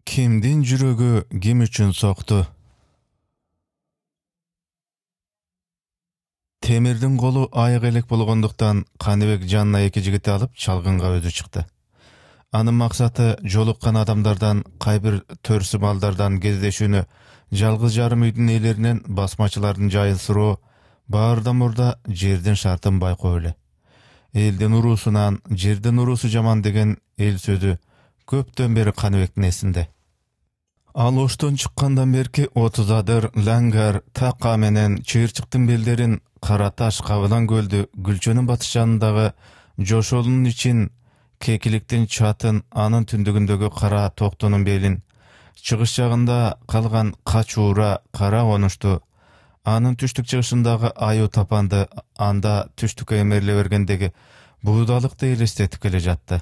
Kimdin жүрөгү ким үчүн сокту? Темирдин колу айык элек болгондуктан Каныбек жанына эки жигит алып чалгынга өзү чыкты. Анын максаты жолуккан адамдардан, кайбир төрсү малдардан кездешүүнү, жалгыз жарым үйдүн ээлеринен басмачылардын жайын суроо, баардан мурда жердин шартын байкоо эле. Элдин уруусунан жердин уруусу жаман деген эл сөзү көптөн бери Каныбектин эсинде. Ал оштон чыккандан берки 30 адыр, лаңгар, така менен чыйырчыктын белдерин, Кара таш, Кабылан көлдү, Гүлчөнүн батыш жанындагы Жошолунун ичин, Кекиликтин чатын, анын түндүгүндөгү Кара Токтонун белин, чыгыш жагында калган Качуура, Кара Конушту, анын түштүк чыгышындагы Аю Тапанды, анда түштүккө эмериле бергендеги Буудалыкты элестетип келе жатты.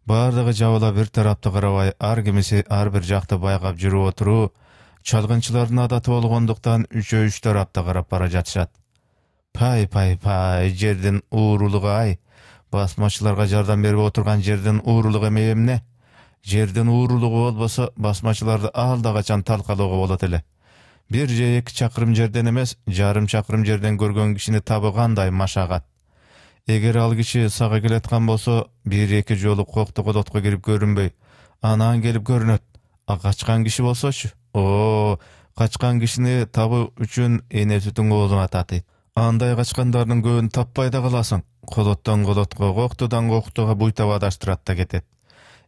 Бардыгы жабыла бир тарапты карабай, ар кимиси ар бир жакты байкап жүрүп отуруу, чалгынчылардын адаты болгондуктан үчөө үч тарапта карап бара жатышат. Пай, жердин уурулугу ай. Басмачыларга жардам берип отурган жердин уурулугу эме эмне? Жердин уурулугу болбосо, басмачыларды алда качан талкалоого болот эле. Бир же 2 чакырым жерден эмес, жарым чакырым жерден көргөн кишини табуу кандай машагат. Эгер ал киши сага келаткан болсо, 1-2 жолу коктогодотко кирип көрүнбөй, анан келип көрүнөт. А качкан киши болсочу? Качкан кишини табуу үчүн эне сүтүң оозуңа татыйт. Андай качкандардын көбүн таппай да каласың. Колоттон колотко, коктудан коктуга буйтап адаштырат да кетет.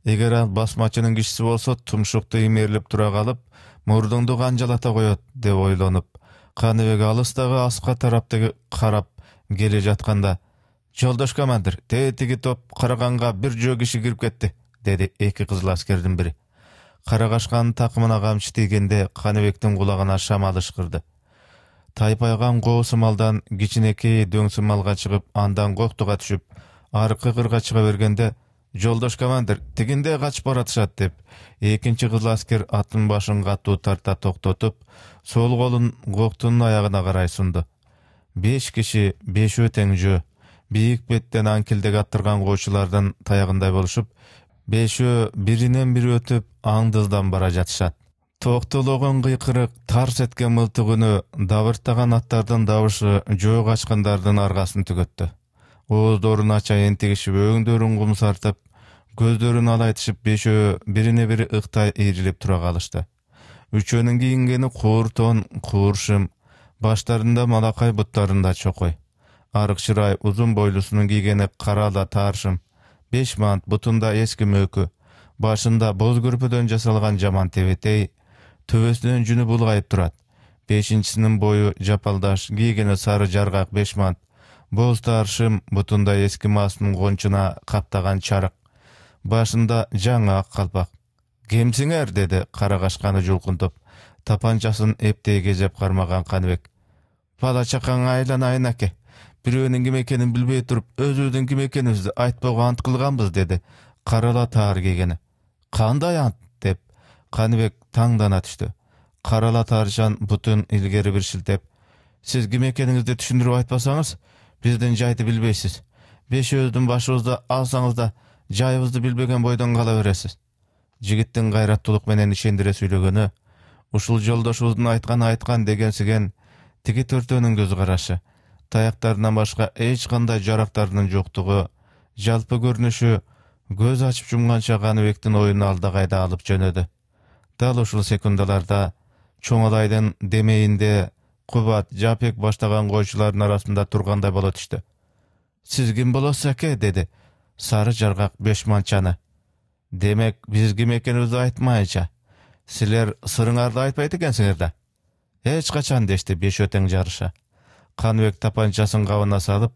Эгер ал басмачынын кишиси болсо, тумшукту имерилип тура калып, мурдуңду канжалата коет деп ойлонуп, Каныбек алыстагы аска тараптагы карап келе жатканда, «Жолдош командир, тетиги топ караганга бир жөө киши кирип кетти», деди эки кызыл аскердин бири. Карагашканын такымына камчы тийгенде Каныбектин кулагына шамал ышкырды. Тайпайган коосу малдан кичинекей дөңсү малга чыгып, андан коктуга түшүп, аркы кырга чыга бергенде, «Жолдош командир, тигинде качып баратышат» деп, экинчи кызыл аскер атын башын катуу тарта токтотуп, сол колун коктунун аягына карай сунду. 5 киши, 5 тең жөө, бийик беттен анкилдек аттырган коочулардын таягындай болушуп, 5 биринен бири өтүп, аңдыздан бара жатышат. Токтологон кыйкырык, тарс эткен мылтык үнү, дабырттаган аттардын дабышы жөө качкандардын аргасын түгөттү. Ооздорун ача энтигишип, өңдөрүн кумсартып, көздөрүн алайтышып, 5 бирине бири ыктай ийрилип тура калышты. Үчөөнүн кийингени куур тон, куур шым, баштарында малакай, буттарында чокой. Арык чырай, узун бойлусунун кийгени карала тааршым, 5 мант, бутунда эски мөөкү, башында боз көрпөдөн жасалган жаман тебетей, төбөсүнөн жүнү булгайып турат. 5-синин бою жапалдаш, кийгени сары жаргак 5 мант, боз тааршым, бутунда эски маасынын кончуна каптаган чарык, башында жаңы ак калпак. «Кемсиңер?» деди карагашканы жулкунтуп, тапанчасын эптей кезеп кармаган Каныбек. «Бала чакаңа айланайын аке. Бирөөнүн ким экенин билбей туруп, өзүбүздүн ким экенибизди айтпоого ант кылганбыз» деди карала таар кийгени. «Кандай ант?» деп Каныбек таңдана түштү. Карала таарчан бутун илгери бир шилтеп, «Сиз ким экениңизди түшүндүрүп айтпасаңыз, биздин жайды билбейсиз. 5 башыбызды алсаңыз да, жайыбызды билбеген бойдон кала бересиз». Жигиттин кайраттуулук менен ишендире сүйлөгөнү, ушул жолдошубуздун айткан дегенсиген, тиги төртөөнүн көз карашы, таяктарынан башка эч кандай жарактардын жоктугу, жалпы көрүнүшү көз ачып жумганча Каныбектин оюн алда кайда алып жөнөдү. Дал ушул секундаларда Чоңалайдын демейинде Кубат, Жапек баштаган койчулардын арасында тургандай боло түштү. «Сиз ким болосуз аке?» деди сары жаргак 5 манчаны. «Демек, биз ким экенибизди айтмайча, силер сырыңарды айтпайт экенсиңер да?» «Эч качан» дешти 5 тең жарыша. Каныбек тапанчасын кабына салып,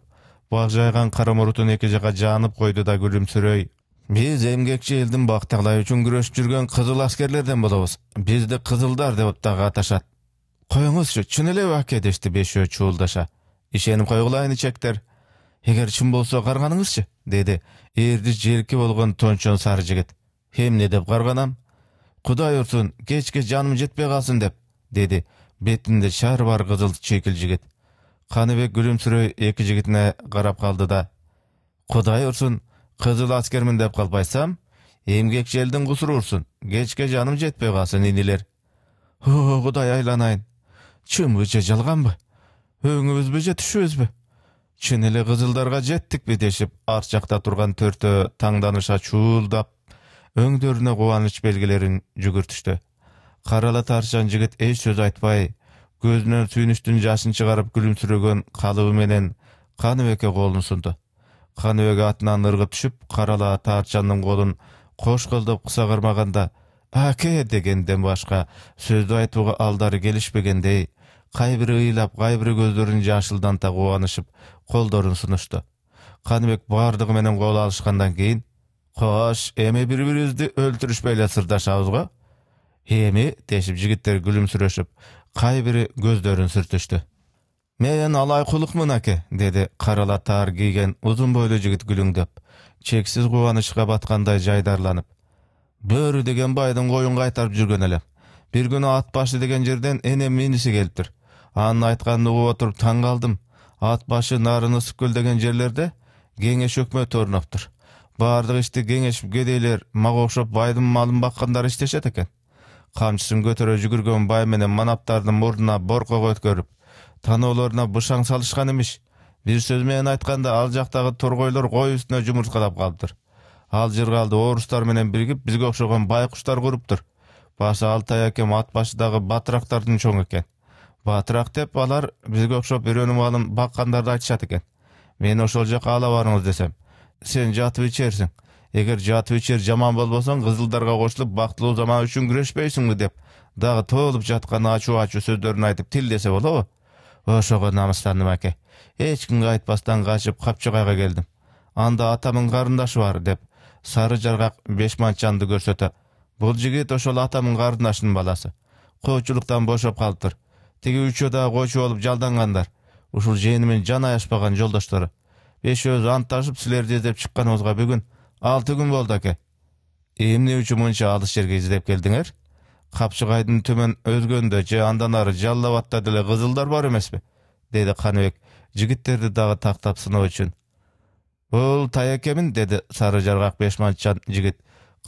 бак жайган кара мурутун эки жака жанып койду да күлүмсүрөй, «Биз эмгекчи элдин бактыглай үчүн күрөшүп жүргөн кызыл аскерлерден болобуз. Бизди кызылдар деп дагы аташат». «Коюңузчу, чын элеби аке?» дешти 5 чуулдаша. «Ишенип койгулайын ичектер. Эгер чын болсо карганыңызчы?» деди эрди желки болгон тончон сары жигит. «Эмне деп карганам? Кудай урсун, кечке жаным жетпей калсын деп», деди бетинде шар бар кызыл чекил жигит. Каныбек күлүмсүрөй эки жигитине карап калды да, «Кудай урсун, кызыл аскермин деп калбайсам, Emgek jelden kusurursun. Geçke canım jetpey kalsın iniler. Kuday aylanayın. Çımgıca jalgan mı? Öňübüzbü jetişibizbi? Çin ele Kızıldarga jettikbi deşip arçakta turgan törtö taňdanışa çuuldap öňdörüne gowanyç belgilerin jügürtüşdi. Karala tarşan jigit eş söz aytpay, gözünden süýnüşdün jaşyn çıgaryp gülümsüregen kalıby menen Kanybeke golunu sundu. Kanybek atынан ırgyp düşüp, karala tarçanyň golun koş kıldyp kısa gırmaganda "Ake" degenden başka sözde aytuga aldary gelişmegendey, kaybiri ıylap, kaybiri gözlerin jaşyldan ta gowanyşyp, koldoryny sunuşdy. Kanybek bardygy menen gol alışgandan keyin "Hoş, eme bir-birimizi öldürüşmeýle sırdaşabyzga?" "Hemi" deşip jigitler gülümsüreşip, kaybiri gözlerini sürtüşdü. "Men alaýkylykmyn ake" dedi karala tar giygen uzun boýly jigit gülüňdep, çeksiz gowanyşyga batganday jaýdarlanyp. "Böri degen baýdan goýun gaýtaryp jürgen elem. Bir güni Atbaşı degen jerden enem minisi gelipdir. Anyny aýtganyny ugup oturup taň galdym. Atbaşı Naryn Ysykgöl degen jerlerde geňeş hökmet ornapdyr. Bardyk işte geňeşip gedeýler maga okşop baýdym malyn bakkandar işleşet eken. Kamçysyny götere jügürgen baý menen manaptardyň murduna borko götkörüp, tanowlaryna bışaň salışgan emiş. Bir söz menen aýtkanda al jakdagy torgoýlar goý üstüne jumurtkalap galypdyr. Al jyrgaldy oruslar menen birgip bizge okşogan baýkuşlar gurupdyr. Başa Altay akem Atbaşydagy batraklardyň çoň eken. Batrak dep alar bizge okşop öýrenip alyn bakkandardy aýtşat eken. Men oşol jaka ala baryňyz desem, sen jatyp içersiň. Eger jatyp içer jaman bolbosaň Kızıldarga goşulyp baktylуу zaman üçin güreşpeýsiňmi dep dagy tolup jatkan açu sözlerini aýtyp til dese bolabo. Oşoga namyslandym ake. Hiç kimge aýtpasdan gaçyp Kapçıgaýga geldim. Anda atamyň garyndaşy bar dep sarı jargak Beşmançandy görsöte. Bul jigit oşol atamyň garyndaşynyň balasy. Koýçulukdan boşap galypdyr. Tigi üçü da goýçu bolup jaldanganlar. Uşul jeňimin jan aýaşpagan joldaşlary. Beşöz antaşyp silerdi izlep çykkanybызга bugün 6 gün boldy ake. Emne üçin munça alys jerge izlep geldiňer? Kapçıgaýdyň tömen özgönde je andan ary Jallabatda dile Kızıldar bar emesmi? Dedi Kanybek jigitlerdi dagy taktap sınap üçin. "Ol taýakemin" dedi sarı jargak Beşmançan jigit.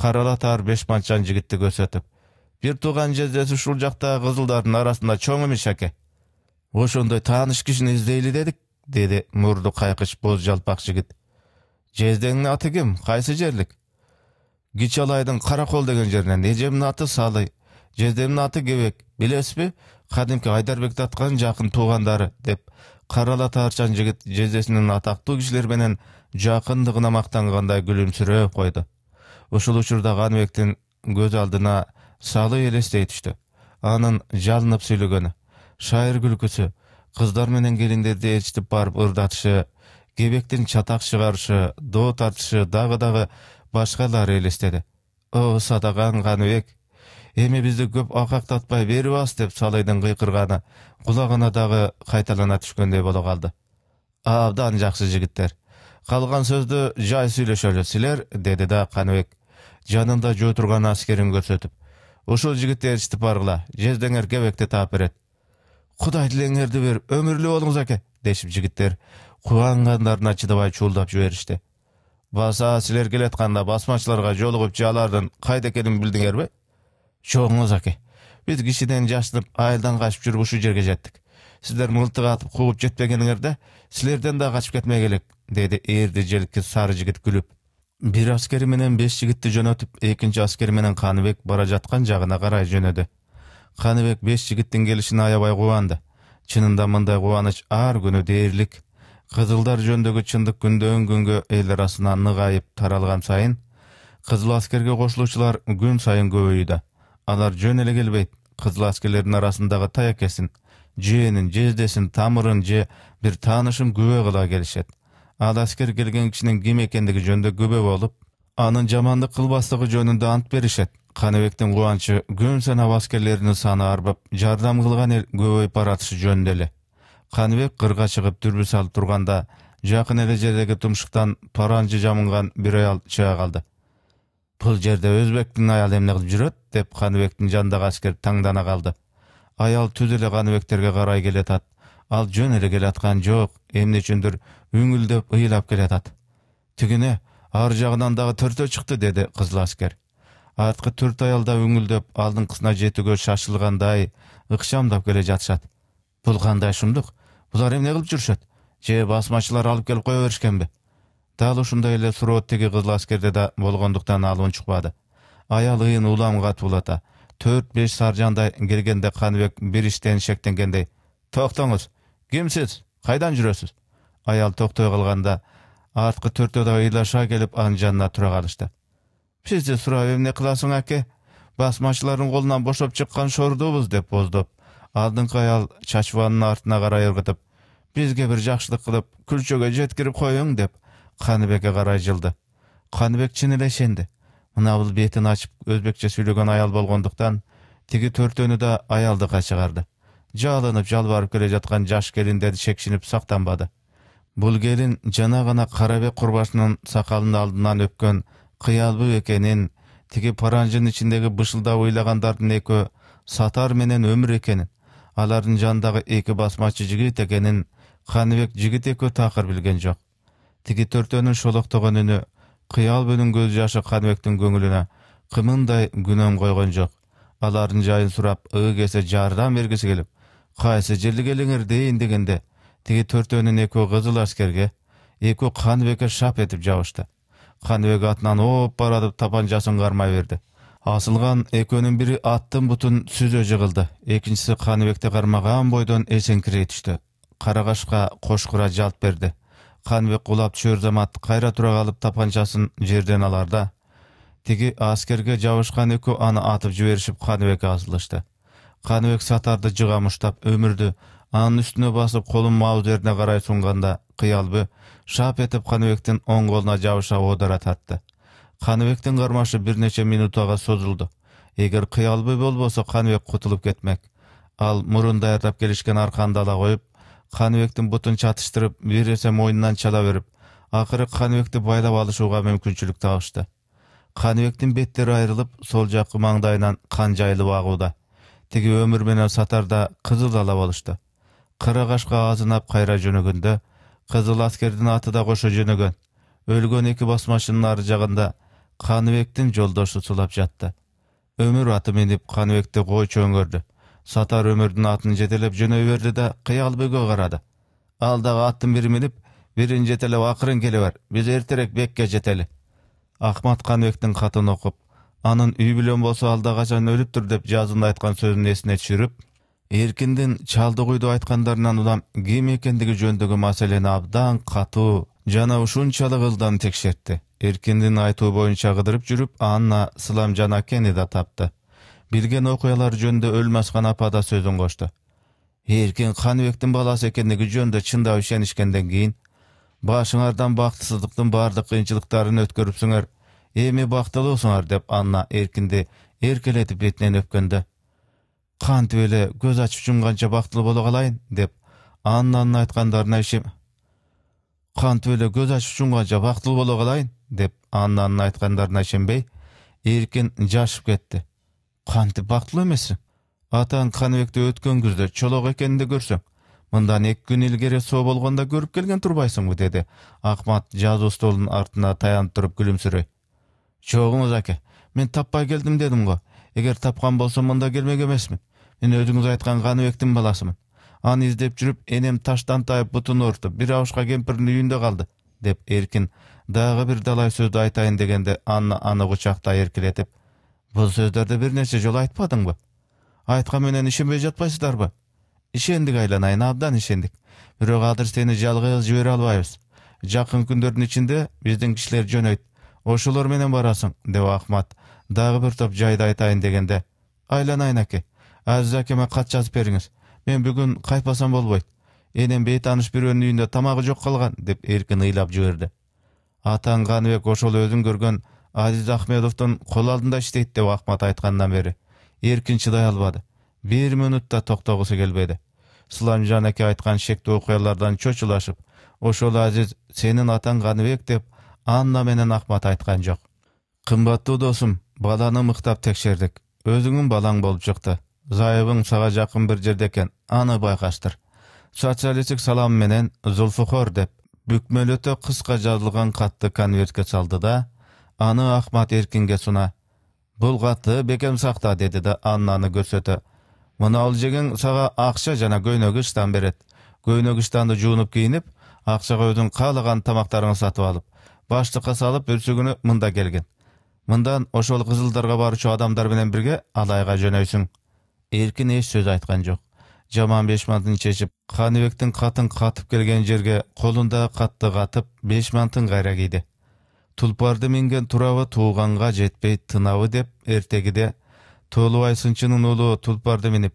Karala tar Beşmançan jigitdi görsötüp. "Bir tugan jezdesi uşul jakda Kızıldardyň arasynda çoň emiş ake. Oşondoy taanyş kişini izleýli dedik" dedi murdu kaýkyç boz jalpak jigit. "Jezdeňiň aty kim? Kaýsy jerlik?" "Giçalaýdyň Karakol degen jerinden. Ejemniň aty Saly. Jezdemniň aty Gebek. Bilesizbi? Kadimki Aýdarbekde atkan jakyn tugandary" dep karala tarçan jigit jezdesiniň ataklуу kişiler menen jakyndygyna maktanganday gülümsürep goýdy. Uşul учурда Kanybekden göz aldyna Saly elestey düşdi. Anın jalnyp süýlegeni, şair gülküsü, kızlar menen gelinderdi elçitip barıp ırdatışı, Gebekden çatak çıgarışı, doğu tartışı, dağı başkaları elestedi. "O sadagan Kanybek, eme bizde köp akaktatpay beri bas" dep Salydyň gıykırgany kulagyna dağı kaytalana düşkendey bola kaldı. "Abdan jakşy jigitler. Kalgan sözde jay süýleşeli siler" dedi da Kanybek janynda joý turgan askerin görsötüp. "Uşul jigitler iştip bargla, jezdeňer Gebekde tap beret." "Hudaý dileňerdi ber, ömürlü bolуңуз ake" deşip jigitler kuwangandaryna çydabay çuuldap jüberişdi. "Basa siler geletkanda basmaçylarga jolugup jalardan kaýda ekenini bildiňerbi?" "Çoňuz ake. Biz kişiden jaşynyp aýyldan gaçyp jürüp uşu jerge jetdik. Sizler myltyk atyp kugup jetmegeniňerde silerden da gaçyp ketmege gerek" dedi erdi jelikki sarı jigit gülüp. Bir askeri menen 5 jigitdi jönötüp, ekinci askeri menen Kanybek bara jatkan jagyna garay jönödi. Kanybek 5 jigitdiň gelişine aýabay gowandy. Çynynda mындай gowanyç ar günü değerlik. Kızıldar jöndögi çyndyk günden günge el arasyna nygaýyp taralgan saýyn, Kızıl askerge goşuluşlar gün saýyn köpeýdi. Alar jön ele gelbeyt. Kızıl askerleriň arasyndagy taýakesin, jenin, jezdesin, tamyryn je bir tanyşym göbe gyla gelişet. Al asker gelgen kişinin kim ekendigi jönde göbe bolup, anın jamanlyk kılbaslыгы jönünde ant berişet. Kanybekden guwançy gün sanap askerlerini sany arbap, jardam kılgan el göbeyip baratyşy jönündeli. Kanybek kırga çykyp dürbü salyp turganda, jakyn ele jerdegi tumşukdan paranjy jamyngan bir aýal çyga kaldy. "Bul jerde Özbekdiň aýaly emne kılıp jüret" dep Kanybekdiň janyndaky asker taňdana kaldy. Aýal tüzele Kanybekterge garay geletat. Al jön ele geletgan jok, emne üçindir üňüldep ıýlap geletat. "Tigine Ар жагынан дагы төртөө чыкты, dedi кызыл аскер. Арткы төрт аял да үңүлдөп, алдыңкысына жетүүгө шашылгандай ыкшамдап келе жатышат. Бул кандай шумдук? Булар эмне кылып жүрүшөт? Же басмачылар алып келип кое беришкенби? Дал ушундай эле суроо теги кызыл аскерде да болгондуктан ал унчукпады. Аял ыйын улам катуулата, 4-5 саржандай келгенде Каныбек бир иштен шектенгендей: "Токтоңуз, кимсиз? Кайдан жүрөсүз?" Аял токтой калганда арткы төртөө да ыйлаша келип анын жанына тура калышты. "Бизди сурап эмне кыласың, аке? Басмачылардын колунан бошоп чыккан шордубуз", деп боздоп, алдыңкы аял чачыбанын артына карай ыргытып, "Бизге бир жакшылык кылып, күлчөгө жеткирип коюң", деп Каныбекке карай жылды. Каныбек чын эле ишенди. Мына бул бетин ачып өзбекче сүйлөгөн аял болгондуктан тиги төртөөнү да аялдыкка чыгарды. Жалынып жалбарып келе жаткан жаш келиндерди шекшинип сактанбады. Бул келин жана гана Карабек курбашынын сакалынын алдынан өпкөн кыялбы экенин, тиги паранжынын ичиндеги бышылдап ыйлагандардын экөө Сатар менен Өмүр экенин, алардын жанындагы эки басмачы жигит экенин Каныбек жигит экөө такыр билген жок. Тиги төртөөнүн шолоктогон үнү, кыялбынын көз жашы Каныбектин көңүлүнө кымындай күнөм койгон жок. Алардын жайын сурап, кесе жардам бергиси келип, "Кайсы жерге келиңер дейин" дегенде, тиги төртөөнүн экөө кызыл аскерге, экөө Каныбекке шап этип жабышты. Каныбек атынан ооп баратып тапанчасын кармай берди. Асылган экөөнүн бири аттын бутун сүзө жыгылды, экинчиси Каныбекти кармаган бойдон эсеңкирей түштү. Карагашка кошкура жалп берди. Каныбек кулап түшөр замат кайра тура калып тапанчасын жерден аларда, тиги аскерге жабышкан экөө аны атып жиберишип Каныбекке асылышты. Каныбек Сатарды жыга муштап, Өмүрдү анын үстүнө басып колун маузерине карай сунганда, кыялбы шап этип Каныбектин оң колуна жабыша оодара тартты. Каныбектин кармашы бир нече минутага созулду. Эгер кыялбы болбосо Каныбек кутулуп кетмек. Ал мурун даярдап келишкен арканды ала коюп, Каныбектин бутун чатыштырып, бир эсе мойнунан чала берип, акыры Каныбекти байлап алышууга мүмкүнчүлүк табышты. Каныбектин беттери айрылып, сол жаккы маңдайынан кан жайылып агууда. Тиги Өмүр менен Сатар да кызыл ала болушту. Карагашка азынап кайра жөнөгөндө, кызыл аскердин аты да кошо жөнөгөн. Өлгөн эки басмачынын ары жагында Каныбектин жолдошу сулап жатты. Өмүр аты минип Каныбекти койчу өңгөрдү. Сатар Өмүрдүн атын жетелеп жөнөй берди да Кыялбыга карады. "Ал дагы аттын бири минип, бирин жетелеп акырын келе бер. Биз эртерээк бекке жетели." Ахмат Каныбектин катын окуп, анын үй бүлөм болсо алда качан өлүптүр деп жазында айткан сөзүн эсине түшүрүп, Эркиндин Чалдыкуйду айткандарынан улам ким экендиги жөнүндөгү маселени абдан катуу жана ушунчалык ылдам текшертти. Эркиндин айтуу боюнча кыдырып жүрүп, Анна Сыламжан акени да тапты. Билген окуялар жөнүндө Өлмаскан апа да сөзүн кошту. Эркин Каныбектин баласы экендиги жөнүндө чындап ишенишкенден кийин, башыңардан бактысыздыктын бардык кыйынчылыктарын өткөрүпсүңөр, эми бактылуусуңар, деп Анна Эркинди эркелетип бетинен өпкөндө, "Кантип эле көз ачып жумганча бактылуу боло калайын", деп Аннанын айткандарына ишенбей, "Кантип эле көз ачып жумганча бактылуу боло калайын", деп Аннанын айткандарына ишенбей, Эркин жашып кетти. "Кантип бактылуу эмессиң? Атаң Каныбекти өткөн күздө чолок экенинди көрсөң, мындан 2 күн илгери соо болгондо көрүп келген турбайсыңбы", dedi Ахмат жазуу столунун артына таянып туруп күлүмсүрөй. "Жогуңуз аке, мен таппай келдим дедим го. Эгер тапкан болсом мында келмек эмесмин. Мен өзүңүз айткан Каныбектин баласымын. Аны издеп жүрүп, энем таштан тайып бутун ортуп, бир абышка кемпирдин үйүндө калды", деп Эркин дагы бир далай сөздү айтайын дегенде, Анна аны кучактай эркелетип, "Бул сөздөрдү бир нече жолу айтпадыңбы? Айткан менен ишенбей жатпайсыздарбы?" "Ишендик айланайын, абдан ишендик. Бирок азыр сени жалгыз жибере албайбыз. Жакын күндөрдүн ичинде биздин кишилер жөнөйт. Ошолор менен барасың", деп Ахмат дагы бир топ жайды айтайын дегенде, "Айланайын аке, Азиз акеме кат жазып бериңиз. Мен бүгүн кайтпасам болбойт. Энем бейтаныш бирөөнүн үйүндө тамагы жок калган", деп Эркин ыйлап жиберди. "Атаң Каныбек ошол өзүң көргөн Азиз Ахмедовдун кол алдында иштейт", деп Ахмат айткандан бери Эркин чыдай албады. 1 минутта токтогусу келбеди. Сыламжан эке айткан шектүү окуялардан чочулашып, "Ошол Азиз сенин атаң Каныбек", деп Анна менен Ахмат айткан жок. "Кымбаттуу досум, баланы мыктап текшердик. Өзүңүн балаң болуп чыкты. Зайыбың сага жакын бир жерде экен, аны байкаштыр. Социалисттик салам менен Зулфухор", деп Бүкмөлөтө кыска жазылган катты конвертке салды да, аны Ахмат Эркинге суна. Бул катты бекем сакта, деди да Аннаны көрсөтө. Муну ал жеген сага акча жана көйнөк ыштан берет. Көйнөк ыштанды жуунуп кийинип, акчага өзүң каалаган тамактарыңды сатып алып, баштыкка салып бүрсүгүнү мында келген. Мындан ошол кызылдарга баручу адамдар менен бирге Алайга жөнөйсүң. Эркин эч сөз айткан жок. Жаман 5 мантын чечип, Каныбектин катын катып келген жерге колунда катты катып 5 мантын кайра кийди. Тулпарды минген турабы тууганга жетпей тынабы деп эртегиде Толубай сынчынын уулу Тулпарды минип,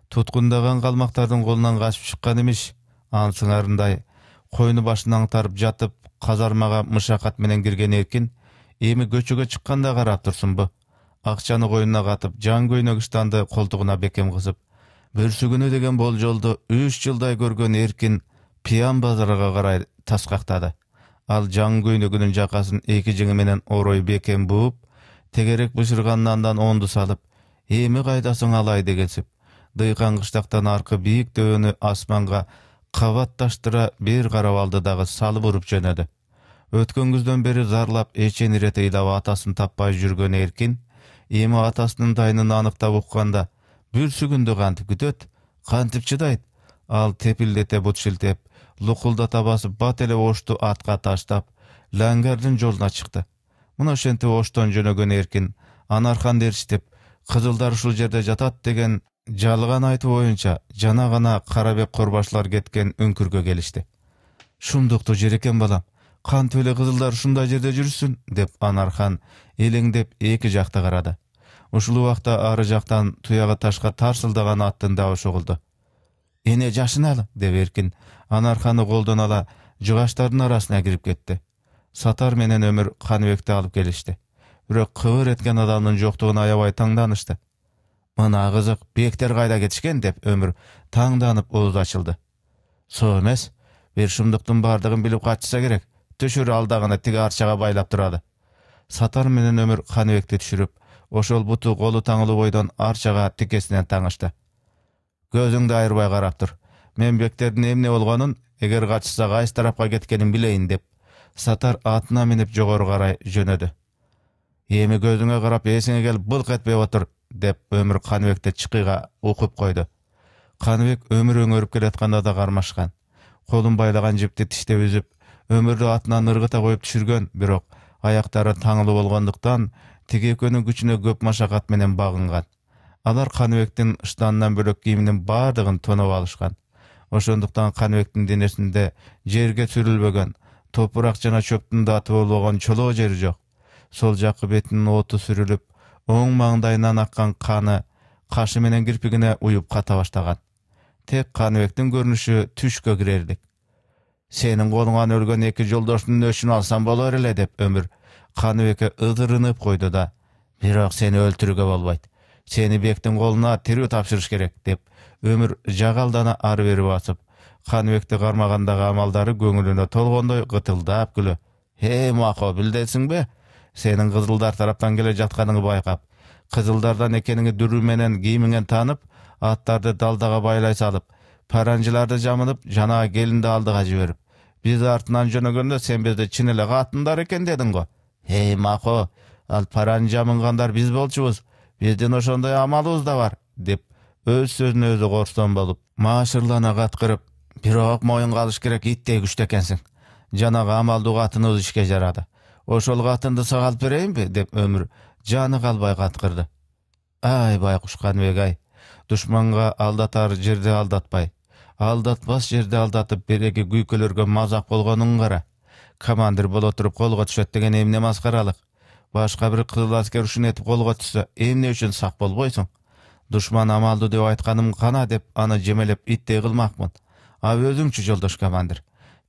туткундаган калмактардын колунан качып чыккан имиш. Ансыңарындай койну башынан аңтарып жатып, казармага мышакат менен кирген Эркин эми көчөгө чыкканда карап турсунбу? Акчаны койнуна катып, жан көйнөк ыштанды колтугуна бекем кысып, бүрсүгүнү деген болжолду 3 жылдай көргөн Эркин Пиян базарга карай таскактады. Ал жан көйнөгүнүн жакасын эки жеңи менен орой бекем бууп, тегерек бышыргандан онду салып, эми кайдасың Алай дегенсип, дыйкан кыштактан аркы бийик дөөнү асманга кабатташтыра бир карап алды дагы салып уруп жөнөдү. Өткөн күздөн бери зарлап, эчен ирет ыйлап атасын таппай жүргөн Эркин, эми атасынын тайынын аныктап укканда, бүрсүгүндү кантип күтөт, кантип чыдайт? Ал тепилдете бут шилтеп, лукулдата басып, бат эле ошту атка таштап, Лаңгардын жолуна чыкты. Мына ошентип оштон жөнөгөн Эркин, Анархан дерчтеп, кызылдар ушул жерде жатат деген жалган айтуу боюнча жана гана Карабек Корбашлар кеткен үңкүргө келишти. Шумдукту жер экен балам, кантип эле кызылдар ушундай жерде жүрсүн, деп Анархан элеңдеп эки жакта карады. Ушул убакта ары жактан туягы ташка тарсылдаган аттын дабышы угулду. Эне жашыналы, деп Эркин Анарханы колдон ала жыгачтардын арасына кирип кетти. Сатар менен Өмүр Каныбекти алып келишти. Бирок кыбыр эткен адамдын жоктугуна аябай таңданышты. Мына кызык, бектер кайда кетишкен, деп Өмүр таңданып ооз ачылды. Со эмес, бир шумдуктун бардыгын билип качса керек. Түшүр алдагына тиги арчага байлап турады. Сатар менен Өмүр Каныбекти түшүрүп, ошол буту колу таңылуу бойдон арчага тикесинен таңышты. Көзүңдү айырбай карап тур. Мен бектердин эмне болгонун, эгер качса кайсы тарапка кеткенин билейин, деп Сатар атына минип жогору карай жөнөдү. Эми көзүңө карап эсиңе келип былк этпей отур, деп Өмүр Каныбекти чыкыйга укуп койду. Каныбек Өмүр өңөрүп келатканда да кармашкан. Колун байлаган жипти тиштеп үзүп, Өмүрдү атынан ыргыта коюп түшүргөн, бирок аяктары таңылуу болгондуктан тиги экөөнүн күчүнө көп машакат менен багынган. Алар Каныбектин ыштанынан бөлөк кийиминин бардыгын тоноп алышкан. Ошондуктан Каныбектин денесинде жерге сүрүлбөгөн, топурак жана чөптүн даты болбогон чолоо жери жок. Сол жаккы бетинин оту сүрүлүп, оң маңдайынан аккан каны кашы менен кирпигине уюп ката баштаган. Тек Каныбектин көрүнүшү түшкө кирерлик. Сенин колуңан өлгөн эки жолдоштун өчүн алсам болор эле, деп Өмүр Каныбекке ыдырынып койду да, бирок сени өлтүрүүгө болбойт. Сени бектин колуна тирүү тапшырыш керек, деп Өмүр жагалдана ары бери басып, Каныбекти кармагандагы амалдары көңүлүнө толгондой гытылдап күлө. Мako, билдесиңби? Сенин кызылдар тараптан келе жатканыңды байкап, кызылдардан экениңи дүрүү менен кийимиңен таанып, аттарды далдага байлай салып, паранжыларды жамынып, жана келинди алдыга жиберип, биз артынан жөнөгөндө сен бизди чын эле катындар экен дедиң го. Mako, ал паран жамынгандар биз болчубуз. Биздин ошондой амалыбыз да бар, деп өз сөзүнө өзү корсон болуп, маашырлана каткырып, бирок моюнга алыш керек, иттей күчтүү экенсиң. Жанагы амалдуу катыныбыз ишке жарады. Ошол катынды сага алып берейинби, деп Өмүр жаны калбай каткырды. Ай байкуш Каныбек ай, душманга алдатар жерде алдатпай, алдатпас жерде алдатып береги күйкөлөргө мазак болгонуң кара. Командир боло туруп колго түшөт деген эмне маскаралык? Башка бир кызыл аскер ушун этип колго түшсө, эмне үчүн сак болбойсуң? Душман амалдуу деп айтканым кана, деп аны жемелеп иттей кылмакмын. А өзүңчү жолдош командир,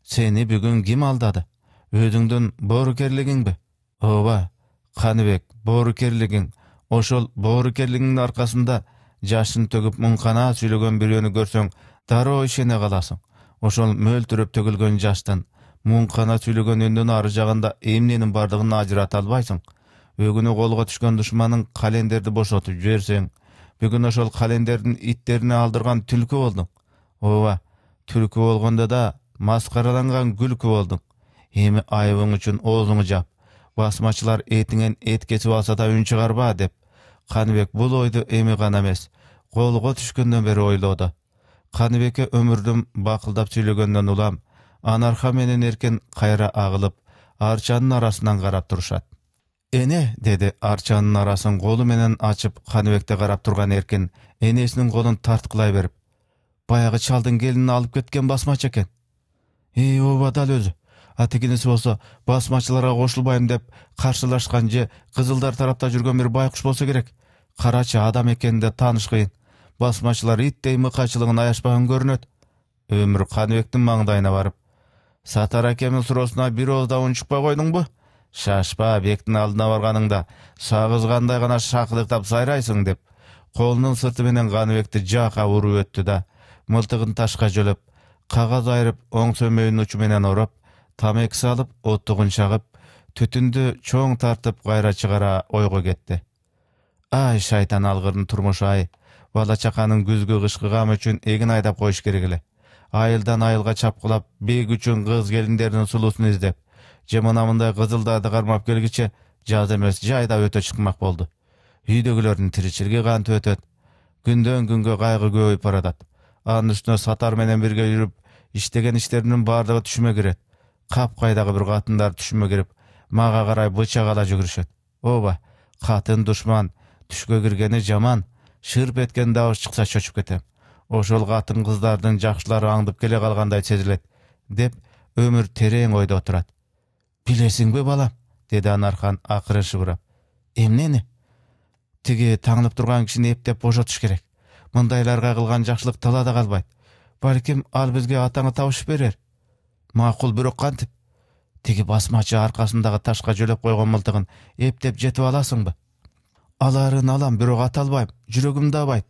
сени бүгүн ким алдады? Өзүңдүн боорукерлигиңби? Ооба, Каныбек, боорукерлигиң. Ошол боорукерлигиңдин аркасында жашын төгүп муңкана сүйлөгөн бирөөнү көрсөң, дароо ишене каласың. Ошол мөлтүрөп төгүлгөн жаштын, муңкана сүйлөгөн үндүн ары жагында эмненин бардыгын ажырата албайсың. Бүгүнү колго түшкөн душманың календерди бошотуп жиберсең, бүгүн ошол календердин иттерине алдырган түлкү болдуң. Ооба, түлкү болгондо да Maskaralangan gülkü boldun. Emi ayыбың üçün oğzunu jap. Basmaçılar etingen et kesip alsa da ün çıgarba dep. Kanibek bul oydu emi gana emes. Kolgo түшкөндөн beri oylodu. Kanibek'e ömürdüm bakıldap söylөгөндөн ulam. Anarxa menen erken kayra ağılıp, arçanın arasından qarap turuşat. Ene, dedi arçanın araсын kolu menen açıp Kanibek'te qarap turgan erken, enesinin kolun tartkılay berip. Bayağı çaldın gelini alıp ketken basmaç eken. Oba dal özü. Atekinisi bolsa basmaçılara koşulbayım dep karşılaşkan je Kızıldar tarapta жүргөн bir baykuş bolsa gerek. Karaçı adam ekeninde tanış kıyın. Basmaçılar ittey mıkaçılığın ayaşpağın görünöt. Ömür Kanibek'tin mаңдайына barıp. Satar akemin surosuna bir ozda un çıkpa koydun bu? Şaşpa Bektin aldına barganыңda sağızgандай gana şakılıktap sayraysың dep. Kolunun sırtı menen Kanibek'ti jaka urup öttü da, mıltığın taşka jölöp, kagaz ayırıp, oң sömöğünün uçu menen orap, tamek salıp, ottuğun çağıp, tütündü çoğun tartıp gayra çıgara oygo ketti. Ay şaytan algırın turmuş ay, bala çakanın güzgü kışkıgam üçün egin aydap koyuş keregili. Ayıldan ayılga çapkılap, beg üçün kız gelinlerinin sulusunu izdep, jemonamında Kızıldardı karmap gelgiçe, jaz emes jayda öte çıkmak boldu. Üydögülörün tirичилиги kantı ötöt. Gündön günge kaygı köýüp baradat. Anın üstüne Satar menen birge yürüp, iştegen işlerinin bardığı tüşüme giret. Kapkaydağı bir katınlar tüşüme girip, maga karay bıçak ala jügürüşet. Oba, katın düşman, tüşke girgeni jaman, şırp etken davış çıksa çöçüp ketem. Oşol katın kızlardın jakşylary aňdyp kele kalganday sezilet, dep ömür tereň oyda oturat. Bilesiňbi balam, dedi Anarxan akırın şıgırap. Emneni? Tigi taňlyp turgan kişini epdep boşotuş gerek. Mındaylarga kılgan jakşylyk talada kalbayt. Balkim al bizge ataňy tabışyp berer. Makul bürok kantip. Tigi basmaçı arkasındağı taşka jölep koygon mıltığın epdep jetip alasyňby? Alaryn alam bürok atalbayım, jüregimde abayt.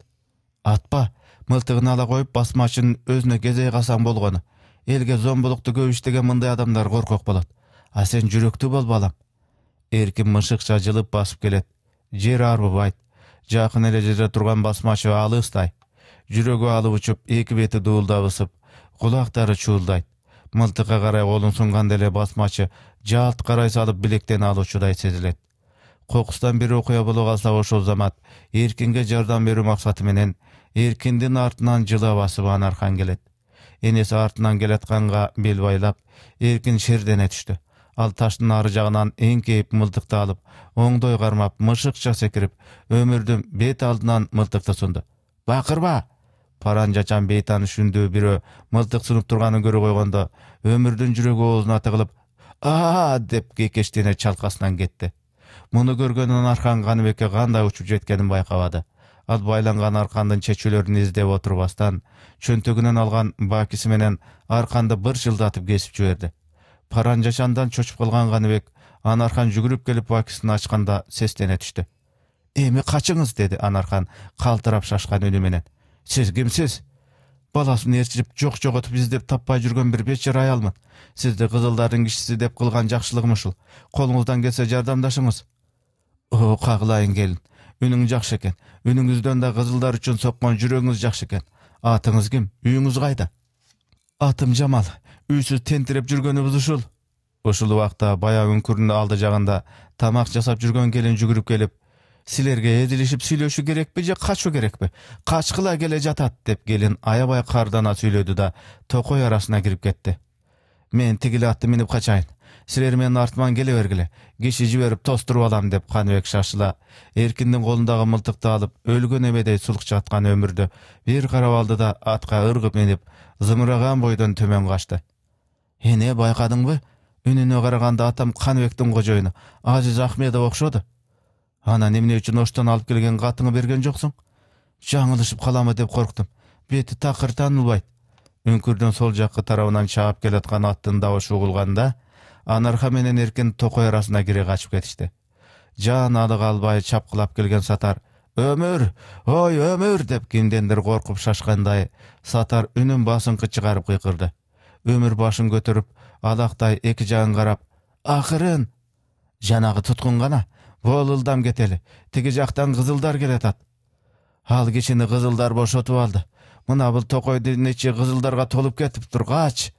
Atpa, mıltığını ala koyup basmaçının özüne gezey kasan bolgonu. Elge zombuluktu köp iştegen mınday adamlar korkok bolat. A sen jürekti bol balam. Erkin mışıkça jılıp basıp kelet. Jer arbybayt. Jakyn ele jere turgan basmaçy alystay. Jüregi alıp uçup, eki beti duuldap ısıp, kulaktary çuuldayt. Mıltıka karay kolun sungan dele basmaçy jalt karay salıp bilekten aluşuday sezilet. Kokustan bir okuya bulu kalsa oşol zamat, erkinge jardam berүү maksatı menen, erkindin artынан jıla basıp Anarxan gelet. Enesi artынан geletkanга bel baylap, erkin şerdene düştü. Al taştın arı jagынан eňkeyip mıltыкты alıp, oňdoý garmap, mışıkça sekirip, ömürdüm bet aldынан mıltыкты sundu. Bakırba! Paranjaçan beytan düşündüğü biri mıltık sunup turganı görü koygonda, ömürdün jüregi oğuzuna tığılıp, "Aa!" dep kekeştiğine çalkasından gitti. Munu görgön Anarxan Kanibek'e kanday uçup jetkenini baykabadı. Al baylangan arkandın çeçülerini izdep oturubastan, çöntögünen algan bakisi menen arkanda bir jıldatıp kesip jüberdi. Paranjaçandan çoçup kılgan Kanibek, Anarxan jügürüp gelip bakisini açkanda seslene düştü. "Emi kaçыңыз?" dedi Anarxan kaltırap şaşkan önü menen. "Siz kimsiz?" "Balasyny erçirip jok ötüp izdep tappay жүргөн bir beçer ayalmyn. Sizde Kızıldardyň kişisi dep kılgan jakşylygym uşul. Kolunuzdan gelse jardamdaşyňız." "O kagılayın gelin. Ünüň jakşı eken. Ünüňizden de Kızıldar üçün sokman jüregiňiz jakşı eken. Atyňyz kim? Üýüňiz gaýda?" "Atym Jamal. Üýsüz tentirep жүрgönübüz uşul." Uşul wagtda baya ünkürünü aldı jagында tamak jasap жүрgön gelin jügürüp gelip, "Silerge edilişip süйлöşü gerekpi je kaçu gerekpi? Kaçkıla gele jatat" dep gelin ayabay kardana süйлödü da tokoy arasına girip ketdi. "Men tigili atty minip kaçayın. Siler meni artman gele bergile. Kişi jiberip tosturup alam" dep Kanibek şaşıla erkindin kolundağı mıltыкты alıp ölgön ebedey sulukça atkan ömürde bir karab aldı da atka ırgıp menip zımıragan boydan tömen kaçtı. "Ene baykadyňby? Ününe karaganda atam Kanibek'tin kojoyunu Aziz Ahmedov okşodu. Ana nemine üçün oştan alıp gelgen katıňy bergen joksuň? Jaňylyşyp kalamy dep korktum. Beti takır tanılbayt." Ünkürden sol jakky tarabынан çağıp geletkan attın dawuş ugulganda, Anarxa menen erkin tokoy arasına gire kaçıp ketişti. Jan aly kalbay çapkılap gelgen Satar, "Ömür, oy ömür" dep kimdendir korkup şaşkanday, Satar ünün basınkı çıkarıp kıykırdı. Ömür başın götürüp, alaktay eki jagyn karap, "Akırın!" "Janagı tutkun gana, bol ıldam keteli, tigi jaktan Kızıldar geletat." "Al geçini Kızıldar boşotup aldı. Mına bul tokoydy neçe Kızıldarga tolup ketip dur, kaç."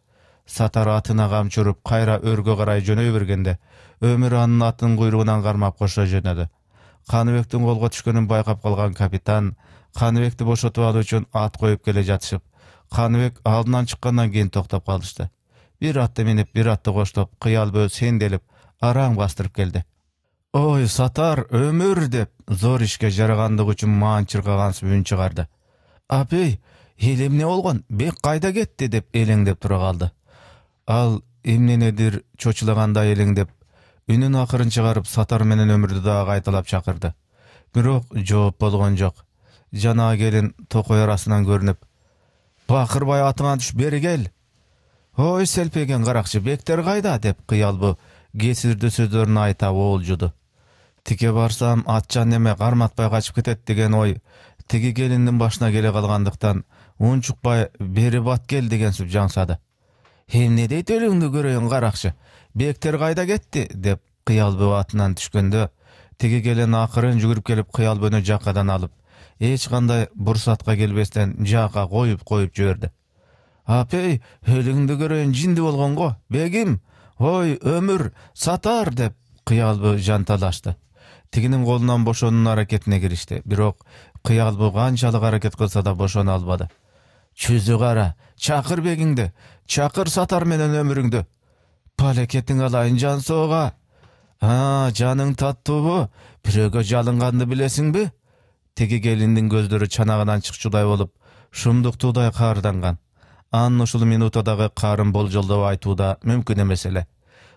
Сатар атына камчырып кайра өргө карай жөнөй бергенде Өмүр анын атын кuyruğundan кармап кошо жөнөдү. Каныбектин колго түшкөнүн байкап калган капитан Каныбекти бошотуп алуу үчүн ат коюп келе жатышып, Каныбек алдынан чыккандан кийин токтоп калышты. Bir atты минип, bir atты коштоп, кыялбөө сенделип, араң бастырып келди. Ой, Сатар, Өмүр деп, зор ишке жарагандык үчүн маан чыркагансып үн чыгарды. Апей, эл эмне болгон? Бек кайда кетти деп элеңдеп тура калды. Ал эмненедир чочулагандай элеңдеп, үнүн акырын чыгарып Сатар менен Өмүрдү дагы кайталап чакырды. Бирок жооп болгон жок. Жана келин токой арасынан көрүнүп, бакырбай атыңан түш, бери кел. Ой, селпеген каракчы, бектер кайда деп кыялбы кесирдүү сөздөрүн айта оолжуду. Тике барсам атчан неме карматпай качып кетет деген ой тиги келиндин башына келе калгандыктан унчукпай бери бат кел деген сүп жаңсады. Эмне дейт өлүңдү көрөйүн каракчы, бектер кайда кетти деп кыялбы атынан түшкөндө тиги келин акырын жүгүрүп келип кыялбыны жакадан алып, эч кандай бурсатка келбестен жака коюп жиберди. Апей, өлүңдү көрөйүн, жинди болгонго, бегим, ой, Өмүр, Сатар деп кыялбы жанталашты. Тигинин колунан бошоонун аракетине киришти, бирок кыялбы канчалык аракет кылса да бошоно албады. Чүзү кара, чакыр бегиңди, чакыр Сатар менен Өмүрүңдү. Палекетиң алайын Жансоого. Жаның таттуубу, бирөөгө жалынганды билесиңби? Тиги келиндин көздөрү чанагынан чыкчудай болуп, шумдуктуудай каарданган. Анын ушул минутта дагы карын болжолдоп айтуу да мүмкүн эмес эле.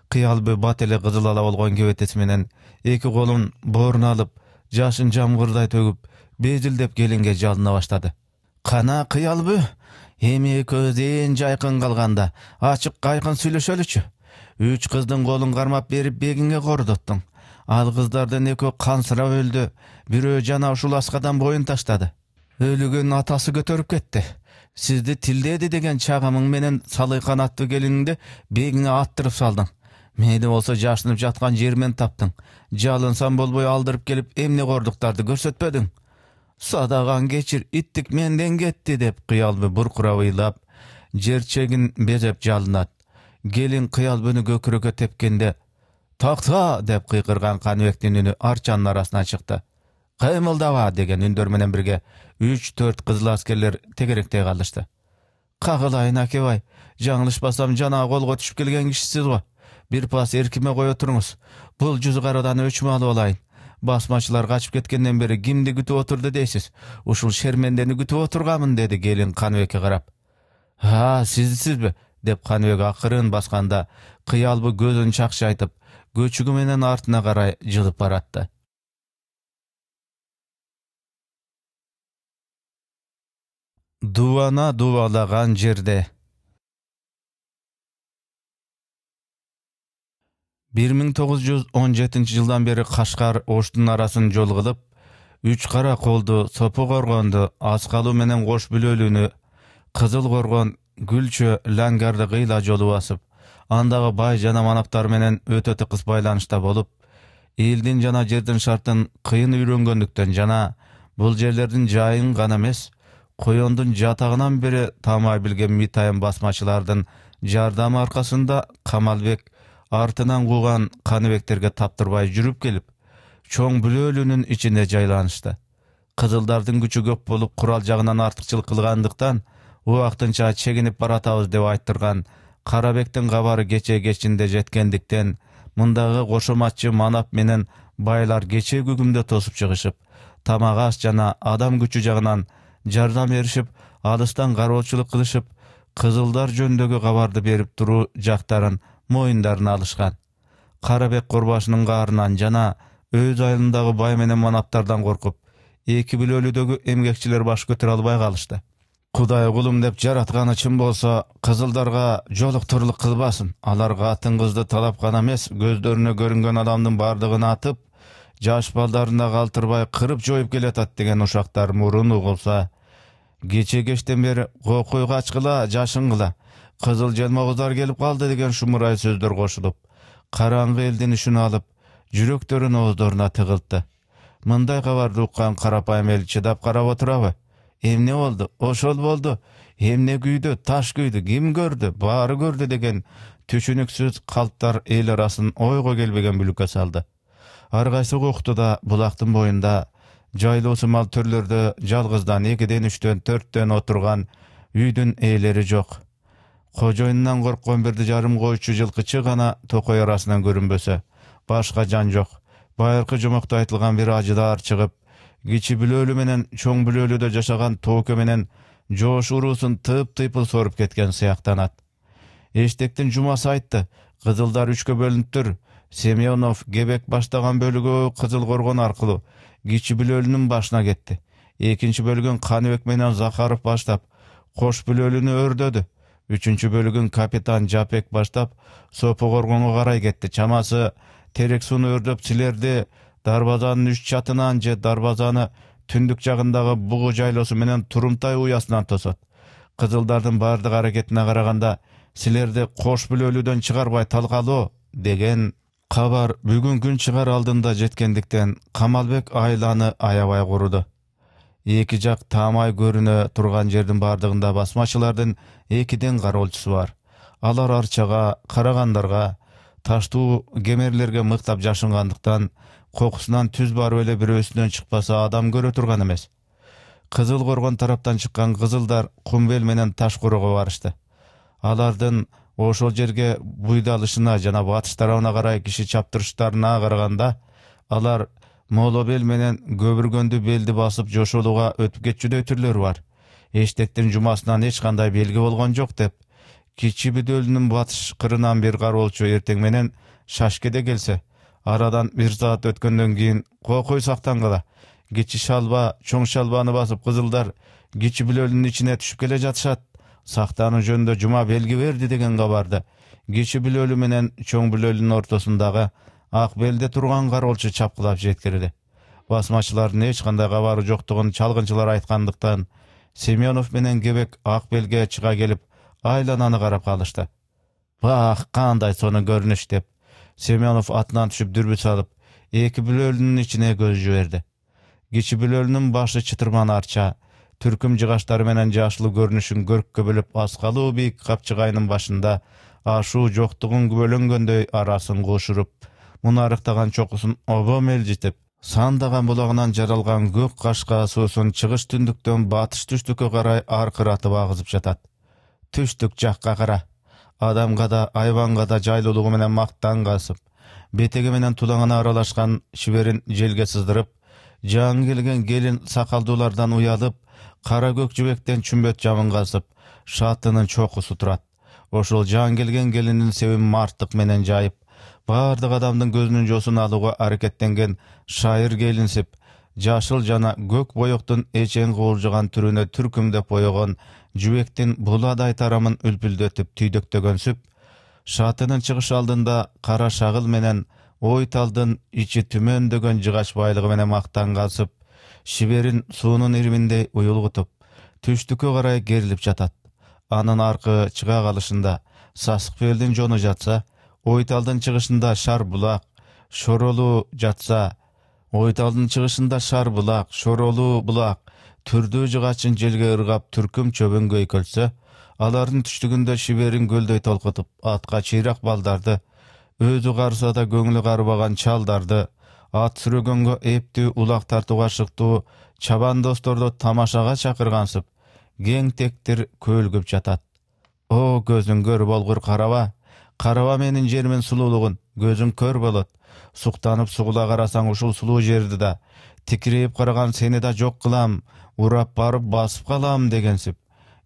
Кыялбы бат эле кызыл ала болгон кебетеси менен эки колун бооруна алып, жашын жамгырдай төгүп, безилдеп келинге жалына баштады. Кана Кыялбы, эми экөөбүз ээн жайкын калганда, ачык кайкын сүйлөшөлүчү. 3 кыздын колун кармап берип бегиңе кордоттуң. Ал кыздардын экөө кансырап өлдү, бирөө жана ушул аскадан боюн таштады. Өлүгүн атасы көтөрүп кетти. Сизди тилдеди деген чагымың менен салый канаттуу келиңди бегиңе аттырып салдың. Мени болсо жашынып жаткан жермен таптың. Жалынсам болбой алдырып келип эмне кордуктарды көрсөтпөдүң. Садаган кечир, иттик менден кетти деп Кыялбы буркурап ыйлап, жерчегин безеп жалынат. Келин Кыялбыны көкүрөккө тепкенде, "Такта!" деп кыйкырган Каныбектин үнү арчанын арасынан чыкты. "Кыймылдаба!" деген үндөр менен бирге 3-4 кызыл аскерлер тегеректей калышты. "Кагылайын акебай, жаңылышпасам жана колго түшүп келген кишисиз го. Бир пас эркиме кое туруңуз. Бул жүз карадан өчмө алып алайын. Басмачылар качып кеткенден бери кимди күтүп отурду дейсиз? Ушул шермендени күтүп отурганмын" деди келин Каныбекке карап. Сизсизби?" деп Каныбек акырын басканда Кыялбы көзүн чакшайтып, көчүгү менен артына карай жылып баратты. Дубана дубалаган жерде. 1917 жылдан бери Кашкар Оштун арасын жол кылып, 3 кара колду, Сопу коргонду, Аскалуу менен Кош Бүлөлүүнү, Кызыл коргон, Гүлчө, Лангарды кыйла жолу басып, андагы бай жана манаптар менен өтө тыкыз байланышта болуп, элдин жана жердин шартын кыйын үйрөнгөндүктөн жана бул жерлердин жайын гана эмес, коёндун жатагынан бери таамай билген митайын басмачылардын жардамы аркасында Камалбек артынан кууган Каныбектерге таптырбай жүрүп келип, чоң Бүлөлүүнүн ичине жайланышты. Кызылдардын күчү көп болуп, курал жагынан артыкчылык кылгандыктан убактынча чегинип баратабыз деп айттырган Карабектин кабары кече-кечинде жеткендиктен, мындагы кошоматчы манап менен байлар кече күгүмдө тосуп чыгышып, тамак аш жана адам күчү жагынан жардам беришип, алыстан кароочулук кылышып, кызылдар жөнүндөгү кабарды берип туруу жактарын моюндарына алышкан. Карабек Корбашынын каарынан жана өз айылындагы бай менен манаптардан коркуп, эки Бүлөлүүдөгү эмгекчилер баш көтөрө албай калышты. Кудай кулум деп жаратканы чын болсо, кызылдарга жолуктурлук кылбасын. Аларга атын кызды талап гана эмес, көздөрүнө көрүнгөн адамдын бардыгын атып, жаш балдарына калтырбай кырып жоюп келатат деген ушактар мурун угулса, кече кештен бери кокуй качкыла, жашынгыла, кызыл желмогуздар келип калды деген шумурай сөздөр кошулуп, караңгы элдин ишин алып, жүрөктөрүн ооздоруна тыгылтты. Мындай кабарды уккан карапайым эл чыдап карап отурабы? Эмне болду? Ошол болду. Эмне күйдü, таш күйдü, ким көрдü, баары көрдü деген түшүнүксүз калптар эл арасын ойго келбеген бүлүккө салды. Ар кайсы укту да булактын боюнда жайлоосу мал төрлөрдө жалгыздан 2ден 3дөн 4дөн отурган үйдүн ээлери жок. Кожоюнунан корккон 1,5 койчу жылкычы гана токой арасынан көрүнбөсө, башка жан жок. Байыркы жомокто айтылган бир ажыдаар чыгып, кичи бүлөлү менен чоң бүлөлүдө жашаган тооке менен жоош уруусун тыйпыл соруп кеткен сыяктанат. Эштектин жумасы айтты, кызылдар 3кө бөлүнүптүр. Семенов Кебек баштаган бөлүгү Кызыл Коргон аркылуу кичи бүлөлүнүн башына кетти. Экинчи бөлүгүн Каныбек менен Захаров баштап, кош бүлөлүнү өрдөдү. Үчүнчү бөлүгүн капитан Жапек баштап, Сопо Коргонго карай кетти. Чамасы терек сууну өрдөп силерди дарбазанын 3 чатынан же дарбазаны түндүк жагындагы бугу жайлоосу менен Турумтай уясынан тосот. Кызылдардын бардык аракетине караганда силерди кош бүлөлүдөн чыгарбай талкалоо деген кабар бүгүн күн чыгар алдында жеткендиктен Камалбек айланы аябай куруду. Эки жак таамай көрүнө турган жердин бардыгында басмачылардын 2ден кароолчусу бар. Алар арчага, карагандарга, таштуу кемерлерге мыктап жашынгандыктан кокусунан түз барып эле бирөөсүнөн чыкпаса адам көрө турган эмес. Кызыл Коргон тараптан чыккан кызылдар Кумбел менен Ташкоорго барышты. Алардын ошол жерге буйдалышына жана батыш тарабына карай киши чаптырыштарына караганда, алар Молобел менен Көбүргөндү белди басып жошолууга өтүп кетчүдөй түрлөрү бар. Эштектин жумасынан эч кандай белги болгон жок деп, кичи бүдөлүнүн батыш кырынан бир кароолчу эртең менен Шашкеде келсе, арадан 1 саат өткөндөн кийин кокуй сактангыла. Кичи шалба, чоң шалбаны басып кызылдар кичи бүлөлүнүн ичине түшүп келе жатышат. Сактануу жөнүндө жума белги берди деген кабарды кичи бүлөлү менен чоң бүлөлүнүн ортосундагы ак белде турган кароолчу чапкылап жеткирди. Басмачылардын эч кандай кабары жоктугун чалгынчылар айткандыктан Семенов менен Кебек ак белге чыга келип, айлананы карап калышты. Бах, кандай сонун көрүнүш деп, Семенов атынан түшүп дүрбү салып, эки бүлөлүнүн ичине көз жиберди. Кичи бүлөлүнүн башы чытырман арча, түркүм жыгаштары менен жашылуу көрүнүшүн көрккө бөлүп аскалуу бийик капчыгайнын башында ашуу жоктугун күбөлөнгөндөй арасын кушуруп, мунарыктаган чокусун обом элжитип, сандаган булагынан жаралган көк кашка суусун чыгыш түндүктөн батыш түштүккө карай аркыратып агызып жатат. Түштүк жакка кара. Адамга да, айванга да жайлуулугу менен мактан касып, бетеги менен тулаңына аралашкан шиберин желге сыздырып, жаңы келген келин сакалдуулардан уялып, кара көк жибектен чүмбөт жамын касып, шатынын чокусу турат. Ошол жаңы келген келиндин себин мартык менен жайып, бардык адамдын көзүнүн жосун алууга аракеттенген шайыр келинсип, жашыл жана көк боектун эчең куулжуган түрүнө түркүмдөп боегон жүбектин буладай тарамын үлпүлдөтүп түйдөктөгөнсүп, шатынын чыгыш алдында кара шагыл менен Ойталдын ичи түмөндөгөн жыгач байлыгы менен мактан касып, шиберин суунун ириминдей уюлгутуп, түштүккө карай керилип жатат. Анын аркы чыга калышында Сасыкбелдин жону жатса, Ойталдын чыгышында Шар булак, Шоролуу жатса, Ойталдын чыгышында Шар булак, Шоролуу булак, түрдүү жыгачын желге ыргап түркүм чөбүн көйкөлсө, алардын түштүгүндө шиберин көлдөй толкутуп, атка чыйрак балдарды, өзү карса да көңүлү карбаган чалдарды, ат сүрөгөнгө эптүү улак тартууга шыктуу чабан досторду тамашага чакыргансып, кең тектир көлгүп жатат. О, көзүң көр болгур караба, караба менин жеримин сулуулугун, көзүң көр болот. Суктанып сугула карасаң ушул сулуу жерди да, тикирейип караган сени да жок кылам, урап барып басып калам дегенсип.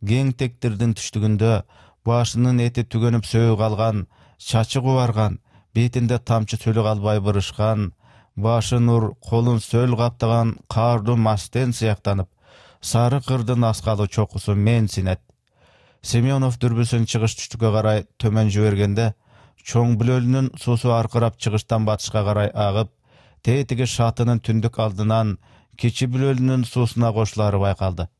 Кең тектирдин түштүгүндө башынын эти түгөнүп сөөг алган, чачы кубарган, бетинде тамчы сөлү калбай бырышкан, башы нур, колун сөл каптаган каардуу мастен сыяктанып, сары кырдын аскалуу чокусу менсинет. Семенов дүрбүсүн чыгыш түштүккө карай төмөн жибергенде, чоң бүлөлүнүн суусу аркырап чыгыштан батышка карай агып, тетиги шатынын түндүк алдынан кичи бүлөлүнүн суусуна кошулары байкалды.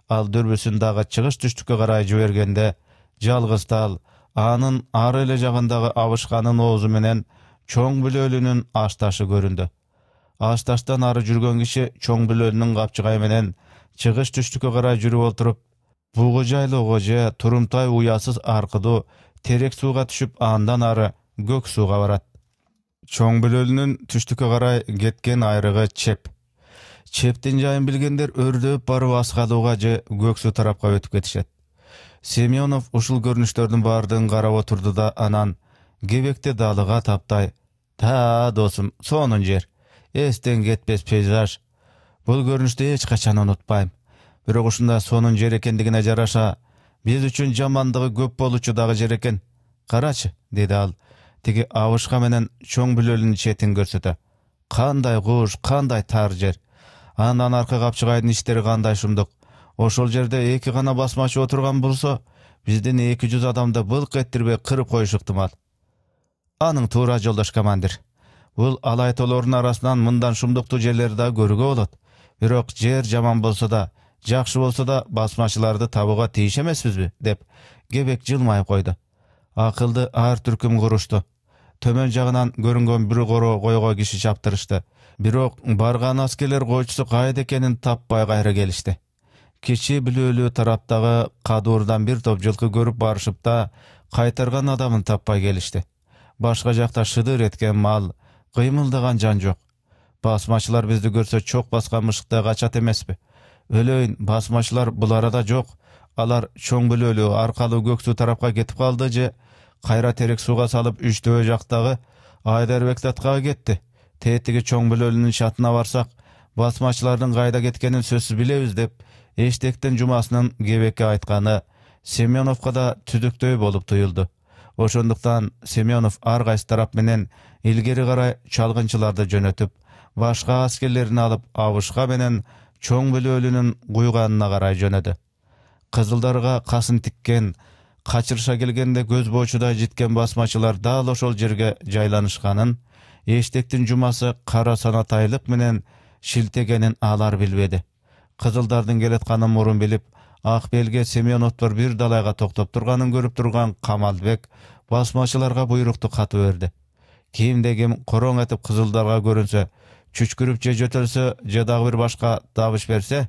Ал дүрбүсүн дагы чыгыш түштүккө карай жибергенде, жалгыз тал, анын ары эле жагындагы абышканын оозу менен чоң бүлөлүнүн ашташы көрүндү. Ашташтан ары жүргөн киши чоң бүлөлүнүн капчыгай менен чыгыш түштүккө карай жүрүп олтуруп, Бугу жайлоого же турумтай уясыз аркыдуу терек сууга түшүп андан ары көк сууга барат. Чоң Бөлөлүнүн түштүккө карай кеткен айрыгы Чеп. Чептин жайын билгендер өрдөп барып аскалууга же көк суу тарапка өтүп кетишет. Семенов ушул көрүнүштөрдүн баардыгын карап отурду да анан кебекте далыга таптай: "Та, досум, сонун жер. Эстен кетпес пейзаж. Бул көрүнүштү эч качан унутпайм. Бирок ушундай сонун жер экендигине жараша, биз үчүн жамандыгы көп болучу дагы жер экен. Карачы", деди ал, тиги абышка менен Чоң Бөлөлүнүн четин көрсөтө. "Кандай куш, кандай тар жер. Андан аркы капчыгайдын иштери кандай шумдук. Ошол жерде эки гана басмачы отурган болсо, биздин 200 адамды былк эттирбей кырып коюшу ыктымал." "Аның туура, жолдош командир. Бул алайтоолордун арасынан мындан шумдуктуу жерлерди да көрүүгө болот. Бирок жер жаман болсо да, жакшы болсо да басмачыларды табууга тийиш эмеспизби?" деп кебек жылмайып койду. Акылды ар түркүм курушту. Төмөн жагынан көрүнгөн бир коро койго киши чаптырышты. Бирок барган аскерлер койчусу кайда экенин таппай кайра келишти. Кичи Бөлөлүү тараптагы кадуурдан бир топ жылкы көрүп барышып да, кайтарган адамын таппай келишти. Башка жакта шыдыр эткен мал, кыймылдаган жан жок. Басмачылар бизди көрсө чок баскан мышыктай качат эмеспи? Өлөйүн, басмачылар бул арада жок. Алар Чоң Бөлөлүү аркалуу көк суу тарапка кетип калды же кайра терек сууга салып Үчтөбө жактагы Айдарбек таткага кетти. Тетиги Чоң Бөлөлүнүн шатына барсак, басмачылардын кайда кеткенин сөзсүз билебиз деп Эштектен жумасынын кебекке айтканы Семеновго да түзүктөй болуп туюлду. Ошондуктан Семенов ар кайсы тарап менен илгери карай чалгынчыларды жөнөтүп, башка аскерлерин алып абышка менен Чоң Бөлөлүнүн куйганына карай жөнөдү. Кызылдарга касын тиккен, качырыша келгенде көз боочудай житкен басмачылар дал ошол жерге жайланышканын, Эштектин жумасы кара санатайлык менен шилтегенин алар билбеди. Кызылдардын келатканын мурун билип, ак белге Семеновдор бир далайга токтоп турганын көрүп турган Камалбек басмачыларга буйрукту катып берди. Кимде ким короң этип кызылдарга көрүнсө, чүчкүрүп же жөтөлсө, же дагы бир башка табыш берсе,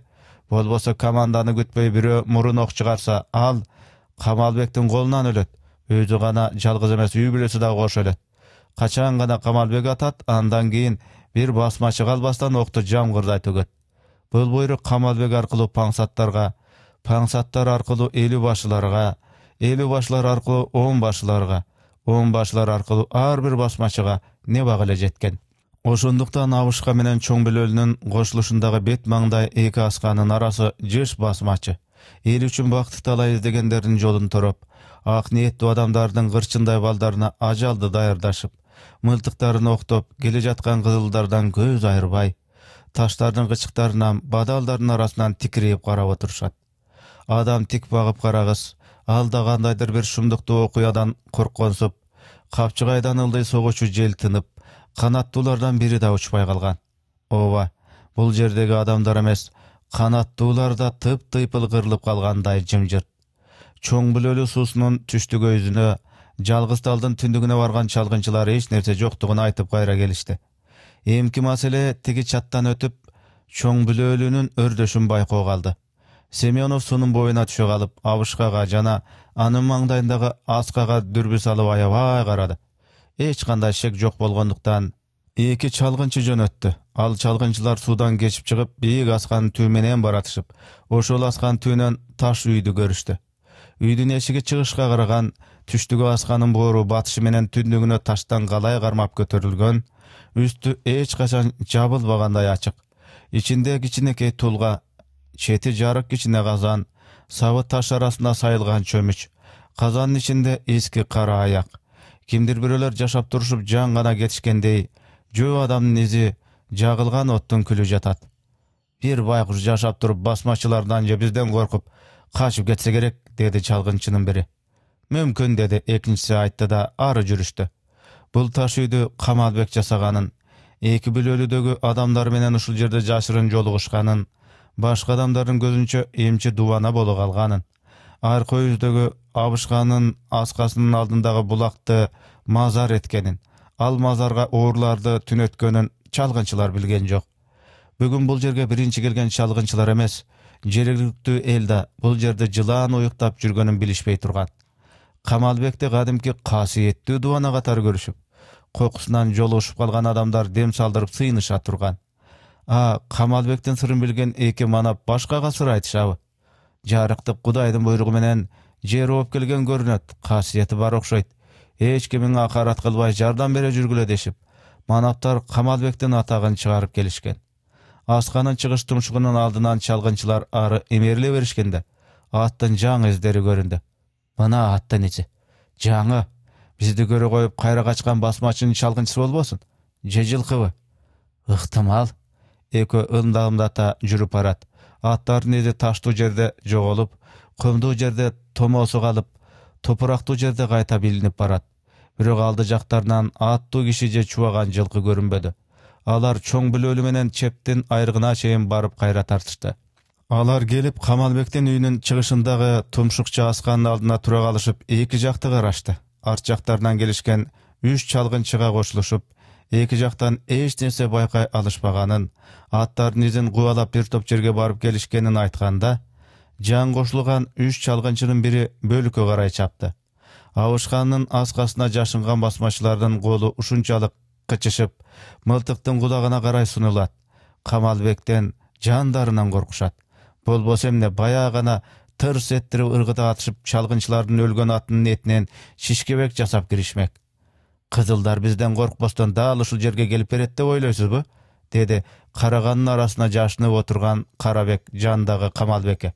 болбосо команданы күтпөй бирөө мурун ок чыгарса, ал Камалбектин колунан өлөт. Өзү гана жалгыз эмес, үй бүлөсү дагы кош өлөт. Качан гана Камалбек атат, андан кийин бир басмачы калбастан окту жамгырдай төгөт. Бул буйрук Камалбек аркылуу паңсаттарга, паңсаттар аркылуу элүү башыларга, элүү башылар аркылуу 10 башыларга, 10 башылар аркылуу ар бир басмачыга небак эле жеткен. Ошондуктан абышка менен Чоң Бөлөлүнүн кошулушундагы бет маңдай эки асканын арасы жыш басмачы. Эл үчүн бакыт талай издегендердин жолун тороп, ак ниеттүү адамдардын кырчындай балдарына ажалды даярдашып, мылтыктарын октоп келе жаткан кызылдардан көз айырбай, таштардын кычыктарынан, бадалдардын арасынан тикирип карап отурушат. Адам тик багып карагыс, алда кандайдыр бир шумдуктуу окуядан коркконсуп, капчыгайдан ылдый согучу жел тынып, канаттуулардан бири да учпай калган. Ооба, бул жердеги адамдар эмес, канаттуулар да тыйпыл кырылып калгандай жымжырт. Чоң Бөлөлүү суусунун түштүк өйүзүнө, жалгыз талдын түндүгүнө барган чалгынчылар эч нерсе жоктугун айтып кайра келишти. Эмки маселе тиги чаттан өтүп, Чоң Бөлөлүүнүн өрдөшүн байкоого алды. Семенов суунун боюна түшө калып, абышкага жана анын маңдайындагы аскага дүрбү салып аябай карады. Эч кандай шек жок болгондуктан эки чалгынчы жөнөттү. Ал чалгынчылар суудан кечип чыгып, бийик асканын түбү менен баратышып, ошол асканын түбүнөн таш үйдү көрүштү. Үйдүн эшиги чыгышка караган, түштүгү асканын боору батышы менен түндүгүнө таштан калай кармап көтөрүлгөн, үстү эч качан жабылбагандай ачык. Ичинде кичинекей тулга, чети жарык кичине казан, сабы таш арасында сайылган чөмүч, казандын ичинде эски кара аяк. Кимдир бирөөлөр жашап турушуп жан гана кетишкендей, жөө адамдын изи, жагылган оттун күлү жатат. Бир байкуш жашап туруп басмачылардан же бизден коркуп качып кетсе керек, деди чалгынчынын бири. Мүмкүн, деди экинчиси, айтты да ары жүрүштү. Бул таш үйдү Камалбек жасаганын, эки Бөлөлүүдөгү адамдар менен ушул жерде жашырын жолугушканын, башка адамдардын көзүнчө эмчи дубана боло калганын, арка өйүздөгү абышканын аскасынын алдындагы булакты мазар эткенин, ал мазарга оорларды түнөткөнүн чалгынчылар билген жок. Бүгүн бул жерге биринчи келген чалгынчылар эмес, жергиликтүү эл да бул жерде жылаан уюктап жүргөнүн билишпей турган. Камалбекти кадимки касиеттүү дубана катары көрүшүп, кокусунан жолугушуп калган адамдар дем салдырып сыйыныша турган. Камалбектин сырын билген эки манап башкага сыр айтышабы? Жарыктык Кудайдын буйругу менен жер ооп келген көрүнөт, касиети бар окшойт. Эч кимин акарат кылбай жардам бере жүргүлө дешип, манаптар Камалбектин атагын чыгарып келишкен. Асканын чыгыш тумшугунун алдынан чалгынчылар ары эмериле беришкенде, аттын жаңы издери көрүндү. Мына аттын ичи. Жаңы. Бизди көрө коюп кайра качкан басмачынын чалгынчысы болбосун? Же жылкыбы? Ыктымал. Экөө ымдамдата жүрүп барат. Аттардын изи таштуу жерде жоголуп, комдуу жерде томосу калып, топурактуу жерде кайта билинип барат. Бирок алды жактарынан аттуу киши же чубаган жылкы көрүнбөдү. Алар чоң бүлөлү менен чептин айрыгына чейин барып кайра тартышты. Алар келип Камалбектин үйүнүн чыгышындагы тумшукча асканын алдына тура калышып, эки жакты карашты. Арт жактарынан келишкен 3 чалгынчыга кошулушуп, эки жактан эч нерсе байкай алышпаганын, аттардын изин кубалап бир топ жерге барып келишкенин айтканда, жаң кошулган 3 чалгынчынын бири бөлүккө карай чапты. Абышканын аскасына жашынган басмачылардын колу ушунчалык кычышып, мылтыктын кудагына карай сунулат. Камалбектен жандарынан коркушат. Болбосо эмне баягана тырс эттирип ыргыта атышып, чалгынчылардын өлгөн аттынын этинен шишкебек жасап киришмек. Кызылдар бизден коркпостон дал ушул жерге келип берет деп ойлойсузбу? Деди караганын арасына жашынып отурган Карабек жандагы Камалбекке.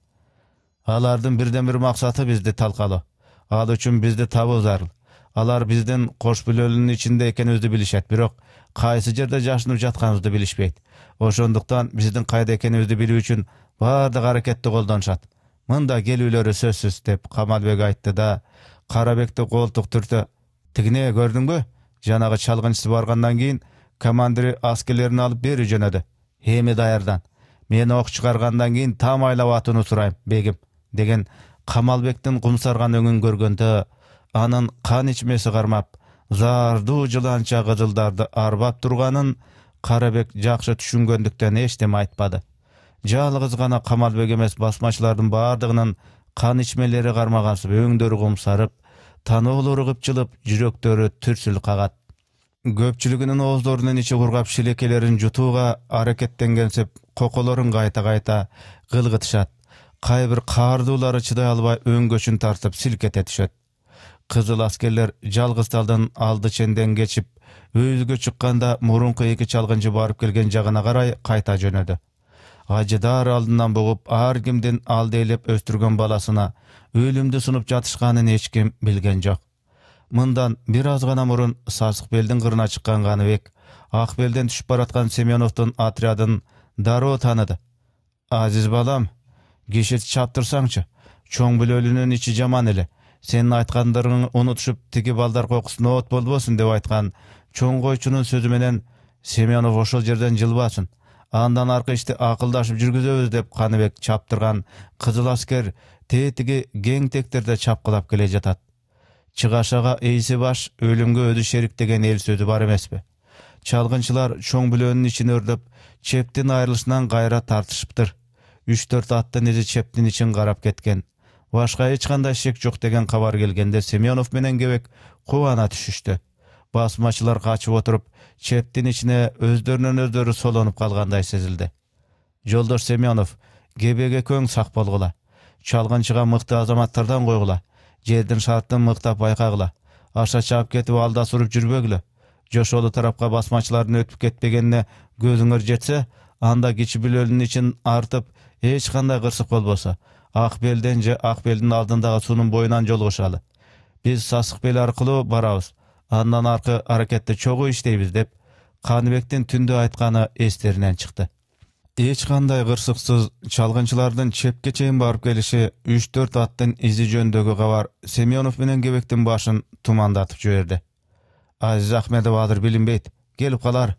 Алардын бирден бир максаты бизди талкалоо. Ал үчүн бизди табуу зарыл. Алар биздин кош бүлөлүнүн ичинде экенибизди билишет, бирок кайсы жерде жашынып жатканыбызды билишпейт. Ошондуктан биздин кайда экенибизди билүү үчүн баардык аракетти колдонушат. Мында келүүлөрү сөзсүз деп Камалбек айтты да, Карабекти колтук түртө. Тигине көрдүңбү? Жанагы чалгынчысы баргандан кийин командири аскерлерин алып бери жөнөдү. Эми даярдан. Мени ок чыгаргандан кийин там айлап атууну сурайм, бегим, деген Камалбектин кумсарган өңүн көргөндө, анын кан ичмеси кармап, зардуу жыланча кызылдарды арбап турганын Карабек жакшы түшүнгөндүктөн эчтеме айтпады. Жалгыз гана Камалбек эмес, басмачылардын баардыгынын кан ичмелери кармагансып, өңдөрү кумсарып, таноолору кыпчылып, жүрөктөрү түрсүл кагат. Көпчүлүгүнүн ооздорунун ичи кургап, шилекелерин жутууга аракеттенгенсип, коколорун кайта-кайта кылгытышат. Кайбир каардуулары чыдай албай өңгөчүн тартып силкете түшөт. Кызыл аскерлер жалгыз талдын алды ченден кечип, өйүзгө чыкканда мурунку эки чалгынчы барып келген жагына карай кайта жөнөдү. Ажыдар алдынан бугуп, ар кимдин алды элеп өстүргөн баласына өлүмдү сунуп жатышканын эч ким билген жок. Мындан бир аз гана мурун Сасык белдин кырына чыккан Каныбек Ак белден түшүп бараткан Семеновдун отрядын дароо таныды. Азиз балам, киши чаптырсаңчы, чоң бүлөлүнүн ичи жаман эле. Сенин айткандарыңды унутушуп, тиги балдар кокусуна от болбосун деп айткан чоң койчунун сөзү менен Семенов ошол жерден жылбасын. Андан аркы ишти акылдашып жүргүзөбүз деп Каныбек чаптырган кызыл аскер тетиги кең тектерде чапкылап келе жатат. Чыгашага эйси баш, өлүмгө өдү шерик деген эл сөзү бар эмеспи? Чалгынчылар чоң бүлөнүн ичин өрлөп, чептин айрылышынан кайра тартышыптыр. 3-4 аттын изи чептин ичин карап кеткен. Башка эч кандай шек жок деген кабар келгенде Семенов менен Кебек кубана түшүштү. Басмачылар качып отуруп, чептин ичине өздөрүнөн өздөрү солонуп калгандай сезилди. Жолдош Семенов, Кебекке көң сак болгула. Чалгынчыга мыкты азаматтардан койгула. Жердин шарттын мыктап байкагыла. Аша чаап кетип алда суруп жүрбөгүлө. Жошолу тарапка басмачылардын өтүп кетпегенине көзүңөр жетсе, анда кичи бүлөлүнүн ичин артып, эч кандай кырсык болбосо, Ак белден же Ак белдин алдындагы суунун боюнан жолугушалы. Биз Сасык бел аркылуу барабыз. Андан аркы аракетти чогуу иштейбиз деп Каныбектин түндө айтканы эстеринен чыкты. Эч кандай кырсыксыз чалгынчылардын чепке чейин барып келиши 3-4 аттын изи жөнүндөгү кабар Семенов менен Кебектин башын тумандатып жиберди. Азиз Ахмедов азыр билинбейт, келип калар,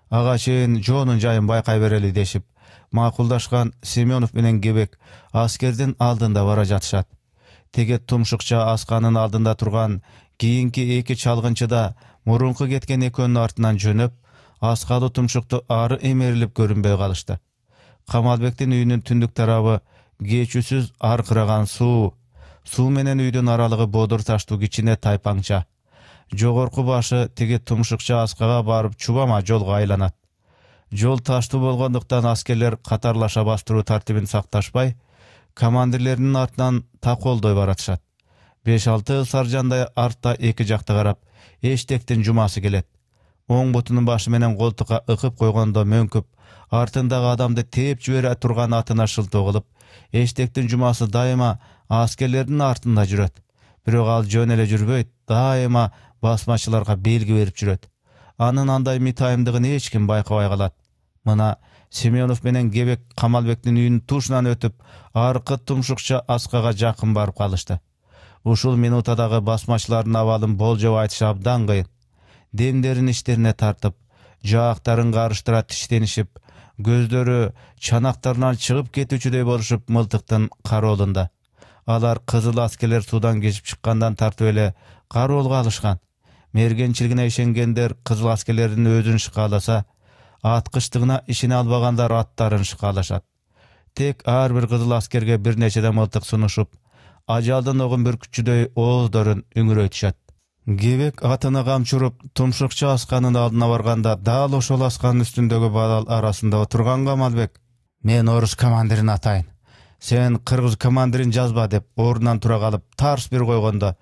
ага чейин жоонун жайын байкай берели дешип, макулдашкан Семенов менен Кебек аскердин алдында бара жатышат. Теге тумшукча асканын алдында турган кийинки эки чалгынчы да мурунку кеткен экөөнүн артынан жөнөп, аскалы тумшукту ары эмерилип көрүнбөй калышты. Камалбектин үйүнүн түндүк тарабы кечүүсүз аркыраган суу менен үйдүн аралыгы бодур таштуу кичине тайпаңча. Жогорку башы тиги тумшукча аскага барып чубама жолго айланат. Жол таштуу болгондуктан аскерлер катарлаша бастыруу тартибин сакташпай, командирлеринин артынан таколдой баратышат. 5-6 саржандай артта эки жакты карап, эштектин жумасы келет. Оң бутунун башы менен колтукка ыкып койгондо мөңкүп, артындагы адамды тээп жибере турган атына шылтоо кылып, эштектин жумасы дайыма аскерлердин артында жүрөт. Бирок ал жөн эле жүрбөйт, дайыма басмачыларга белги берип жүрөт. Анын андай митайымдыгын эч ким байкабай калат. Мына Семенов менен Кебек Камалбектин үйүнүн тушунан өтүп, аркы тумшукча аскага жакын барып калышты. Ушул минутадагы басмачылардын абалын болжоп айтыш абдан кыйын. Демдерин иштерине тартып, жаактарын карыштыра тиштенишип, көздөрү чанактарынан чыгып кетүүчүдөй болушуп мылтыктын кароолунда. Алар кызыл аскерлер суудан кечип чыккандан тартып эле кароолго алышкан. Мергенчилигине ишенгендер кызыл аскерлердин өзүн шыкаласа, аткычтыгына ишене албагандар аттарын шыкалашат. Тек ар бир кызыл аскерге бир нечеден мылтык сунушуп, ажалдын огун бүркүтчүдөй ооздорун үңүрөйтүшөт. Кебек атына камчуруп, тумшукча асканын алдына барганда, дал ошол асканын үстүндөгү балал арасында отурган Камалбек: "Мен орус командирин атайын. Сен кыргыз командирин жазба" деп ордунан тура калып, тарс бир койгондо,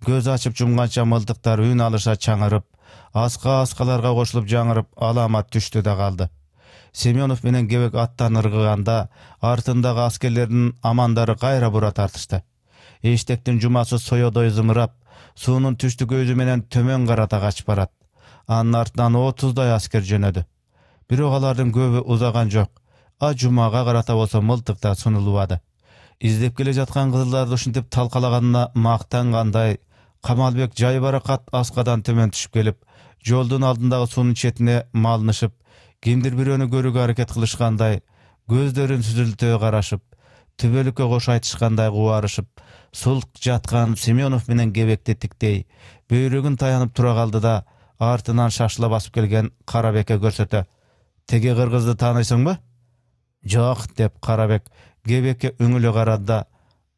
көз ачып жумганча мылтыктар үн алыша чаңырып, аскаларга кошулуп жаңырып, аламат түштү да калды. Семенов менен Кебек аттан ыргыганда, артындагы аскерлердин амандары кайра бура тартышты. Эштектин жумасы соёдой зымырап, суунун түштү көзү менен төмөн карата качып барат. Анын артынан 30дай аскер жөнөдү. Бирок алардын көбү узаган жок. Жумага карата болсо мылтыкта сунулбады. Издеп келе жаткан кызылдарды ушинтип талкалаганына мактангандай, Камалбек жайбаракат аскадан төмөн түшүп келип, жолдун алдындагы суунун четине малынышып, кимдир бирөөнү көрүүгө аракет кылышкандай, көздөрүн сүзүлтө карашып, түбөлүккө кош айтышкандай кубарышып, сулк жаткан Семенов менен Кебекти тиктей, бөйрөгүн таянып тура калды да, артынан шашыла басып келген Карабекке көрсөтө: "Теги кыргызды тааныйсыңбы?" "Жок" деп Карабек Кебекке үңүлө карады да: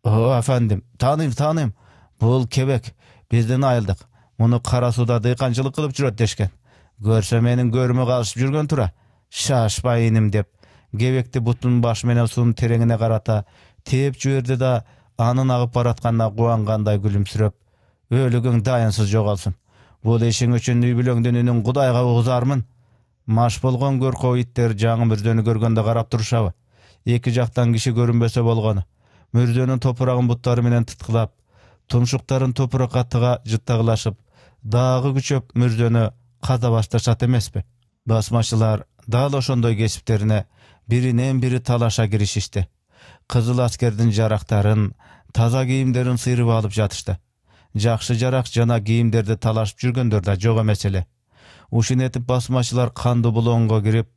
"О, афандим, тааныйм. Бул Кебек, биздин айылдык. Муну кара сууда дыйканчылык кылып жүрөт дешкен. Көрсө менин көрүмө калышып жүргөн тура. Шашпа иним" деп Кебекти бутунун башы менен суунун тереңине карата тээп жиберди да, анын агып баратканына кубангандай күлүмсүрөп: "Өлүгүң дайынсыз жоголсун. Бул ишиң үчүн үй бүлөңдүн үнүн Кудайга угузармын. Маш болгон көркөө иттер жаңы мүрзөнү көргөндө карап турушабы? Эки жактан киши көрүнбөсө болгону. Мүрзөнүн топурагын буттары менен тыткылап, тумшуктарын топуракка тыга жыттагылашып, дагы күчөп мүрзөнү каза башташат эмеспи?" Басмачылар дал ошондой кесиптерине биринен бири талаша киришишти. Кызыл аскердин жарактарын, таза кийимдерин сыйрып алып жатышты. Жакшы жарак жана кийимдерди талашып жүргөндөр да жок эмес эле. Ушинетип басмачылар кандуу булоңго кирип,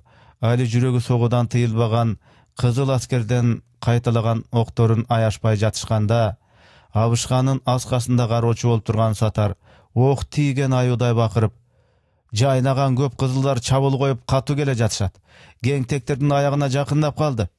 али жүрөгү согуудан тыйылбаган кызыл аскерден кайталаган окторун аяшпай жатышканда, абышканын аскасында кароочу болуп турган Сатар ок тийген аюудай бакырып: "Жайнаган көп кызылдар чабуул коюп катуу келе жатышат. Кеңтектердин аягына жакындап калды.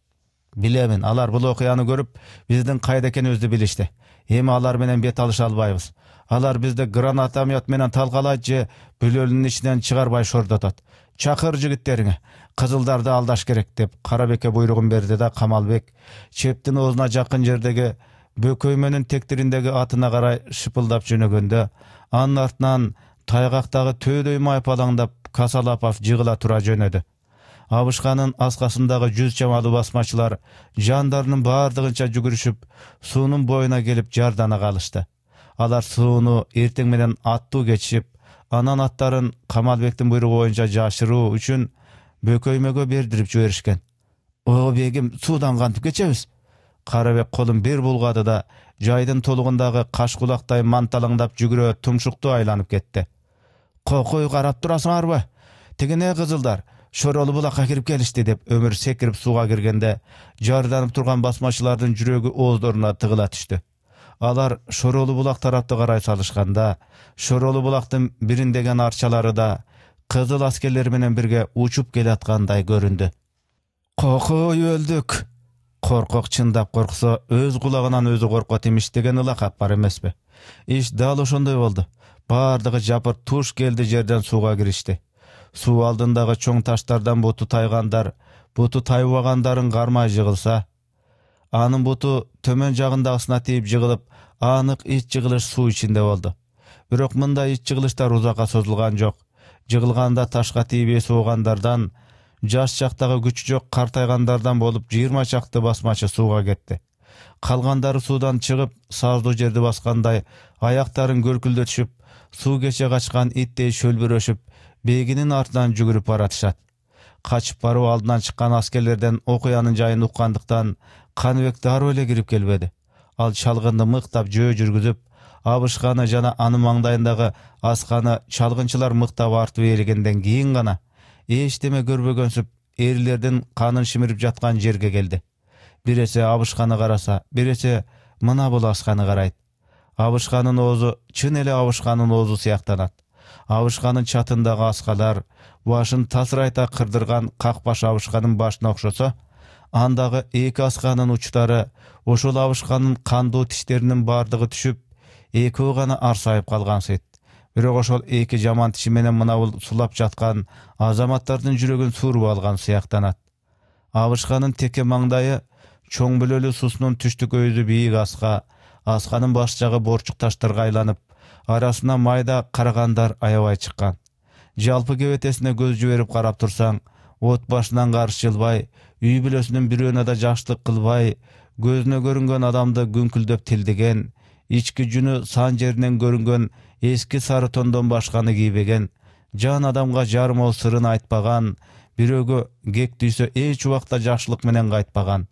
Билемин, алар бул окуяны көрүп, биздин кайда экенибизди билишти. Эми алар менен бет алыша албайбыз. Алар бизди гранатомет менен талкалайт же бүлөлүнүн ичинен чыгарбай шордотот. Чакыр жигиттериңе, кызылдарды алдаш керек" деп Карабекке буйругун берди да Камалбек чептин оозуна жакын жердеги бөкөймөнүн тектириндеги атына карай шыпылдап жөнөгөндө, анын артынан тайгактагы төөдөй майпалаңдап Касалапов жыгыла тура жөнөдү. Абышканын аскасындагы 100 чамалуу басмачылар жандарынын бардыгынча жүгүрүшүп, суунун боюна келип жардана калышты. Алар сууну эртең менен аттуу кечишип, анан аттарын Камалбектин буйругу боюнча жашыруу үчүн бөкөймөгө бердирип жиберишкен. "О, бегим, суудан кантип кечебиз?" Карабек колун бир булгады да, жайдын толугундагы кашкулактай манталаңдап жүгүрө тумшукту айланып кетти. "Кокуй карап турасыңарбы? Тигине кызылдар Шоролу булакка кирип келишти" деп өмүр секирип сууга киргенде, жарданып турган басмачылардын жүрөгү ооздоруна тыгыла түштү. Алар Шоролу булак тарапты карай салышканда, Шоролу булактын бириндеген арчалары да, кызыл аскерлер менен бирге учуп келаткандай көрүндү. Кокой өлдүк. Коркок чындап корксо өз кулагынан өзү коркот имиш деген ылакап бар эмеспи? Иш дал ошондой болду. Бардыгы жапыр туш келди жерден сууга киришти. Суу алдындагы чоң таштардан буту тайгандар, буту тайбагандарын кармай жыгылса, анын буту төмөн жагындагысына тийип жыгылып, анык ич жыгылыш суу ичинде болду. Бирок мындай ич жыгылыштар узакка созулган жок. Жыгылганда ташка тийип эс оогандардан, жаш чактагы күчү жок картайгандардан болуп 20 чакты басмачы сууга кетти. Калгандары суудан чыгып, саздуу жерди баскандай аяктарын көркүлдөтүшүп, суу кече качкан иттей шөлбүрөшүп, бегинин артынан жүгүрүп баратышат. Качып барып алдынан чыккан аскерлерден окуянын жайын уккандыктан Каныбек дароо эле кирип келбеди. Ал чалгынды мыктап жөө жүргүзүп, абышканы жана анын маңдайындагы асканы чалгынчылар мыктап артып ээлегенден кийин гана эчтеме көрбөгөнсүп эрлердин канын шимирип жаткан жерге келди. Бир эсе абышканы караса, бир эсе мына бул асканы карайт. Абышканын оозу чын эле абышканын оозу сыяктанат. Абышканын чатындагы аскалар башын тасырайта кырдырган какбаш абышканын башына окшосо, андагы эки асканын учтары ошол абышканын кандуу тиштеринин бардыгы түшүп, экөө гана арсайып калгансыйт. Бирок ошол эки жаман тиши менен мына бул сулап жаткан азаматтардын жүрөгүн сууруп алган сыяктанат. Абышканын теке маңдайы чоң бүлөлүү суусунун түштүк өйүзү бийик аска, асканын баш жагы борчук таштарга айланып, арасына майда карагандар аябай чыккан. Жалпы кебетесине көз жиберип карап турсаң, от башынан каршы жылбай, үй бүлөсүнүн бирөөнө да жакшылык кылбай, көзүнө көрүнгөн адамды күңкүлдөп тилдеген, ички жүнү сан жеринен көрүнгөн эски сары тондон башканы кийбеген, жан адамга жарымоо сырын айтпаган, бирөөгө кек түйсө эч убакта жакшылык менен кайтпаган,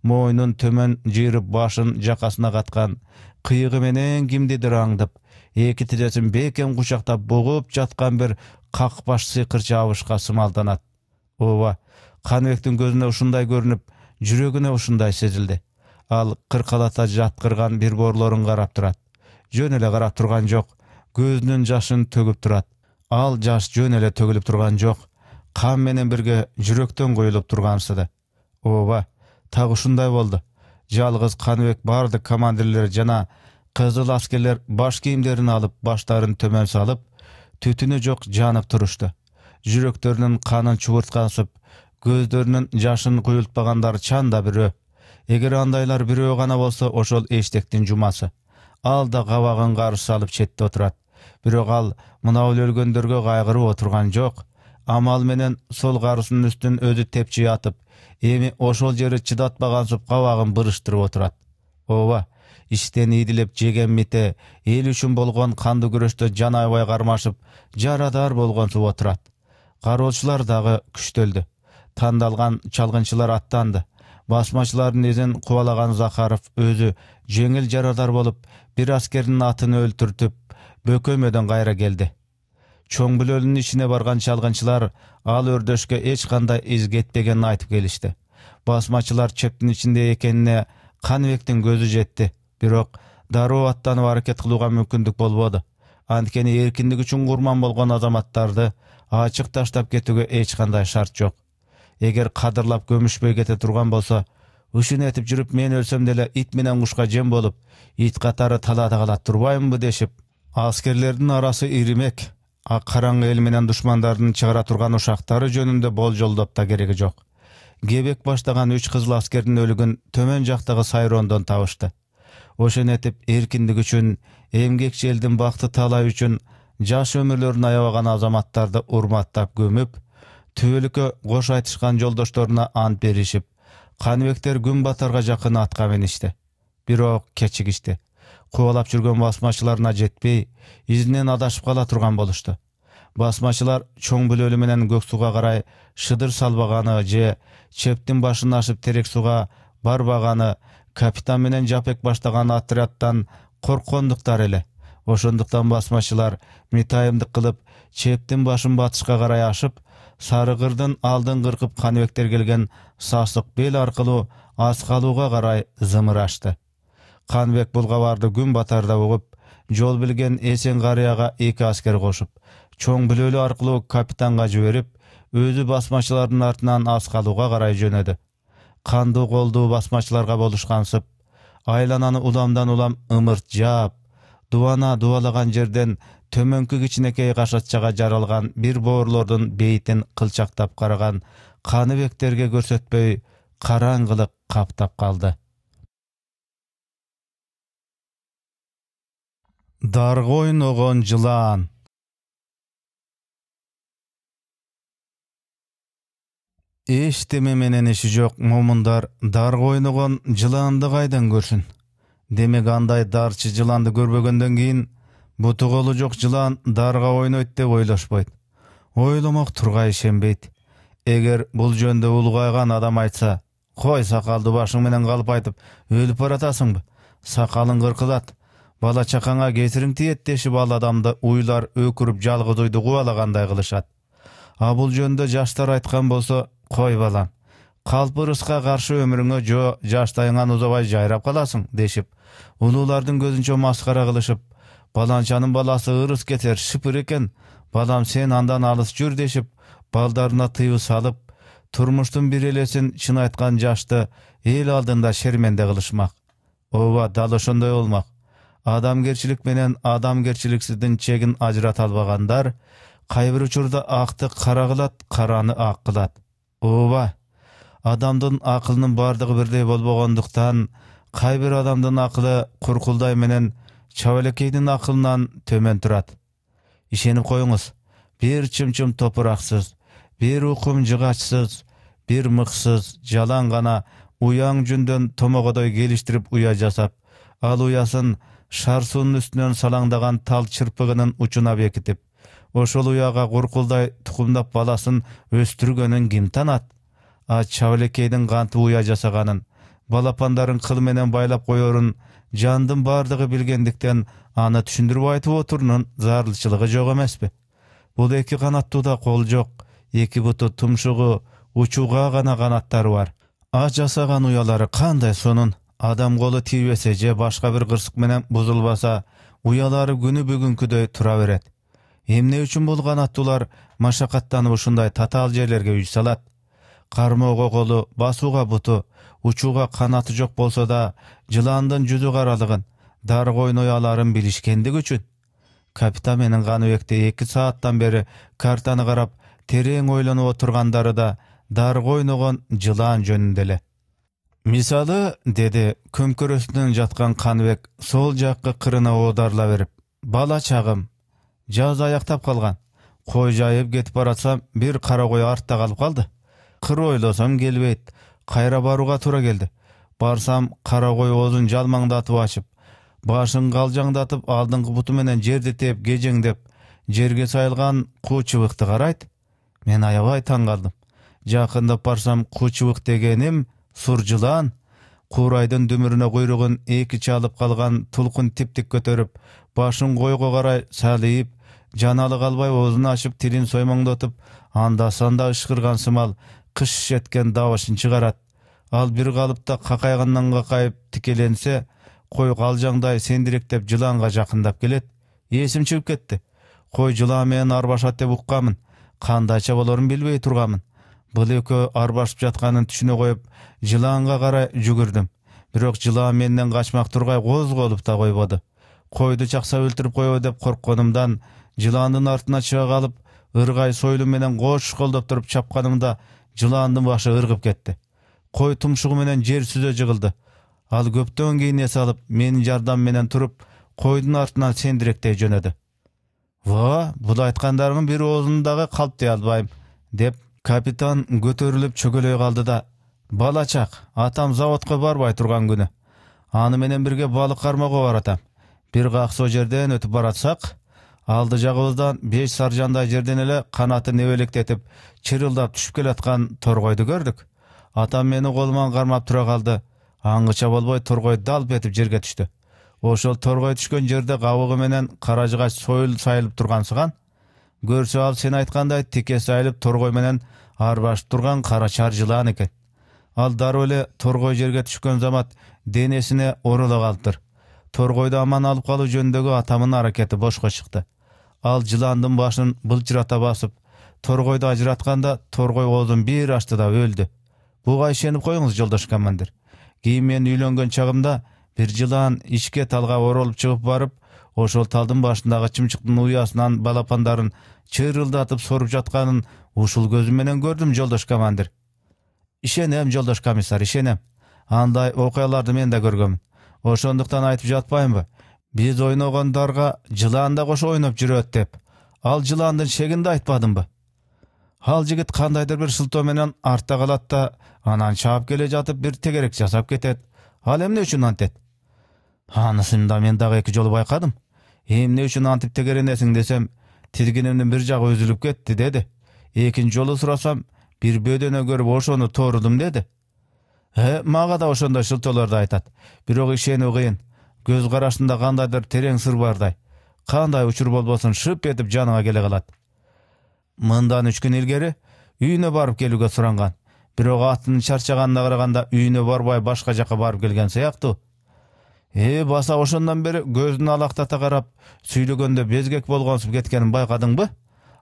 мойнун төмөн жыйрып башын жакасына каткан, кыйыгы менен кимдидир аңдып, эки тизесин бекем кучактап бугуп жаткан бир какбаш сыйкырчы абышка сымалданат. Ооба, Каныбектин көзүнө ушундай көрүнүп, жүрөгүнө ушундай сезилди. Ал кыркалата жаткырган бир борлорун карап турат. Жөн эле карап турган жок, көзүнүн жашын төгүп турат. Ал жаш жөн эле төгүлүп турган жок, кан менен бирге жүрөктөн коюлуп тургансыды. Ооба, так ушундай болду. Жалгыз Каныбек бардык командирлер жана кызыл аскерлер баш кийимдерин алып, баштарын төмөн салып, түтүнү жок жанып турушту. Жүрөктөрүнүн канын чугурткансып, көздөрүнүн жашын куюлтпагандар чанда бирөө. Эгер андайлар бирөө гана болсо, ошол эштектин жумасы. Ал да кабагын карыш салып четте отурат. Бирок ал мына бул өлгөндөргө кайгырып отурган жок. Амал менен сол карысынын үстүн өзү тепчи атып, эми ошол жери чыдатпагансып кабагын бырыштырып отурат. Ооба, иштен ийдилеп жеген мите эл үчүн болгон кандуу күрөштө жан аябай кармашып, жарадар болгонсуп отурат. Кароочулар дагы күчтөлдү. Тандалган чалгынчылар аттанды. Басмачылардын изин кубалаган Захаров өзү жеңил жарадар болуп, бир аскердин атын өлтүртүп, бөкөмөдөн кайра келди. Чоң бүлөлүнүн ичине барган чалгынчылар ал өрдөшкө эч кандай из кетпегенин айтып келишти. Басмачылар чептин ичинде экенине Каныбектин көзү жетти. Бирок дароо аттанып аракет кылууга мүмкүндүк болбоду. Анткени эркиндик үчүн курман болгон азаматтарды ачык таштап кетүүгө эч кандай шарт жок. Эгер кадырлап көмүшпөй кете турган болсо, ушун этип жүрүп мен өлсөм деле ит менен кушка жем болуп, ит катары талаада калат турбаймынбы дешип, аскерлердин арасы иримек, ак караңгы эл менен душмандардын чыгара турган ушактары жөнүндө болжолдоп да кереги жок. Кебек баштаган 3 кызыл аскердин өлүгүн төмөн жактагы сайрондон табышты. Ошон этип эркиндик үчүн, эмгекчи элдин бакты талай үчүн жаш өмүрлөрүн аябаган азаматтарды урматтап көмүп, түбөлүккө кош айтышкан жолдошторуна ант беришип, Каныбектер күн батарга жакын атка миништи. Бирок кечигишти. Кубалап жүргөн басмачыларына жетпей, изинен адашып кала турган болушту. Басмачылар чоң бүлөлү менен көк сууга карай шыдыр салбаганы же чептин башын ашып терек сууга барбаганы капитан менен Жапек баштаган отрядтан корккондуктар эле. Ошондуктан басмачылар митайымдык кылып, чептин башын батышка карай ашып, Сарыгырдын алдын кыркып Каныбектер келген Сасык бел аркылуу Аскалууга карай зымырашты. Каныбек бул кабарды күн батарда угуп, жол билген эсен карыяга 2 аскер кошуп, чоң бүлөлү аркылуу капитанга жиберип, өзү басмачылардын артынан аскалууга карай жөнөдү. Кандуу колдуу басмачыларга болушкансып, айлананы уламдан улам ымырт жаап, дубана дубалаган жерден төмөнкү кичинекей кашатчага жаралган бир боорлордун бейитин кылчактап караган Каныбектерге көрсөтпөй караңгылык каптап калды. Дарга ойногон жылан. Эчтеме менен иши жок момундар дарга ойногон жыланды кайдан көрсүн? Демек андай дарчы жыланды көрбөгөндөн кийин буту колу жок жылан дарга ойнойт деп ойлошпойт. Ойломок тургай ишенбейт. Эгер бул жөндө улгайган адам айтса, кой сакалды башың менен калып айтып, өлүп баратасыңбы? Сакалың кыркылат, бала чакаңа кесириң тиет дешип ал адамды уйлар өкүрүп жалгыз уйду кубалагандай кылышат. А бул жөндө жаштар айткан болсо, кой балам, калпырыска каршы өмүрүңө жо жаштайыңан узабай жайрап каласың дешип, улуулардын көзүнчө маскара кылышып, баланчанын баласы ырыс кетер шыпыр экен, балам сен андан алыс жүр дешип, балдарына тыйуу салып, турмуштун бир элесин чын айткан жашты эл алдында шерменде кылышмак. Ооба, дал ошондой болмак. Адамгерчилик менен адамгерчиликсиздин чегин ажырата албагандар кайбир учурда акты кара кылат, караны ак кылат. Ооба, адамдын акылынын бардыгы бирдей болбогондуктан кайбир адамдын акылы Куркулдай менен Чабалекейдин акылынан төмөн турат. Ишенип коюңуз, бир чымчым топураксыз, бир укум жыгачсыз, бир мыксыз, жалаң гана уяң жүндөн томогодой келиштирип уя жасап, ал уясын шар суунун үстүнөн салаңдаган тал чырпыгынын учуна бекитип, ошол уяга Куркулдай тукумдап баласын өстүргөнүн ким танат? А Чабалекейдин кантип уя жасаганын, балапандарын кыл менен байлап коерун жандын бардыгы билгендиктен аны түшүндүрүп айтып отурунун зарылчылыгы жок эмеспи? Бул эки канаттууда кол жок, эки буту тумшугу, учууга гана канаттары бар. А жасаган уялары кандай сонун? Адам колу тийбесе же башка бир кырсык менен бузулбаса, уялары күнү бүгүнкүдөй тура берет. Эмне үчүн бул канаттуулар машакаттанып ушундай татаал жерлерге үй салат? Кармоого колу, басууга буту, учууга канаты жок болсо да, жыландын жүзү каралыгын, дарга ойной аларын билишкендиги үчүн. Капитан менен Каныбекте 2 сааттан бери картаны карап, терең ойлонуп отургандары да дарга ойногон жылан жөнүндө эле. Мисалы, деди көмкөрөсүнөн жаткан Каныбек сол жаккы кырына оодарла берип, бала чагым, жаз аяктап калган. Кой жайып кетип баратсам, бир кара кой артта калып калды. Кыр ойлосом келбейт, кайра барууга туура келди. Барсам, кара кой оозун жалмаңдатып ачып, башын калжаңдатып, алдыңкы буту менен жерди тээп кежеңдеп, жерге сайылган куу чыбыкты карайт. Мен аябай таң калдым. Жакындап барсам, куу чыбык дегеним сур жылан. Куурайдын дүмүрүнө куйругун 2 чалып калган тулкун типтик көтөрүп, башын койго карай салыйып, жаналы калбай оозун ачып, тилин соймоңдотуп, анда-санда ышкырган сымал кыш эткен дабышын чыгарат. Ал бир калыпта какайгандан какайып тикеленсе, кой калжаңдай сендиректеп жыланга жакындап келет. Эсим чыгып кетти. Кой жылан менен арбашат деп уккамын. Кандайча болорун билбей турганмын. Бул экөө арбашып жатканын түшүнө коюп, жыланга карай жүгүрдүм. Бирок жылан менден качмак тургай козголуп да койбоду. Койду чакса өлтүрүп коебу деп коркконумдан жыландын артына чыга калып, ыргай сойлум менен кош колдоп туруп чапканымда жыландын башы ыргып кетти. Кой тумшугу менен жер сүзө жыгылды. Ал көптөн кийин эс алып, менин жардам менен туруп, койдун артынан сендиректей жөнөдү. «Ва, бул айткандарымын бир оозунда дагы калп дей албайм», деп капитан көтөрүлүп чөгөлөй калды да, «Балачак, атам заводко барбай турган күнү. Аны менен бирге балык кармоого баратам. Бир каксоо жерден өтүп баратсак, алды жагыбыздан 5 саржандай жерден эле канаты небелектетип, чырылдап түшүп келаткан торгойду көрдүк. Атам мени колуман кармап тура калды. Аңгыча болбой торгой далп этип жерге түштү. Ошол торгой түшкөн жерде кабыгы менен кара жыгач сойыл сайылып тургансыган. Көрсө ал сен айткандай тике сайылып торгой менен арбашып турган кара чар жылан экен. Ал дароо эле торгой жерге түшкөн замат денесине орола калыптыр. Торгойду аман алып калуу жөнүндөгү атамын аракети бошко чыкты. Ал жыландын башын былчырата басып, торгойду ажыратканда торгой оозун бир ачты да өлдү. Буга ишенип коюңуз, жолдош командир. Кийин мен үйлөнгөн чагымда бир жылан ичке талга оролуп чыгып барып, ошол талдын башындагы чымчыктын уясынан балапандарын чырылдатып соруп жатканын ушул көзүм менен көрдүм, жолдош командир. Ишенем, жолдош комиссар, ишенем. Андай окуяларды мен да көргөмүн. Ошондуктан айтып жатпаймынбы? Биз ойногондарга жылан да кошо ойноп жүрөт деп. Ал жыландын шегинде айтпадымбы? Ал жигит кандайдыр бир шылтоо менен артта калат да, анан чаап келе жатып бир тегерек жасап кетет. Ал эмне үчүн антет? Анысын да мен дагы 2 жолу байкадым. Эмне үчүн антип тегеренесиң десем, тизгинимдин бир жагы үзүлүп кетти деди. 2 жолу сурасам, бир бөдөнө көрүп ошону тоорудум деди. Мага да ошондой шылтоолорду айтат. Бирок ишенүү кыйын. Көз карашында кандайдыр терең сыр бардай. Кандай учур болбосун шып этип жаныңа келе калат. Мындан 3 күн илгери үйүнө барып келүүгө суранган. Бирок аттын чарчаганына караганда үйүнө барбай башка жака барып келген сыяктуу. Баса ошондон бери көзүн алактата карап, сүйлөгөндө безгек болгонсуп кеткенин байкадыңбы?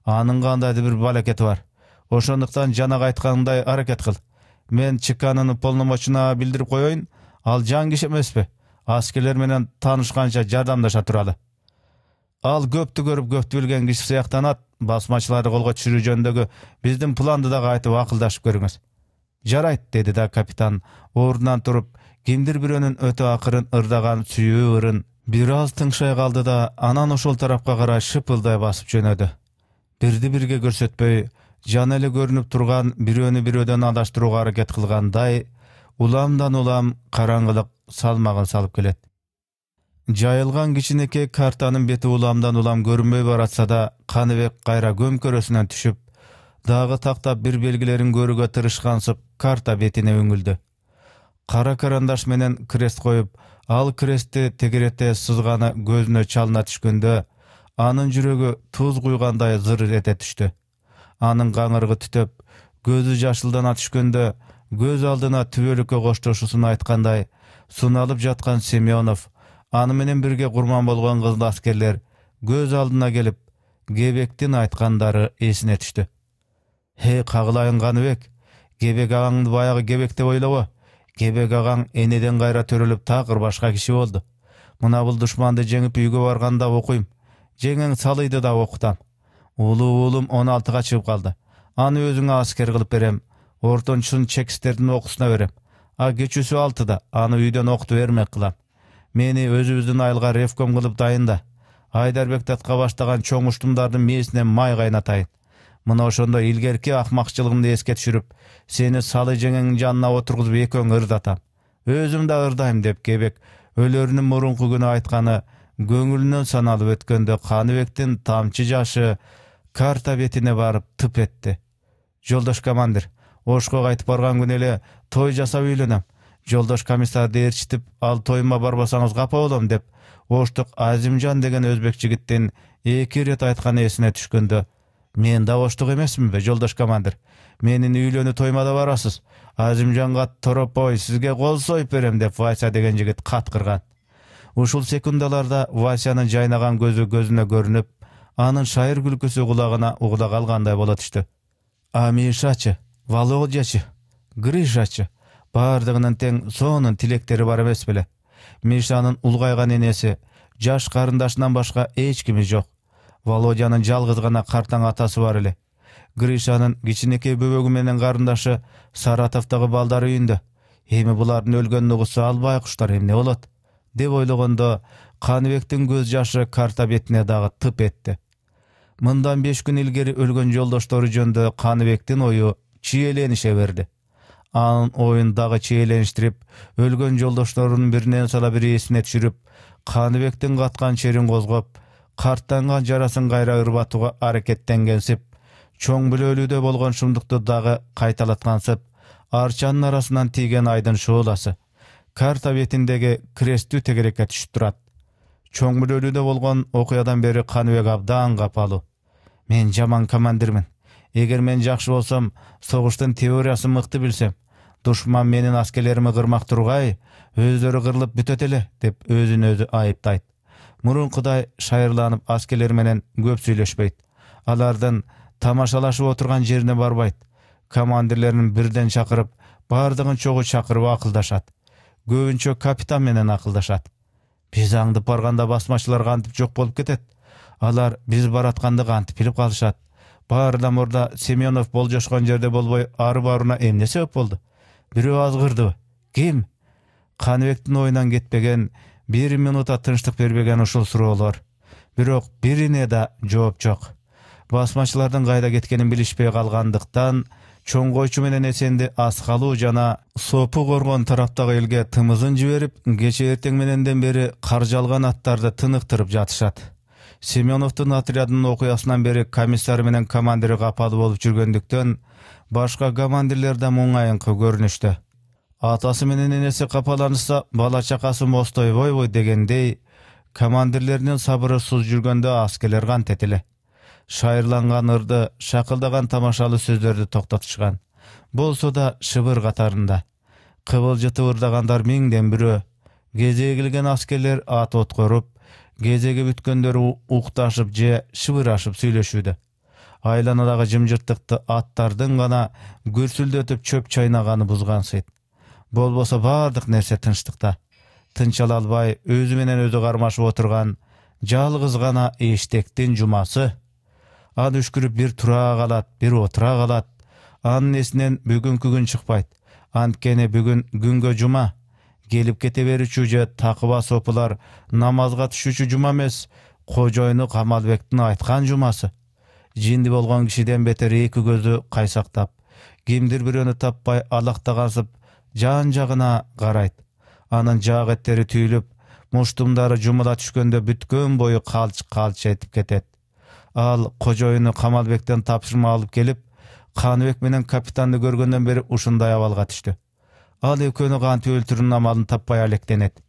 Анын кандайдыр бир балекети бар. Ошондуктан жанага айтканымдай аракет кыл. Мен ЧКнын полномочуна билдирип коеюн, ал жан киши эмеспи? Аскерлер менен таанышканча жардамдаша туралы. Ал көптү көрүп көптү билген киши сыяктанат. Басмачыларды колго түшүрүү жөнүндөгү биздин планды дагы айтып акылдашып көрүңүз. Жарайт, деди да капитан ордунан туруп, кимдир бирөөнүн өтө акырын ырдаган сүйүү ырын бир аз тыңшай калды да, анан ошол тарапка карай шыпылдай басып жөнөдү. Бирди бирге көрсөтпөй, жан эле көрүнүп турган бирөөнү бирөөдөн адаштырууга аракет кылгандай, уламдан улам караңгылык салмагын салып келет. Жайылган кичинекей картанын бети уламдан улам көрүнбөй баратса да, Каныбек кайра көмкөрөсүнөн түшүп, дагы тактап бир белгилерин көрүүгө тырышкансып, карта бетине үңүлдү. Кара карандаш менен крест коюп, ал крестти тегерете сызганы көзүнө чалына түшкөндө, анын жүрөгү туз куйгандай зыр эте түштү. Анын каңырыгы түтөп, көзү жашылдана түшкөндө, көз алдына түбөлүккө коштошуусун айткандай, суналып жаткан Семенов, аны менен бирге курман болгон кызыл аскерлер көз алдына келип, Кебектин айткандары эсине түштү. Кагылайын Каныбек, Кебек агаңды баягы Кебек деп ойлобо. Кебек агаң энеден кайра төрөлүп такыр башка киши болду. Мына бул душманды жеңип үйгө барганда окуйм. Жеңең салыйды да окутам. Улуу уулум 16га чыгып калды. Аны өзүңө аскер кылып берем. Ортончусун чекистердин окуусуна берем. Кечүүсү 6да, аны үйдөн окутуп бермек кылам. Мени өзүбүздүн айылга ревком кылып дайында. Айдарбек татка баштаган чоң уштумдардын мээсине май кайнатайын. Мына ошондо илгерки акмакчылыгымды эске түшүрүп, сени салы жеңеңдин жанына отургузуп экөөң ырдатам. Өзүм да ырдайм деп Кебек өлөрүнүн мурунку күнү айтканы көңүлүнөн саналып өткөндө Каныбектин тамчы жашы карта бетине барып тып этти. Жолдош командир, Ошко кайтып барган күнү эле той жасап үйлөнөм. Жолдош комиссарды ээрчитип, ал тоюма барбасаңыз капа болом деп, Оштук Азимжан деген өзбек жигиттин 2 рет айтканы эсине түшкөндө, мен да Оштук эмесминби, жолдош командир? Менин үйлөнүү тойма да барасыз. Азимжанга торопой, сизге кол союп берем деп Вася деген жигит каткырган. Ушул секундаларда Васянын жайнаган көзү көзүнө көрүнүп, анын шайыр күлкүсү кулагына угула калгандай боло түштү. Мишачы, Володячы, Гришачы, бардыгынын тең сонун тилектери бар эмес беле? Мишанын улгайган энеси, жаш карындашынан башка эч кими жок. Володянын жалгыз гана картаң атасы бар эле. Гришанын кичинекей бөбөгү менен карындашы Саратовдогу балдар үйүндө. Эми булардын өлгөнүн угусса албай куштар эмне болот? Деп ойлогондо Каныбектин көз жашы карта бетине дагы тып этти. Мындан 5 күн илгери өлгөн жолдоштору жөнүндө Каныбектин ою чиеленише берди. Анын оюн дагы чиелеништирип, өлгөн жолдошторунун биринен сала бири эсине түшүрүп, Каныбектин каткан черин козгоп, карттанган жарасын кайра ырбатууга аракеттенгенсип, чоң бүлөлүүдө болгон шумдукту дагы кайталаткансып, арчанын арасынан тийген айдын шууласы карта бетиндеги кресттүү тегерекке түшүп турат. Чоң бүлөлүүдө болгон окуядан бери Каныбек абдан капалуу. Мен жаман командирмин. Эгер мен жакшы болсом, согуштун теориясын мыкты билсем, душман менин аскерлерими кырмак тургай, өздөрү кырылып бүтөт эле, деп өзүн өзү айыптайт. Murunkuday şayırlanıp askerler menen көп süйлöşpeyt. Alardan tamaşalaşıp oturgan жерine барбайт. Komandirlerini birden çakırıp, bardığın çoğu çakırıp akıldaşat. Көбүнчө капитан менен акылдашат. Биз аңдып барганда басмачылар кантип жок болуп кетет. Алар биз баратканды кантип билип калышат. Баарда мурда Семенов болжошкон жерде болбой ары баруна эмне себеп болду? Бирөө азгырдыбы? Ким? Каныбектин оюнан кетпеген, 1 минута тынчтык бербеген ушул суроолор. Бирок бирине да жооп жок. Басмачылардын кайда кеткенин билишпей калгандыктан чоң койчу менен эсенди Аскалуу жана Сопу коргон тараптагы элге тымызын жиберип, кече эртең мененден бери каржалган аттарды тыныктырып жатышат. Семеновдун отрядынын окуясынан бери комиссар менен командири капалы болуп жүргөндүктөн башка командирлер да муңайыңкы көрүнүштү. Атасы менен энеси капаланышса, бала чакасы мостойбойбу дегендей, командирлеринин сабыры суз жүргөндө аскерлер кантет эле. Шайырланган ырды, шакылдаган тамашалуу сөздөрдү токтотушкан. Болсо да шыбыр катарында. Кыбылжытып ырдагандар миңден бирөө. Кезегилген аскерлер ат откоруп, кезеги бүткөндөр укташып же шыбырашып сүйлөшүүдө. Айланадагы жымжырттыкты аттардын гана гүрсүлдөтүп чөп чайнаганы бузгансыйт. Болбосо бардык нерсе тынчтыкта. Тынчала албай, өзү менен өзү кармашып отурган жалгыз гана эштектин жумасы. Ан үшкүрүп бир тура калат, бир отура калат. Анын эсинен бүгүнкү күн чыкпайт. Анткени бүгүн күнгө жума. Келип кете берүүчү же такыба сопулар намазга түшүүчү жума эмес, кожоюну Камалбектин айткан жумасы. Жинди болгон кишиден бетер эки көзү кайсактап, кимдир бирөөнү таппай алактагансып, жан-жагына карайт. Анын жаак эттери түйүлүп, муштумдары жумула түшкөндө бүткөн бою калч этип кетет. Ал кожоюну Камалбектен тапшырма алып келип, Каныбек менен капитанды көргөндөн бери ушундай абалга түштү. Ал экөөнү кантип өлтүрүүнүн амалын таппай алектенет.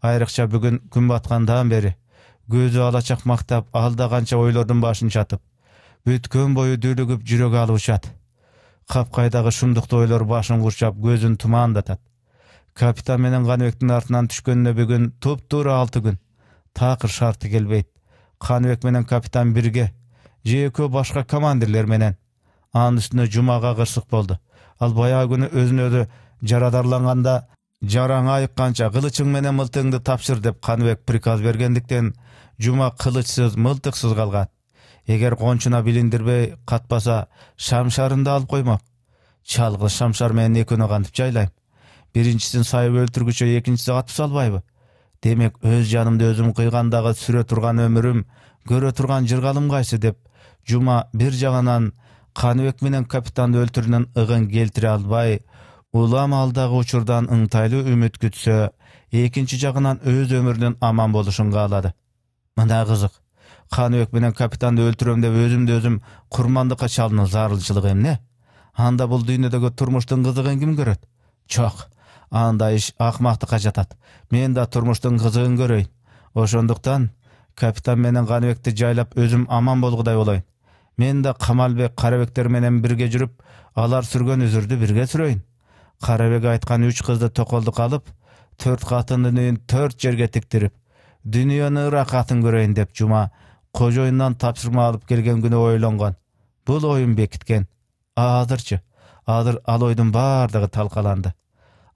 Айрыкча бүгүн күн баткандан бери көзү алачак мактап, алда канча ойлордун башын чатып, бүткөн бою дүүлүгүп жүрөгү алышат. Капкайдагы шумдуктуу ойлор башын курчап, көзүн тумандатат. Капитан менен Каныбектин артынан түшкөнүнө бүгүн туп-туура 6 күн. Такыр шарты келбейт. Каныбек менен капитан бирге, же экөө башка командирлер менен. Анын үстүнө жумага кырсык болду. Ал баягы күнү өзүнө өзү жарадарланганда, жараң айыкканча кылычың менен мылтыгыңды тапшыр деп Каныбек приказ бергендиктен, жума кылычсыз, мылтыксыз калган. Эгер кончуна билиндирбей катпаса, шамшарында алып коймок. Чалгыз шамшар менен экөөнү кантип жайлайм? Биринчисин сайып өлтүргүчө экинчиси катып салбайбы? Демек, өз жанымды өзүм кыйгандагы сүрө турган өмүрүм, көрө турган жыргалым кайсы деп, жума бир жагынан Каныбек менен капитанды өлтүрүүнүн ыгын келтире албай, улам алдагы учурдан ыңтайлуу үмүт күтсө, экинчи жагынан өз өмүрүнүн аман болушун каалады. Мына кызык. Каныбек менен капитанды өлтүрөм деп өзүмдү өзүм курмандыкка чалуунун зарылчылыгы эмне? Анда бул дүйнөдөгү турмуштун кызыгын ким көрөт? Жок. Анда иш акмактыкка жатат. Мен да турмуштун кызыгын көрөйүн. Ошондуктан капитан менен Каныбекти жайлап өзүм аман болгудай болоюн. Мен да Камалбек, Карабектер менен бирге жүрүп, алар сүргөн үзүрдү бирге сүрөйүн. Карабек айткан 3 кызды токолдук алып, 4 катындын үйүн 4 жерге тиктирип, дүйнөнүн ыракатын көрөйүн деп жума кожоюндан тапшырма алып келген күнү ойлонгон. Бул оюн бекиткен. Азыр ал ойдун бардыгы талкаланды.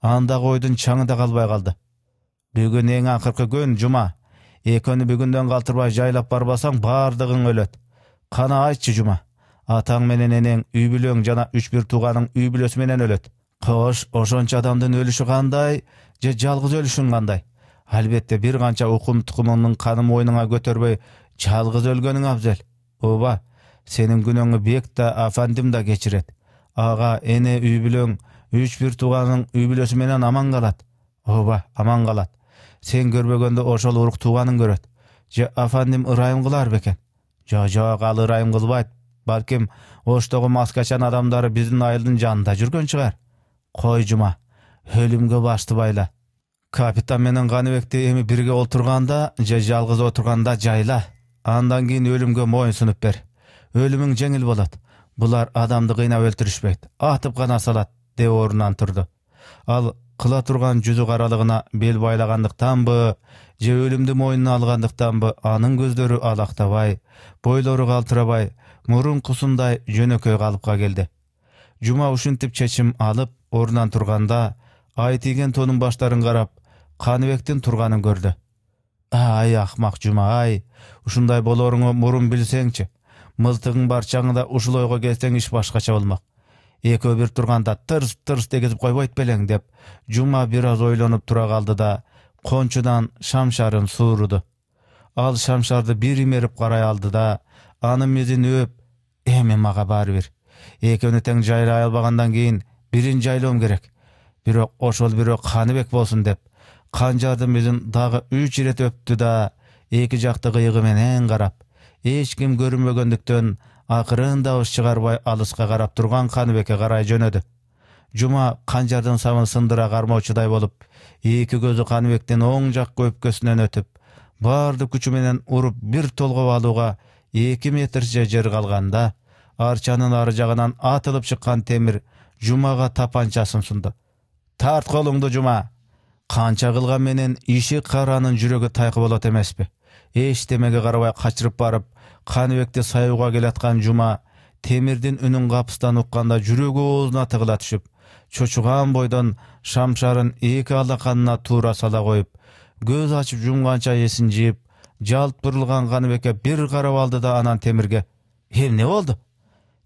Андагы ойдун чаңы да калбай калды. Бүгүн эң акыркы күн, жума. Экөөнү бүгүндөн калтырбай жайлап барбасаң, бардыгың өлөт. Кана айтчы, жума. Атаң менен энең, үй бүлөң жана 3-1 тууганың үй бүлөсү менен өлөт. Кош, ошончо адамдын өлүшү кандай, же жалгыз өлүшүң кандай? Албетте бир канча укум-тукумуңдун канын мойнуңа көтөрбөй, жалгыз өлгөнүң абзел. Ооба, сенин күнөөңү бек да афандим да кечирет. Ага, эне, үй бүлөң, 3-1 тууганың үй бүлөсү менен аман калат. Ооба, аман калат. Сен көрбөгөндө ошол урук тууганың көрөт. Же афандим ырайым кылар бекен? Жок, ал ырайым кылбайт. Балким, оштогу маскачан адамдары биздин айылдын жанында жүргөн чыгар. Кой, жума, өлүмгө башты байла. Капитан менен Каныбекти эми бирге олтурганда, же жалгыз отурганда жайла. Андан кийин өлүмгө моюн сунуп бер. Өлүмүң жеңил болот. Булар адамды кыйнап өлтүрүшпөйт, атып гана салат, деп орунан турду. Ал кыла турган жүзү каралыгына бел байлагандыктанбы, же өлүмдү мойнуна алгандыктанбы, анын көздөрү алактабай, бойлору калтырабай, мурункусундай жөнөкөй калыпка келди. Жума ушинтип чечим алып, орунан турганда, ай тийген тонун баштарын карап, Каныбектин турганын көрдү. Ай акмак Жума, ай, ушундай болоруңу мурун билсеңчи. Мылтыгың бар чаңында ушул ойго келсең иш башкача болмок. Экөө бир турганда тырс дегизип койбойт белең деп, Жума бир аз ойлонуп тура калды да, кончудан шамшарын сууруду. Ал шамшарды бир имерип карай алды да, анын мизин өп, эми мага баары бир. Экөөнү тең жайлай албагандан кийин бирин жайлоом керек. Бирок ошол бирөө Каныбек болсун деп, канжардын мизин дагы 3 ирет өптү да, эки жакты кыйыгы менен карап, эч ким көрүнбөгөндүктөн акырын дабыс чыгарбай алыска карап турган Каныбекке карай жөнөдү. Жума канжардын самын сындыра кармоочудай болуп, эки көзү Каныбектин оң жак өпкөсүнөн өтүп, баардык күчү менен уруп бир толгоп алууга 2 метрче жер калганда, арчанын ары жагынан атылып чыккан Темир Жумага тапанчасын сунду. Тарт колуңду, Жума. Канча кылган менен иши каранын жүрөгү тайкы болот эмеспи? Эчтемеге карабай качырып барып, Каныбекти саюуга келаткан Жума Темирдин үнүн капыстан укканда жүрөгү оозуна тыгыла түшүп, чочуган бойдон шамшарын эки алаканына туура сала коюп, көз ачып жумганча эсин жийип, жалт бурулган Каныбекке бир карап алды да анан Темирге: "Эмне болду?"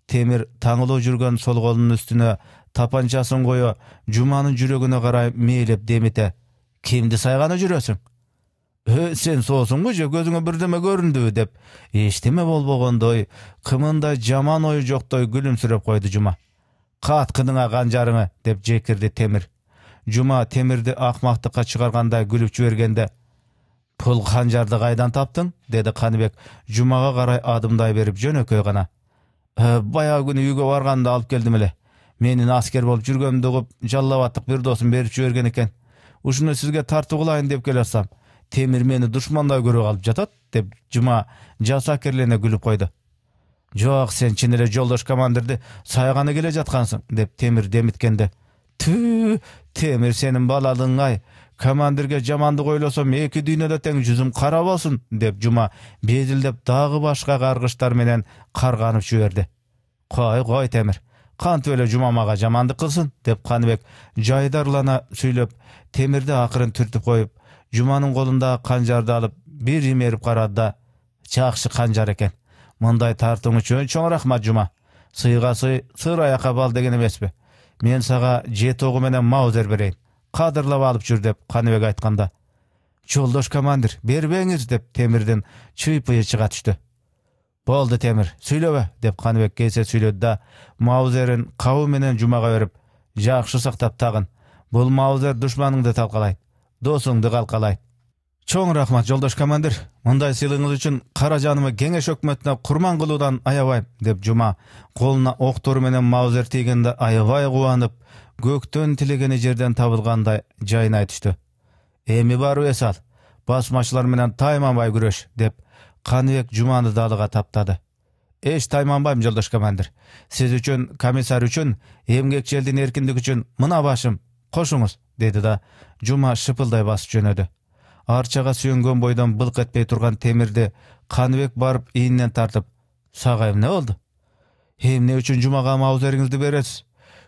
Темир таңылуу жүргөн сол колунун үстүнө тапанчасын кое, Жуманын жүрөгүнө карай мээлеп демите: "Кимди сайганы жүрөсүң?" Сен соосуңбу же көзүңө бирдеме көрүндүбү?" деп эчтеме болбогондой, кымындай жаман ою жоктой күлүмсүрөп койду Жума. "Кат кыныңа канжарыңы" деп жекирди Темир. Жума Темирди акмактыкка чыгаргандай күлүп жибергенде: "Бул канжарды кайдан таптың?" деди Каныбек Жумага карай адымдай берип жөнөкөй гана. "Баягы күнү үйгө барганда алып келдим эле. Менин аскер болуп жүргөмдү угуп, жаллабаттык бир досум берип жиберген экен. Ушуну сизге тартып кылайын деп келатсам, Темир мени душмандай көрүп алып жатат" деп Жума жасакерлене күлүп койду. "Жок, сен чын эле жолдош командирди сайганы келе жаткансың" деп Темир демиткенде: "Түү, Темир сенин балалыгың-ай. Командирге жамандык ойлосом эки дүйнөдө тең жүзүм кара болсун" деп Жума безилдеп дагы башка каргыштар менен карганып жиберди. Кой Темир, кантип эле Жума мага жамандык кылсын" деп Каныбек жайдарлана сүйлөп, Темирди акырын түртүп коюп, Жуманын колундагы канжарды алып бир имерип карады да: "Жакшы канжар экен. Мындай тартууң үчүн чоң рахмат, Жума. Сыйга сый, сыр аякка бал деген эмеспи? Мен сага жет огу менен маузер берейин. Кадырлап алып жүр" деп Каныбек айтканда: "Жолдош командир, бербеңиз" деп Темирдин чыйпыйы чыга түштү. "Болду Темир, сүйлөбө" деп Каныбек кесе сүйлөдү да, маузерин кабы менен Жумага берип: "Жакшы сактап тагын. Бул маузер душманыңды талкалайт, досуңду калкалайт." "Чоң рахмат, жолдош командир. Мындай сыйлыгыңыз үчүн кара жанымы кеңеш өкмөтүнө курман кылуудан аябайм" деп Жума колуна октору менен маузер тийгенде аябай кубанып, көктөн тилегени жерден табылгандай жайнай түштү. "Эми барып эс ал. Басмачылар менен тайманбай күрөш" деп Каныбек Жуманы далыга таптады. "Эч тайманбайм, жолдош командир. Сиз үчүн, комиссар үчүн, эмгекчелдин эркиндиги үчүн мына башым, кошуңуз" деди да Жума шыпылдай басып жөнөдү. Арчага сүйөнгөн бойдон былк этпей турган Темирди Каныбек барып ийинен тартып: "Сага эмне болду? Эмне үчүн Жумага маузериңизди бересиз?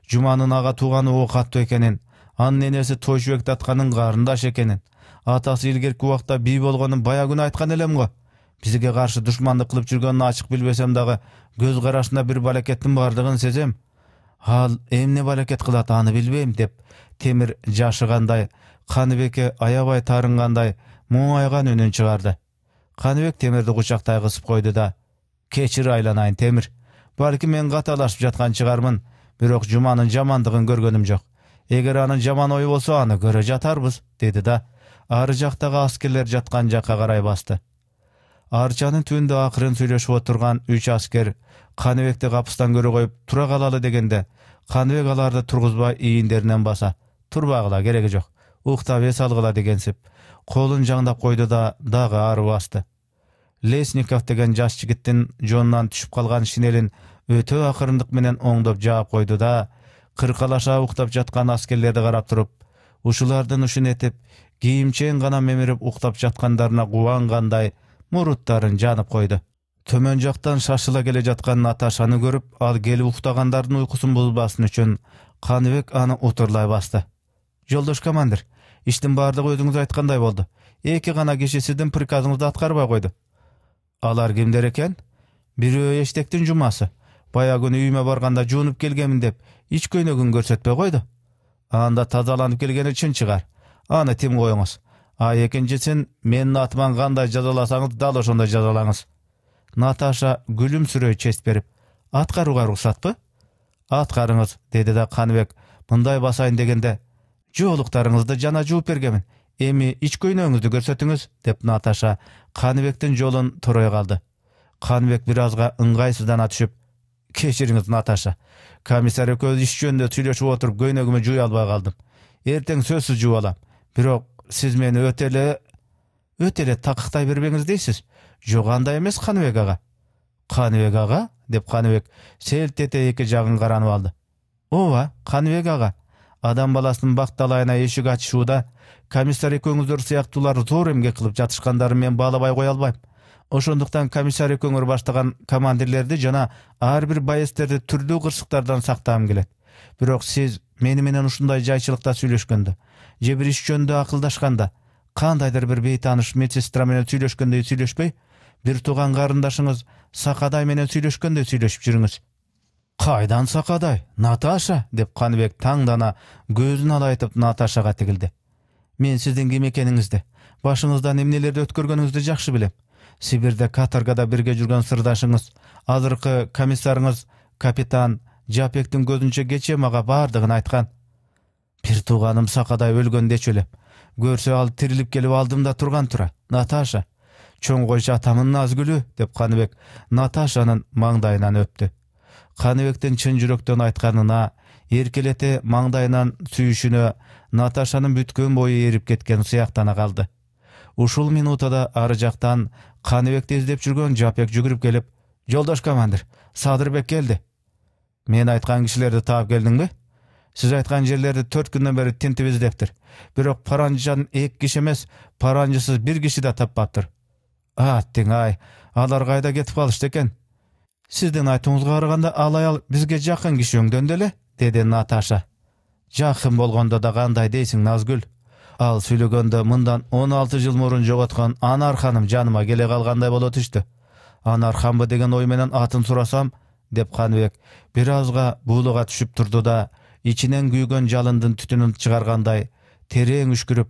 Жуманын ага тууганы оокаттуу экенин, анын энеси Тойшубек татканын карындаш экенин, атасы илгерки убакта бий болгонун бая күнү айткан элем го. Бизге каршы душмандык кылып жүргөнүн ачык билбесем дагы, көз карашында бир балекеттин бардыгын сезем. Ал эмне балекет кылат аны билбейм" деп Темир жашыгандай, Каныбекке аябай тарынгандай муңайган үнүн чыгарды. Каныбек Темирди кучактай кысып койду да: "Кечир айланайын Темир. Балки мен каталашып жаткан чыгармын, бирок Жуманын жамандыгын көргөнүм жок. Эгер анын жаман ою болсо, аны көрө жатарбыз" деди да ары жактагы аскерлер жаткан жакка карай басты. Арчанын түбүндө акырын сүйлөшүп отурган 3 аскер Каныбекти капыстан көрө коюп тура калалы дегенде, Каныбек аларды тургузбай ийиндеринен баса: "Турбагыла, кереги жок. Уктап эс алгыла" дегенсип, колун жаңдап койду да дагы ары басты. Лесников деген жаш жигиттин жонунан түшүп калган шинелин өтө акырындык менен оңдоп жаап койду да, кыркалаша уктап жаткан аскерлерди карап туруп: Ушулардан ушунетип, кийимчен гана мемирип уктап жаткандарына кубангандай муруттарын жанып койду. Төмөн жактан шашыла келе жаткан Наташаны көрүп, ал келип уктагандардын уйкусун бузбасын үчүн Каныбек аны утурлай басты. Жолдош командир, иштин бардыгы өзүңүз айткандай болду. Эки гана киши сиздин приказыңызды аткарбай койду. Алар кимдер экен? Бирөө эштектин жумасы. Баягы күнү үйүмө барганда жуунуп келгемин деп, ич көйнөгүн көрсөтпөй койду. Анда тазаланып келгени чын чыгар. Аны тим коюңуз. А экинчисин менин атыман кандай жазаласаңыз, дал ошондой жазалаңыз. Наташа күлүмсүрөй чест берип, аткарууга уруксатпы? Аткарыңыз, деди да Каныбек мындай басайын дегенде, жоолуктарыңызды жана жууп бергемин. Эми ич көйнөгүңүздү көрсөтүңүз, деп Наташа Каныбектин жолун турой калды. Каныбек бир азга ыңгайсыздана түшүп, кечириңиз Наташа. Комиссар экөөбүз иш жөнүндө сүйлөшүп отуруп көйнөгүмө жууй албай калдым. Эртең сөзсүз жууп алам. Бирок сиз мени өтө эле такыктай бербеңиз дейсиз. Жок, андай эмес Каныбек ага. Каныбек ага, деп Каныбек селт эте эки жагын каранып алды. Ооба, Каныбек ага. Адам баласынын бакталайына эшик ачышууда комиссар экөөңүздөр сыяктуулар зор эмгек кылып жатышкандарын мен баалабай кое албайм. Ошондуктан комиссар экөөңөр баштаган командирлерди жана ар бир байестерди түрдүү кырсыктардан сактагым келет. Бирок сиз мени менен ушундай жайчылыкта сүйлөшкөндө, же бир иш жөнүндө акылдашканда, кандайдыр бир бейтааныш медсестра менен сүйлөшкөндөй сүйлөшпөй, бир тууган карындашыңыз Сакадай менен сүйлөшкөндөй сүйлөшүп жүрүңүз. Кайдан Сакадай? Наташа, деп Каныбек таңдана көзүн алайтып Наташага тигилди. Мен сиздин ким экениңизди, башыңыздан эмнелерди өткөргөнүңүздү жакшы билем. Сибирде каторгада бирге жүргөн сырдашыңыз, азыркы комиссарыңыз капитан Жапектин көзүнчө кечээ мага бардыгын айткан. Бир тууганым Сакадай өлгөн дечү элем. Көрсө ал тирилип келип алдымда турган тура. Наташа, чоң койчу атамын Назгүлү, деп Каныбек Наташанын маңдайынан өптү. Каныбектин чын жүрөктөн айтканына, эркелете маңдайынан сүйүшүнө Наташанын бүткөн бою эрип кеткен сыяктана калды. Ушул минутада ары жактан Каныбекти издеп жүргөн Жапек жүгүрүп келип, жолдош командир, Садырбек келди. Мен айткан кишилерди таап келдиңби? Сиз айткан жерлерди 4 күндөн бери тинтип издептир. Бирок паранжыдан 2 киши эмес, паранжысыз 1 киши да таппаптыр. Аттиң ай, алар кайда кетип калышты экен? Сиздин айтууңузга караганда ал аял бизге жакын киши өңдөндү эле, деди Наташа. Жакын болгондо да кандай дейсиң, Назгүл? Ал сүйлөгөндө мындан 16 жыл мурун жоготкон Анар ханым жаныма келе калгандай болот ишти. Анар ханбы деген ой менен атын сурасам, деп Каныбек бир азга буулуга түшүп турду да, ичинен күйгөн жалындын түтүнүн чыгаргандай терең үшкүрүп,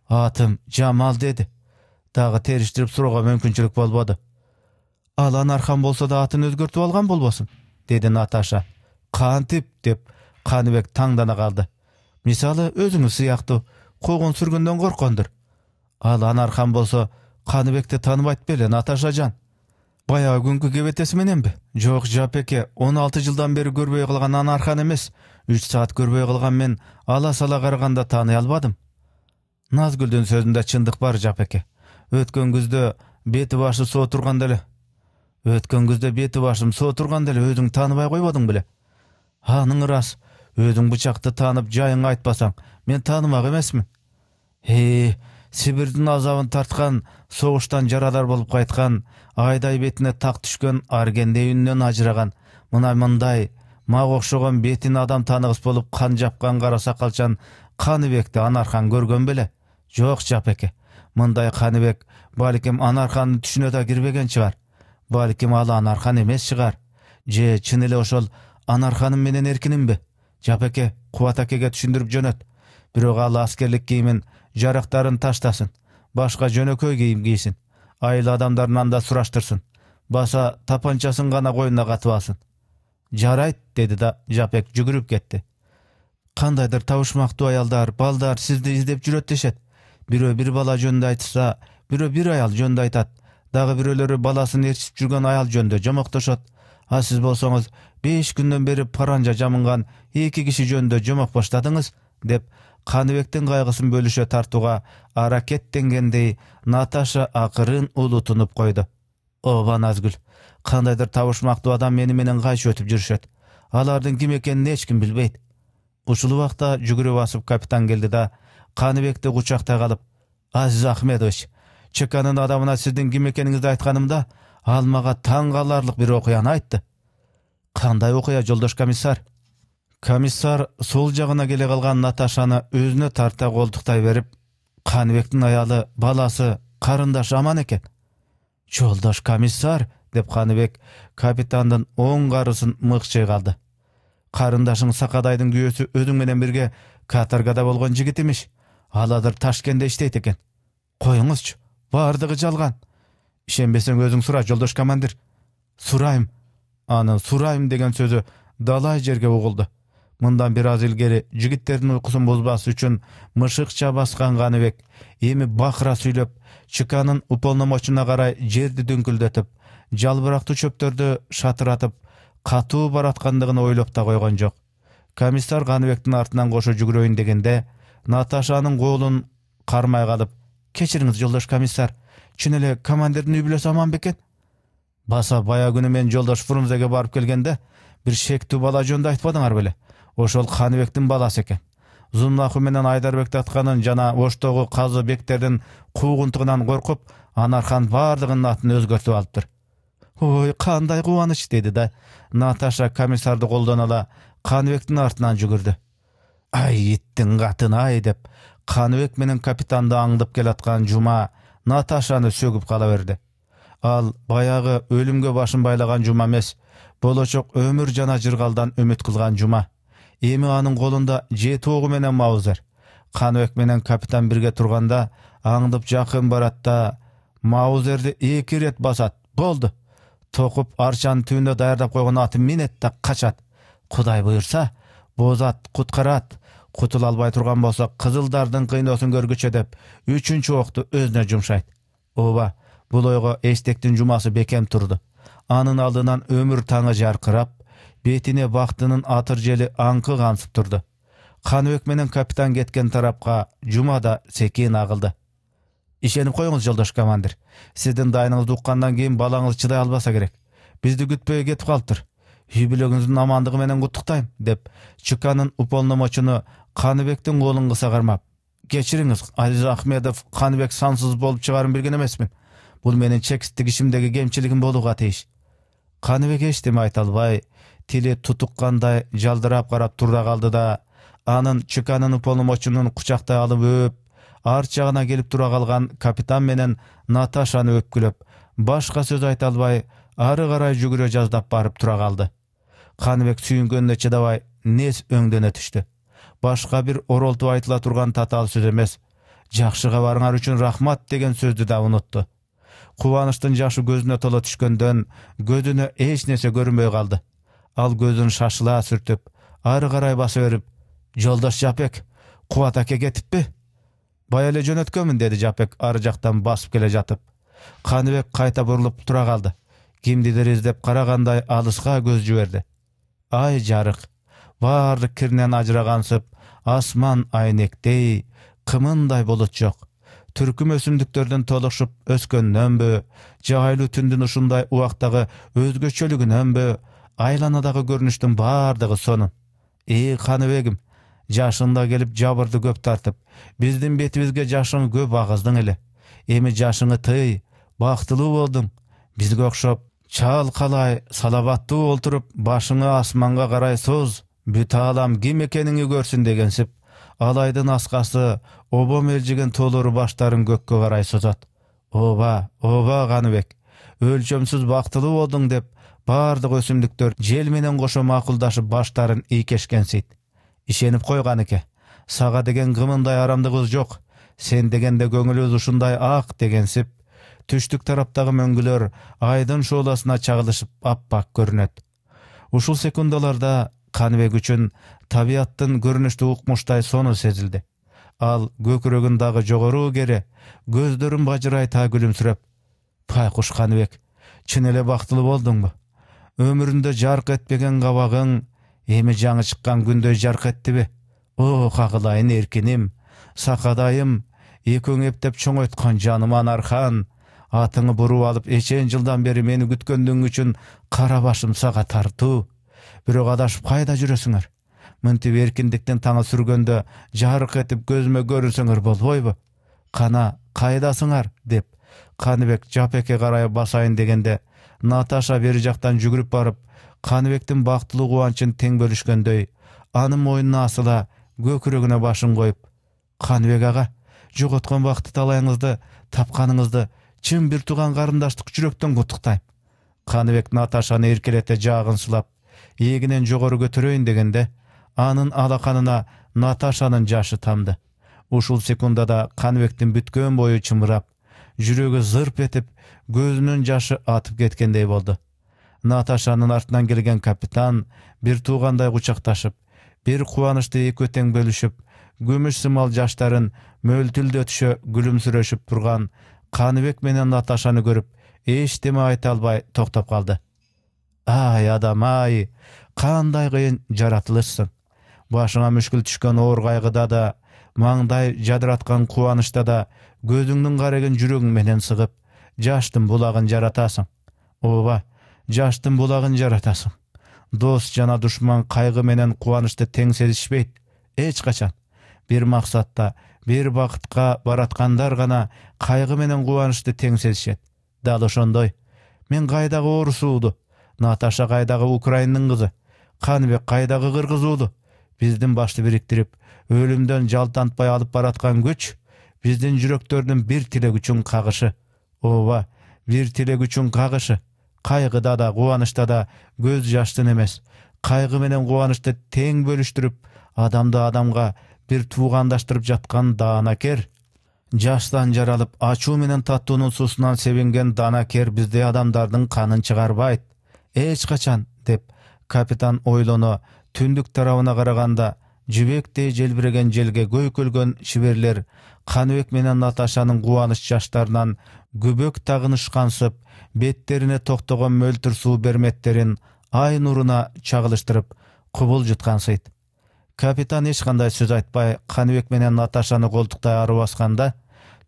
атым Жамал деди. Дагы териштирип суроого мүмкүнчүлүк болбоду. Ал Анархан болсо да атын өзгөртүп алган болбосун, деди Наташа. Кантип, деп Каныбек таңдана калды. Мисалы, өзүңүз сыяктуу куугун сүргөндөн корккондур. Ал Анархан болсо Каныбекти тааныбайт беле, Наташа жан. Баягы күнкү кебетеси мененби? Жок, Жапеке, 16 жылдан бери көрбөй калган Анархан эмес. 3 саат көрбөй калган мен ала-сала караганда тааный албадым. Назгүлдүн сөзүндө чындык бар, Жапеке. Өткөн күздө бети башы соо турганда эле. Өткөн күздө бети башым соо турганда эле өзүң тааныбай койбодуң беле? Аның ырас. Өзүң бычакты таанып жайың айтпасаң, мен таанымак эмесмин. Сибирдин азабын тарткан, согуштан жарадар болуп кайткан, айдай бетине так түшкөн, аргендей үнүнөн ажыраган, мындай мага окшогон бетин адам тааныгыс болуп кан жапкан кара сакалчан Каныбекти Анархан көргөн беле? Жок, Жапеке. Мындай Каныбек балким Анархандын түшүнө да кирбеген чыгар. Балким ал Анархан эмес чыгар. Же чын эле ошол Анарханым менен эркинимби? Жапеке, Кубат акеге түшүндүрүп жөнөт. Бирок ал аскерлик кийимин, жарактарын таштасын, башка жөнөкөй кийим кийсин, айыл адамдарынан да сураштырсын, баса тапанчасын гана коюнуна катып алсын. Жарайт, деди да Жапек жүгүрүп кетти. Кандайдыр табышмактуу аялдар, балдар сизди издеп жүрөт дешет. Бирөө бир бала жөнүндө айтса, бирөө бир аял жөнүндө айтат. Дагы бирөөлөрү баласын ээрчип жүргөн аял жөнүндө жомоктошот. А сиз болсоңуз 5 күндөн бери паранжа жамынган 2 киши жөнүндө жомок баштадыңыз, деп Каныбектин кайгысын бөлүшө тартууга аракеттенгендей Наташа акырын улутунуп койду. Ооба Назгүл, кандайдыр табышмактуу адам мени менен кайчы өтүп жүрүшөт. Алардын ким экенин эч ким билбейт. Ушул убакта жүгүрүп басып капитан келди да Kanыбekti kuchakta kalıp, Aziz Ahmedovich, ÇK'nın adamına sizin kim ekeniňizdi aytganymda, al maga taň galarlyk bir okuýany aýtdy. Kanday okuýa joldaş komissar? Komissar sol jagına gele kalgan Nataşany özüne tarta goltukday berip, Kanybektin aýaly, balası, karındaş aman eken. Joldaş komissar, dep Kanybek kapitandan oň garysyn mykçy kaldy. Karındaşyň Sakadaýdyň güýesi özüň menen birge katargada bolgan jigit imiş. Haladyr Taşkentde işleyt eken. Koyuňuzçy, bardygy jalgan. İşenbeseň özüň sura, joldaş komandir. Suraýym. Anyň suraýym degen sözü dalay jerge uguldy. Mundan biraz ilgeri jigitlerden uykusun bozbası üçün mışıkça baskan Kanybek emi bakra süylep ÇK'nın upolnomoçuna garay jerdi dünküldetip, jalbıraktı çöptörді şatıratıp, katuu baratkandygyny oýlap da koýgan jok. Komissar Kanybektin artынан koşu jügüreýin degende, Nataşanyň golun karmay kalıp, "Keçiriňiz joldaş komissar, çün ele komandirden üýbilesi aman beken?" Basa baya günü men joldaş Frunzege barıp kelgende, bir şekti bala jönde aýtmadyňar bele. Oşol Kanybektin balası eken. Zumnahu menen Aýdarbekti atkanın jana oştogu kazı bekterden kuguntugynan gorkup, Anarhan bardygynyň atyny özgertip alypdyr. "Oy, kanday kuwanyç" dedi da, Natasha komissardy goldan ala Kanybektin artынан jügürdi. "Ay ittiň gatyny ay" dep, Kanybek menen kapitandy aňdyp gelatgan Juma Natashany sögüp kala berdi. Al bayağı ölümge başyn baylagan Juma emes, bolaçok ömür jana jırgaldan ümit kılgan Juma. Emi anın golunda jet oğu menen Mauser. Kanybek menen kapitan birge turganda aňdyp jakyn baratda Mauserdi 2 ret basat. Boldu. Tokup arçan tüýünde daýardap koýgan aty minetde kaçat. Kuday buyursa, bozat, kutkarat. Kutul albay turgan bolsa, kızıldardyň kıynosun görgüçe dep, 3-nji oktu özüne jumşaýt. Oba, bul oýga estektin Jumasy bekem turdu. Anın aldынан ömür taňy jarkyrap, betine baktynyň atyr jeli aňky gansyp turdu. Kanybek menen kapitan ketken tarapka Juma da sekin agyldy. "İşenip koýuňuz joldaş komandir. Sizdin daýyňyzdy ukkandan keyin balaňyz çyday albasa gerek. Bizdi gütpeye ketip kalypdyr. Hübilegiňizdin amandygy menen guttukdaýym" dep, ÇK'nın upolnomoçunu Kanybektin golun gysa garmap, "Geçiriňiz, Aziz Ahmedov, Kanybek sansyz bolup çygarym bilgen emesmin. Bul meniň çekistik işimdegi gemçiligim boluga teýiş." Kanybek eşdime aýtalbay, tili tutukkanday jaldyrap garap turda kaldı da, anın ÇK'nın upolnomoçunun kuchakta alıp öp, arçağına gelip tura kalgan kapitan menen Natashany öpkülöp, başka söz aýtalbay,ары garay jügüre jazdap barıp tura kaldı. Kanybek süýüngönüne çydabay, nes öňdene düşdü. Başka bir oroltup aýtyla turgan tatal söz emes, "Jakşyga barňar üçin rahmat" degen sözdü da unuttu. Kuwanyşdyn jaşy gözüne tola düşkenden gözüne eç nese görünmöй kaldı. Al gözün şaşıla sürtüp,ары garay basa berip, "Joldaş Japek, Kuwat ake ketippi?" "Baýale jönötkömün" dedi Japek ary jakdan basyp kele jatyp. Kanybek kaýta burulup tura kaldı. Kimdidir izlep karaganday alyska göz jüberdi. Ay jarık, barlyk kirinen ajragansıp, asman aýnekdey, kymynday bulut jok. Türküm ösümdüklerden toluşup ösköndenbö, jaýly tündün uşunday uwakdagy özgeçeligинenbö, aýlanadagy görnüşdün bardygy sonun. "Ey Kanybegim, jaşynda gelip jabyrdy köp tartyp, bizdin betibizge jaşyň köp agızdyň ele. Emi jaşyňy tyy, baktyly boldun. Bizge okşop, çal kalay, salabatly olturup, başyňy asmanga garay soz, büt alam kim ekeniňi görsün" degensip, alaydın askası, oba merjigen toluru başların gökke garay sozat. "Oba, oba Kanybek, ölçömsüz baktyly boldun" dep, bardyk ösümdükler jel menen goşo makuldaşyp başlaryn iýkeşkensit. "İşenip koy Kanyke, saga degen gymynday aramdygyz jok, sen degende göňülüz uşunday ak" degensip, tüştük tarapdagy möngüler aýdyn şolasyna çagylyşyp appak görünet. Uşul sekundalarda Kanybek üçin tabiattyn görnüşdi ukmuşday sonu sezildi. Al gökregin dagy jogoru gere, gözlerim bajyraýta gülümsürep, "Paýkuş Kanybek, çyn ele baktyly boldunmy? Ömüründe jark etbegen gabagyň emi jaňy çykkan günde jark etdibi? O hakylaýyn erkinim, sakadaýym, eköň epdep çoň ötkan janym Anarhan, atyňy burup alyp eçen jyldan beri meni gütkendiň üçin kara başym saga tarty. Birok adaşyp kaýda jüresiňer? Мынтип эркиндиктин таңы сүргөндө жарык этип көзүмө көрүнсөңөр болбойбу? Кана, кайдасыңар? Деп Каныбек Жапекке карай басайын дегенде, Наташа бери жактан жүгүрүп барып, Каныбектин бактылуу кубанычын тең бөлүшкөндөй, анын мойнуна асыла көкүрөгүнө башын коюп, "Каныбек ага, жоготкон бакыт талайыңызды тапканыңызды чын бир тууган карындаштык жүрөктөн куттуктайм." Каныбек Наташаны эркелете жаагын сылап, эгинен жогору көтөрөйүн дегенде, анын алаканына Наташанын жашы тамды. Ушул секундада Каныбектин бүткөн бою чымырап, жүрөгү зырп этип, көзүнүн жашы атып кеткендей болду. Наташанын артынан келген капитан бир туугандай кучакташып, бир кубанычты экөө тең бөлүшүп, күмүш сымал жаштарын мөлтүлдөтүшө күлүмсүрөшүп турган Каныбек менен Наташаны көрүп, эчтеме айта албай токтоп калды. "Ай адам ай, кандай кыйын жаратылышсың. Башыңа мүшкүл түшкөн оор кайгыда да, маңдай жадыраткан кубанычта да көзүңдүн карегин жүрөгүң менен сыгып, жаштын булагын жаратасың. Ооба, жаштын булагын жаратасың. Дос жана душман кайгы менен кубанычты тең сезишпейт, эч качан. Бир максатта, бир бакытка бараткандар гана кайгы менен кубанычты тең сезишет. Дал ошондой. Мен кайдагы орус уулу, Наташа кайдагы Украиндын кызы, Каныбек кайдагы кыргыз уулу. Биздин башты бириктирип, өлүмдөн жалтантпай алып бараткан күч, биздин жүрөктөрдүн бир тилек үчүн кагышы. Ооба, бир тилек үчүн кагышы. Кайгыда да, кубанычта да көз жаштын эмес, кайгы менен кубанычты тең бөлүштүрүп, адамды адамга бир туугандаштырып жаткан даанакер. Жаштан жаралып, ачуу менен таттуунун суусунан себинген даанакер бизде адамдардын канын чыгарбайт. Эч качан, деп капитан ойлоно, түндүк тарабына караганда, жибектей желбиреген желге көйкөлгөн шиберлер Каныбек менен Наташанын кубаныч жаштарынан күбөк тагынышкансып, беттерине токтогон мөлтүр суу берметтерин ай нуруна чагылыштырып, кубул жуткансыйт. Капитан эч кандай сөз айтпай, Каныбек менен Наташаны колтуктай ары басканда,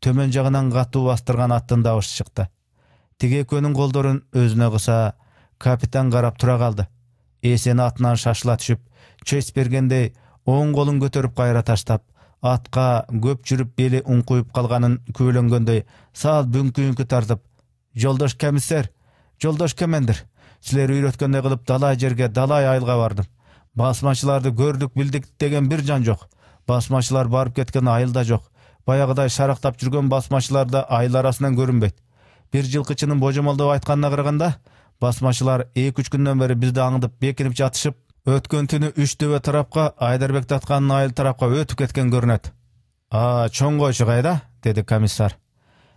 төмөн жагынан катуу бастырган аттын дабышы чыкты. Тиги экөөнүн колдорун өзүнө кыса, капитан карап тура калды. Эсен атынан шашыла түшүп, честь бергендей, оң колун көтөрүп кайра таштап, атка көп жүрүп бели уңкуюп калганын күбөлөнгөндөй саал бүңкү тартып, "Жолдош комиссар, жолдош командир, силер үйрөткөндөй кылып далай жерге, далай айылга бардым. Басмачыларды көрдүк, билдик деген бир жан жок. Басмачылар барып кеткен айылда жок. Баягыдай шарактап жүргөн басмачылар да айыл арасынан көрүнбөйт. Бир жылкычынын божомолдоп айтканына караганда, басмачылар 2-3 күндөн бери бизди аңдып бекинип жатышып, өткөн түнү 3 төбө тарапка, Айдарбек татканын айыл тарапка өтүп кеткен көрүнөт." "Чоң койчу кайда?" деди комиссар.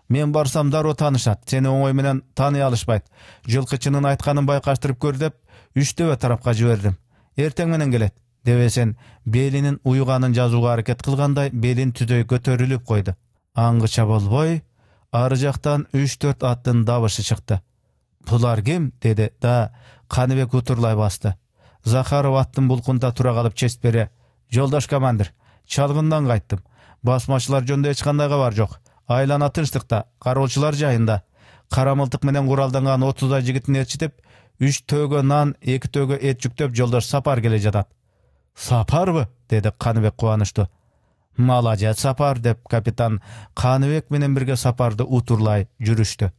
"Мен барсам дароо таанышат, сени оңой менен тааный алышпайт. Жылкычынын айтканын байкаштырып көр деп 3 төбө тарапка жибердим. Эртең менен келет." Дебесен, белинин уюганын жазууга аракет кылгандай, белин түзөй көтөрүлүп койду. Аңгыча болбой, ары жактан 3-4 аттын дабышы чыкты. "Булар ким?" деди да Каныбек утурлай басты. Захаров аттын булкунда тура калып честь бере, "Жолдош командир, чалгындан кайттым. Басмачылар жөнүндө эч кандай кабар жок. Айлана тынчтыкта, кароочулар жайында. Кара мылтык менен куралданган 30 жигитин ээрчитип, 3 төөгө нан, 2 төөгө эт жүктөп жолдош Сапар келе жатат." "Сапарбы?" деди Каныбек кубанычтуу. "Молодец, Сапар", деп капитан Каныбек менен бирге Сапарды утурлай жүрүштү.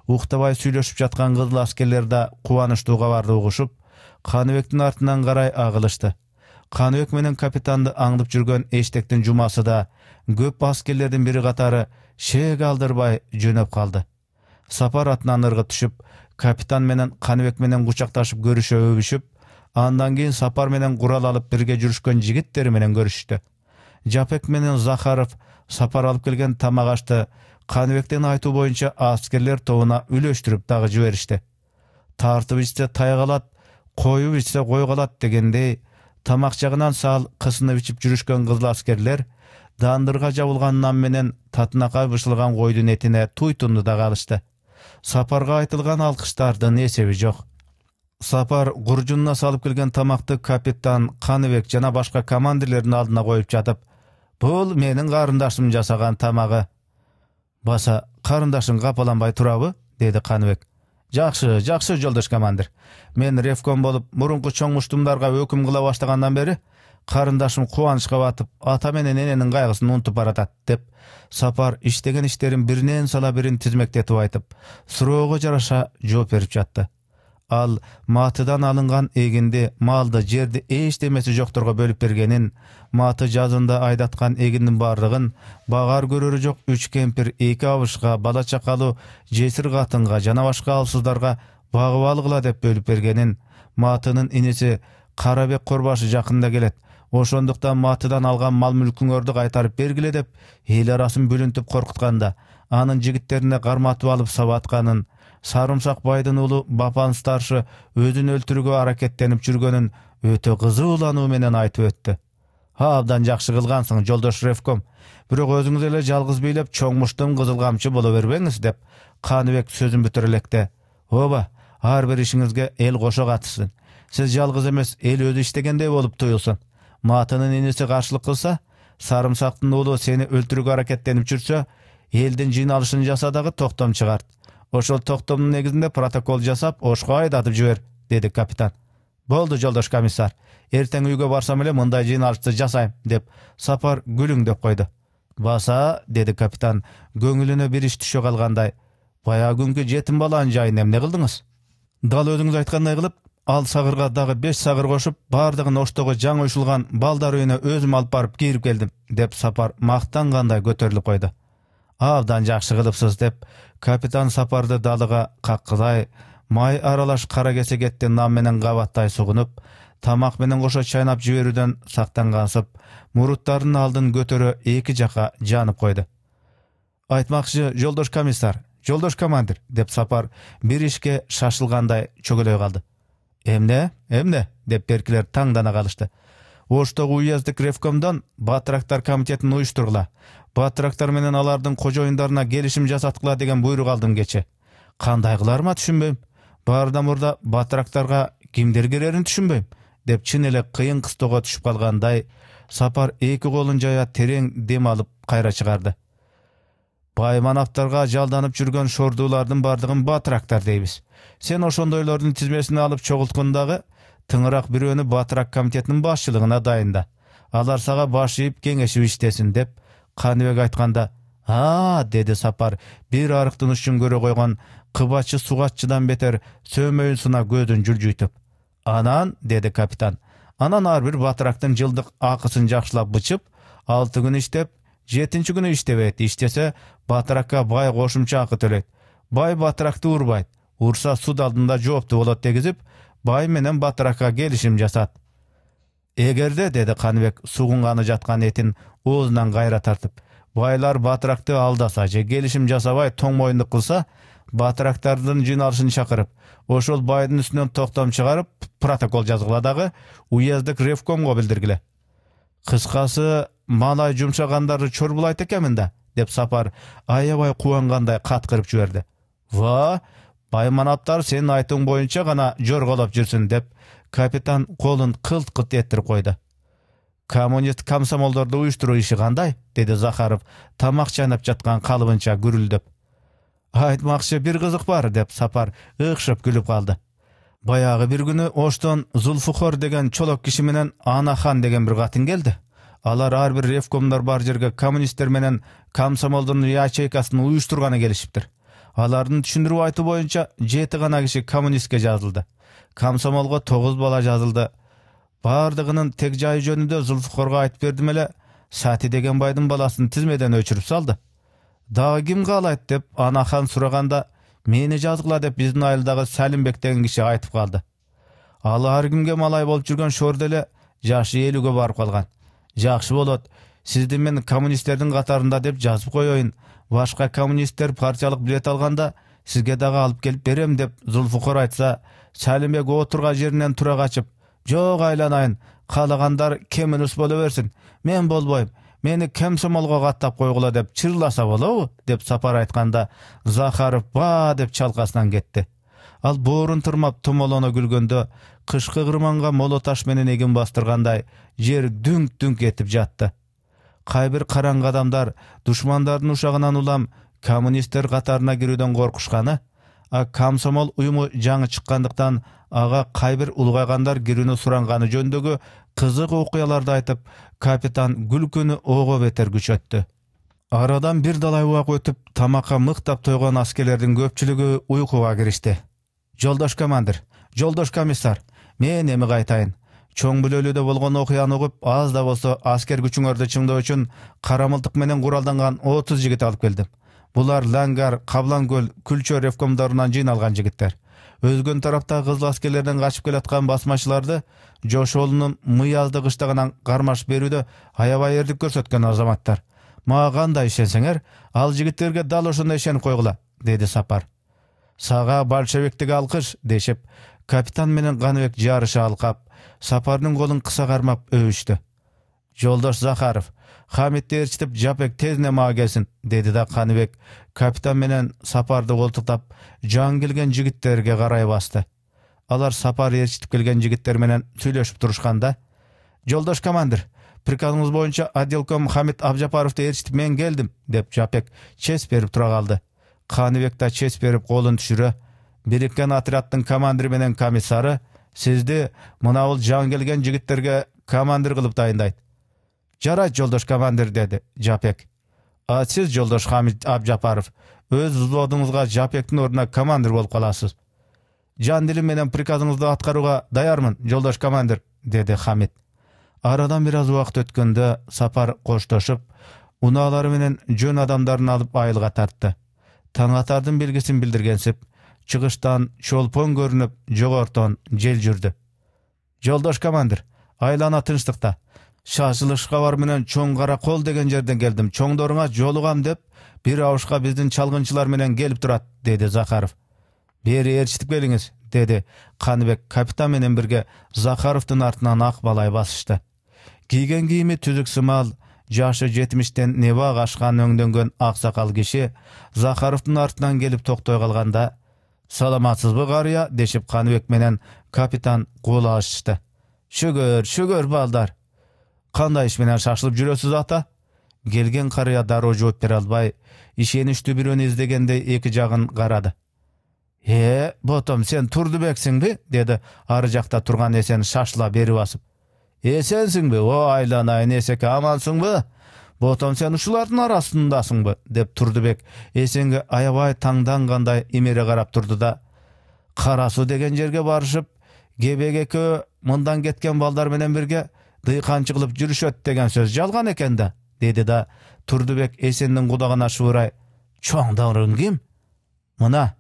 Уктабай сүйлөшүп жаткан кызыл аскерлер да кубанычтуу кабарды угушуп, Каныбектин артынан карай агылышты. Каныбек менен капитанды аңдып жүргөн эштектин жумасы да көп аскерлердин бири катары шег алдырбай жөнөп калды. Сапар атынан ыргып түшүп, капитан менен Каныбек менен кучакташып көрүшө өбүшүп, андан кийин Сапар менен курал алып бирге жүрүшкөн жигиттери менен көрүштү. Жапек менен Захаров Сапар алып келген тамак ашты Каныбектин айтуу боюнча аскерлер тобуна үлөштүрүп дагы жиберишти. Тартып ичсе тайгалат, коюп ичсе койгалат дегендей, тамак жагынан саал кысынып ичип жүрүшкөн кызыл аскерлер дандырга жабылган нан менен татынакай бышылган койдун этине туйтунду да калышты. Сапарга айтылган алкыштардын эсеби жок. Сапар куржунуна салып келген тамакты капитан Каныбек жана башка командирлердин алдына коюп жатып, "Бул менин карындашым жасаган тамагы. Баса карындашың капаланбай турабы?" деди Каныбек. "Жакшы, жакшы жолдош командир. Мен ревком болуп, мурунку чоң муштумдарга өкүм кыла баштагандан бери Карындашым кубанычка батып, ата менен эненин кайгысын унутуп баратат деп Сапар иштеген иштерин биринен сала бирин тизмектетип айтып, суроого жараша жооп берип жатты. Ал матыдан алынган эгинди, малды, жерди эчтемеси жокторго бөлүп бергенин, маты жазында айдаткан эгиндин бардыгын багар көрөрү жок 3 кемпир, 2 абышка, бала чакалуу, жесир катынга жана башка алсыздарга багып алгыла деп бөлүп бергенин, матынын иниси Карабек Корбашы жакында келет. Ошондуктан матыдан алган мал мүлкүңөрдү кайтарып бергиле деп эл арасын бүлүнтүп коркутканда, анын жигиттерине карматып алып сабатканын, Сарымсак байдын уулу Бапан старшы өзүн өлтүрүүгө аракеттенип жүргөнүн өтө кызуулануу менен айтып өттү. Абдан жакшы кылгансың, жолдош Ревком. Бирок өзүңүз эле жалгыз бийлеп чоңмуштун кызыл камчы боло бербеңиз деп Каныбек сөзүн бүтүрө электе. Ооба, ар бир ишиңизге эл кошо катышсын. Сиз жалгыз эмес, эл өзү иштегендей болуп туюлсын. Матынын иниси каршылык кылса, Сарымсактын уулу сени өлтүрүүгө аракеттенип жүрсө, элдин жыйналышын жаса дагы токтом чыгарт. Ошол токтомдун негизинде протокол жасап, Ошко айдатып жибер, деди капитан. Болду, жолдош комиссар. Эртең үйгө барсам эле мындай жыйналышты жасайм, деп Сапар күлүңдөп койду. Баса, деди капитан, көңүлүнө бир иш түшө калгандай. Баягы күнкү жетим баланын жайын эмне кылдыңыз? Дал өзүңүз айткандай кылып, ал сагырга дагы 5 сагыр кошуп, бардыгын Оштогу жаңы уйшулган балдар үйүнө өзүм алып барып кийирип келдим, деп Сапар мактангандай көтөрүлүп койду. Абдан жакшы кылыпсыз, деп капитан Сапарды далыга каккылай, май аралаш кара кесек нам менен кабаттай сугунуп, тамак менен кошо чайнап жиберүүдөн сактангансып, муруттарынын алдын көтөрө эки жака жанып койду. Айтмакчы, жолдош комиссар, жолдош командир, деп Сапар бир ишке шашылгандай чөгөлөй калды. Эмне, деп беркилер таңдана калышты. Оштогу уездик Ревкомдон батырактар комитетин уюштургула. Батырактар менен алардын кожоюндарына келишим жасаткыла деген буйрук алдым кече. Кандай кыларыма түшүнбөйм. Баардан мурда батырактарга кимдер кирерин түшүнбөйм, деп чын эле кыйын кыстоого түшүп калгандай, Сапар эки колун жая терең дем алып кайра чыгарды. Баймановтарга жалданып жүргөн шордуулардын бардыгын батырактар дейбиз. Сен ошондойлордун тизмесине алып чогулткондагы тыңыраак бирөөнү батырак комитетинин башчылыгына дайында. Алар сага баш ийип кеңешип иштесин, деп Каныбек айтканда, деди Сапар, бир арыктын учун көрө койгон кыбачы сугатчыдан бетер сөөмөйүн суна көзүн жүлжүйтүп. Анан, деди капитан, ар бир батырактын жылдык акысын жакшылап бычып, 6 күн иштеп, 7-нчи күнү иштебейт. Иштесе, батыракка бай кошумча акы төлөйт. Бай батыракты урбайт. Урса суд алдында жоопту болот дегизип, бай менен батыракка келишим жасат. Эгерде, деди Каныбек сугунганы жаткан этин оозунан кайра тартып, байлар батыракты алдаса же келишим жасабай тоң моюндук кылса, батырактардын жыйналышын чакырып, ошол байдын үстүнөн токтом чыгарып, протокол жазгыла дагы уездик Ревкомго билдиргиле. Кыскасы, малай жумшагандарды чорбулайт экенмин да, деп Сапар аябай кубангандай каткырып жиберди. Баймановтар сенин айтууң боюнча гана жорголоп жүрсүн, деп капитан колун кылт-кылт этирип койду. Коммунист комсомолдорду уюштуруу иши кандай? Деди Захаров тамак чайнап жаткан калыбынча гүрүлдөп. Айтмакчы, бир кызык бар, деп Сапар ыкшып күлүп калды. Баягы бир күнү Оштон Зулфухор деген чолок киши менен Анахан деген бир катын келди. Алар ар бир Ревкомдор бар жерге коммунисттер менен комсомолдун ячейкасын уюштурганы келишиптир. Алардын түшүндүрүү айтуу боюнча 7 гана киши коммунистке жазылды. Комсомолго 9 бала жазылды. Бардыгынын тег жайы жөнүндө Зулфухорго айтып бердим эле, Сати деген байдын баласын тизмеден өчүрүп салды. Дагы ким каалайт, деп Анахан сураганда, мени жазгыла деп биздин айылдагы Салимбек деген киши айтып калды. Ал ар кимге малай болуп жүргөн шордо эле жашы 50-гө барып калган. Жакшы болот, сизди мен коммунисттердин катарында деп жазып коеюн. Башка коммунисттер партиялык билет алганда сизге дагы алып келип берем, деп Зулфухор айтса, Салимбек отурган жеринен тура качып, жок айланайын, каалагандар кеминус боло берсин, мен болбойм, мени комсомолго каттап койгула деп чырласа болобу, деп Сапар айтканда, Захаров деп чалкасынан кетти. Ал боорун тырмап томолоно күлгөндө, кышкы кырманга молоташ менен эгин бастыргандай жер дүңк-дүңк этип жатты. Кайбир караңгы адамдар душмандардын ушагынан улам коммунисттер катарына кирүүдөн коркушканы, комсомол уюму жаңы чыккандыктан ага кайбир улгайгандар кирүүнү суранганы жөнүндөгү Kızık okuyalарды айтып, капитан күлкүнү ого бетер күчөттү. Арадан бир далай убак өтүп, тамакка мыктап тойгон аскерлердин көпчүлүгү уйкуга киришти. Жолдош командир, жолдош комиссар, мен эми кайтайын. Чоң бүлөлүдө болгон окуяны угуп, аз да болсо аскер күчүңөрдү чыңдоо үчүн карамылтык менен куралданган 30 жигит алып келдим. Булар Лангар, Каблангөл, Күлчө ревкомдорунан жыйналган жигиттер. Өзгөн тарапта кызыл аскерлерден качып келаткан басмачыларды Жошолунун Мыязды кыштагынан кармаш берүүдө аябай эрдик көрсөткөн азаматтар. Мага кандай ишенсеңер, ал жигиттерге дал ошондой ишенип койгула, деди Сапар. Сага большевиктиги алкыш, дешип, капитан менен Каныбек жарыша алкап, Сапардын колун кыса кармап өбүштү. Жолдош Захаров, Хамитти ээрчитип, Жапек тезине мага келсин, деди да Каныбек капитан менен Сапарды колтуктап, жан келген жигиттерге карай басты. Алар Сапар ээрчитип келген жигиттер менен сүйлөшүп турушканда, жолдош командир, приказыңыз боюнча отделком Хамит Абжапаровду ээрчитип мен келдим, деп Жапек чес берип тура калды. Каныбек да чес берип колун түшүрө, бириккен отряддын командири менен комиссары сизди мынабул жан келген жигиттерге командир кылып дайындайт. Жарайт, жолдош командир, деди Жапек. А сиз, жолдош Хамит Абжапаров, өз взводуңузга Жапектин ордуна командир болуп каласыз. Жан дилим менен приказыңызды аткарууга даярмын, жолдош командир, деди Хамит. Арадан бир аз убакыт өткөндө Сапар коштошуп, унаалары менен жөн адамдарын алып айылга тартты. Таңатардын белгисин билдиргенсип, чыгыштан чолпон көрүнүп, жогортон жел жүрдү. Жолдош командир, айлана тынчтыкта. Шашылыш кабар менен чоң кара кол деген жерден келдим. Чоңдоруңа жолугам деп, бир абышка биздин чалгынчылар менен келип турат, деди Захаров. Бери ээрчитип келиңиз, деди Каныбек капитан менен бирге Захаровдун артынан ак балай басышты. Кийген кийими түзүк сымал, жашы 70тен неба кашкан өңдөнгөн аксакал киши Захаровдун артынан келип токтой калганда, саламатсызбы карыя, дешип Каныбек менен капитан кол алышты. Шүгөр балдар. Кандай иш менен шашылып жүрөсүз ата? Келген карыя дароо жооп бере албай, ишеничтүү бирөөнү издегендей эки жагын карады. Ботом, сен Турдубексиңби? Деди ары жакта турган Эсен шашыла бери басып. Эсенсиңби? О, айланайын, Эсеке, амансыңбы? Ботом, сен ушулардын арасындасыңбы? Деп Турдубек Эсенге аябай таңдангандай имере карап турду да, Кара Суу деген жерге барышып, Кебек экөө мындан кеткен балдар менен бирге дыйканчы кылып жүрүшөт деген сөз жалган экен да, деди да Турдубек Эсендин кудагына шыбырай. Чоңдорун ким? Мына.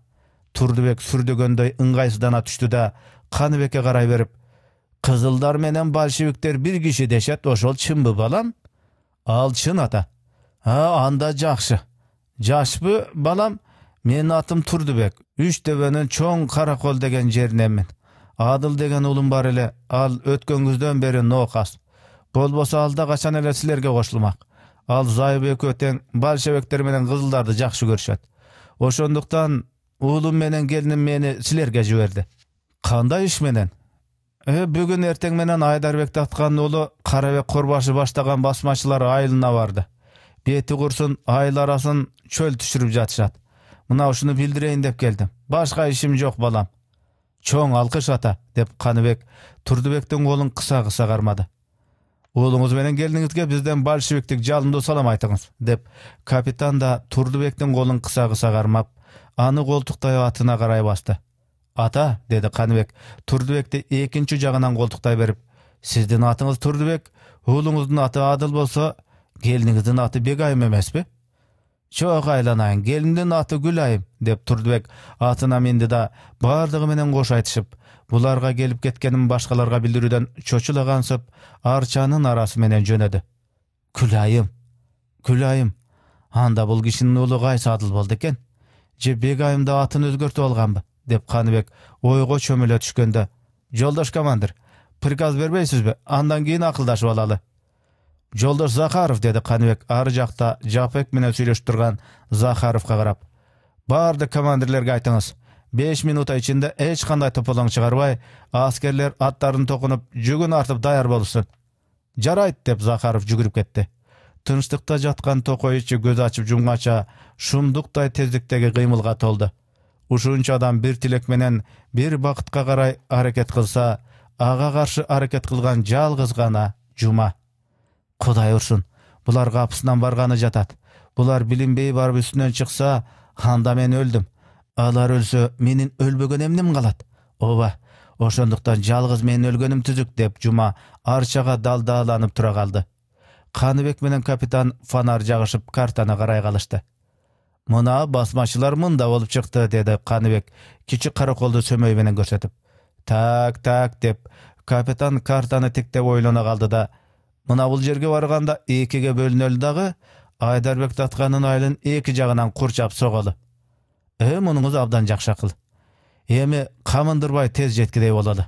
Турдубек сүрдөгөндөй ыңгайсыздана түштү да Каныбекке карай берип, кызылдар менен большевиктер бир киши дешет, ошол чынбы балам? Ал чын ата. Анда жакшы. Жашпы балам? Менин атым Турдубек. Үч төбөнүн чоң Каракол деген жериненмин. Адыл деген улум бар эле, ал өткөн күздөн бери ноокас. Болбосо алда качан эле силерге кошулмак. Ал Зайып экөө тең большевиктер менен кызылдарды жакшы көрүшөт. Ошондуктан уулум менен келиним мени силерге жиберди. Кандай иш менен? Бүгүн эртең менен Айдарбекти аткан уулу Карабек Корбашы баштаган басмачылар айылына барды. Бети курсун, айыл арасын чөл түшүрүп жатышат. Мына ушуну билдирейин деп келдим. Башка ишим жок балам. Чоң алкыш ата, деп Каныбек Турдубектин колун кыса-кыса кармады. Уулуңуз менен келиңизге бизден большевиктик жалындуу салам айтыңыз, деп капитан да Турдубектин колун кыса-кыса кармап, аны колтуктай атына карай басты. Ата, деди Каныбек Турдубекти экинчи жагынан колтуктай берип, сиздин атыңыз Турдубек, уулуңуздун аты Адыл болсо, келиниңиздин аты Бегайым эмеспи? Чок айланайын, келиндин аты Гүлайым, деп Турдубек атына минди да бардыгы менен кош айтышып, буларга келип кеткенин башкаларга билдирүүдөн чочулагансып, арчанын арасы менен жөнөдү. Гүлайым. Анда бул кишинин уулу кайсы Адыл болду экен? Же Бегайым да атын өзгөртүп алганбы? Деп Каныбек ойго чөмүлө түшкөндө, жолдош командир, приказ бербейсизби? Андан кийин акылдашып алалы. Жолдош Захаров, деди Каныбек ары жакта Жапек менен сүйлөшүп турган Захаровка карап. Барды командирлерге айтыңыз. 5 минут ичинде эч кандай тополоң чыгарбай, аскерлер аттарын токунуп, жүгүн артып даяр болушун. Жарайт, деп Захаров жүгүрүп кетти. Тынчтыкта жаткан токой ичи көз ачып жумгача шумдуктай тездиктеги кыймылга толду. Ушунча адам бир тилек менен бир бакытка карай аракет кылса, ага каршы аракет кылган жалгыз гана Жума. Кудай урсун, булар капысынан барганы жатат. Булар билинбей барып үстүнөн чыкса, анда мен өлдүм. Алар өлсө, менин өлбөгөн эмнем калат? Ооба, ошондуктан жалгыз менин өлгөнүм түзүк деп Жума арчага далдааланып тура калды. Каныбек менен капитан фонарь жагышып картаны карай калышты. Мына басмачылар мында болуп чыкты, деди Каныбек кичи караколду сөмөй менен көрсөтүп. Так деп капитан картаны тиктеп ойлоно калды да, мына бул жерге барганда экиге бөлүнөлү дагы Айдарбек татканын айылын эки жагынан курчап соголу. Мунуңуз абдан жакшы акыл. Эми камындырбай тез жеткидей бололу.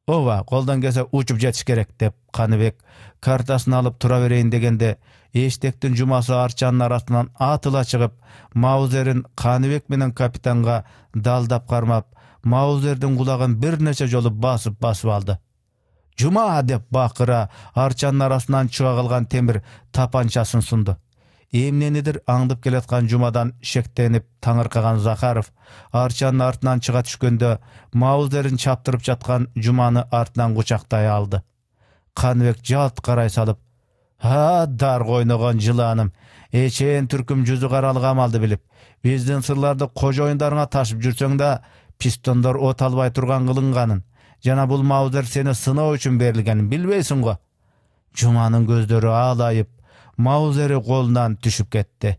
Ооба, колдон келсе учуп жетиш керек деп Каныбек картасын алып тура берейин дегенде, эштектин Жумасы арчанын арасынан атыла чыгып, Маузерин Каныбек менен капитанга далдап кармап, Маузердин кулагын бир нече жолу басып алды. Жума деп бакыра арчанын арасынан чыга калган темир тапанчасын сунду. Эмненидир аңдып келаткан Жумадан шектенип таңыркаган Захаров арчанын артынан чыга түшкөндө Маузерин чаптырып жаткан Жуманы артынан кучактай алды. Каныбек жалт карай салып, дар койногон жыланым, эчен түркүм жүзү каралык амалды билип, биздин сырларды кожоюндарыңа ташып жүрсөң да, пистондор от албай турган кылынганын, жана бул Маузер сени сыноо үчүн берилгенин билбейсиң го? Жуманын көздөрү алайып, Маузери колунан түшүп кетти.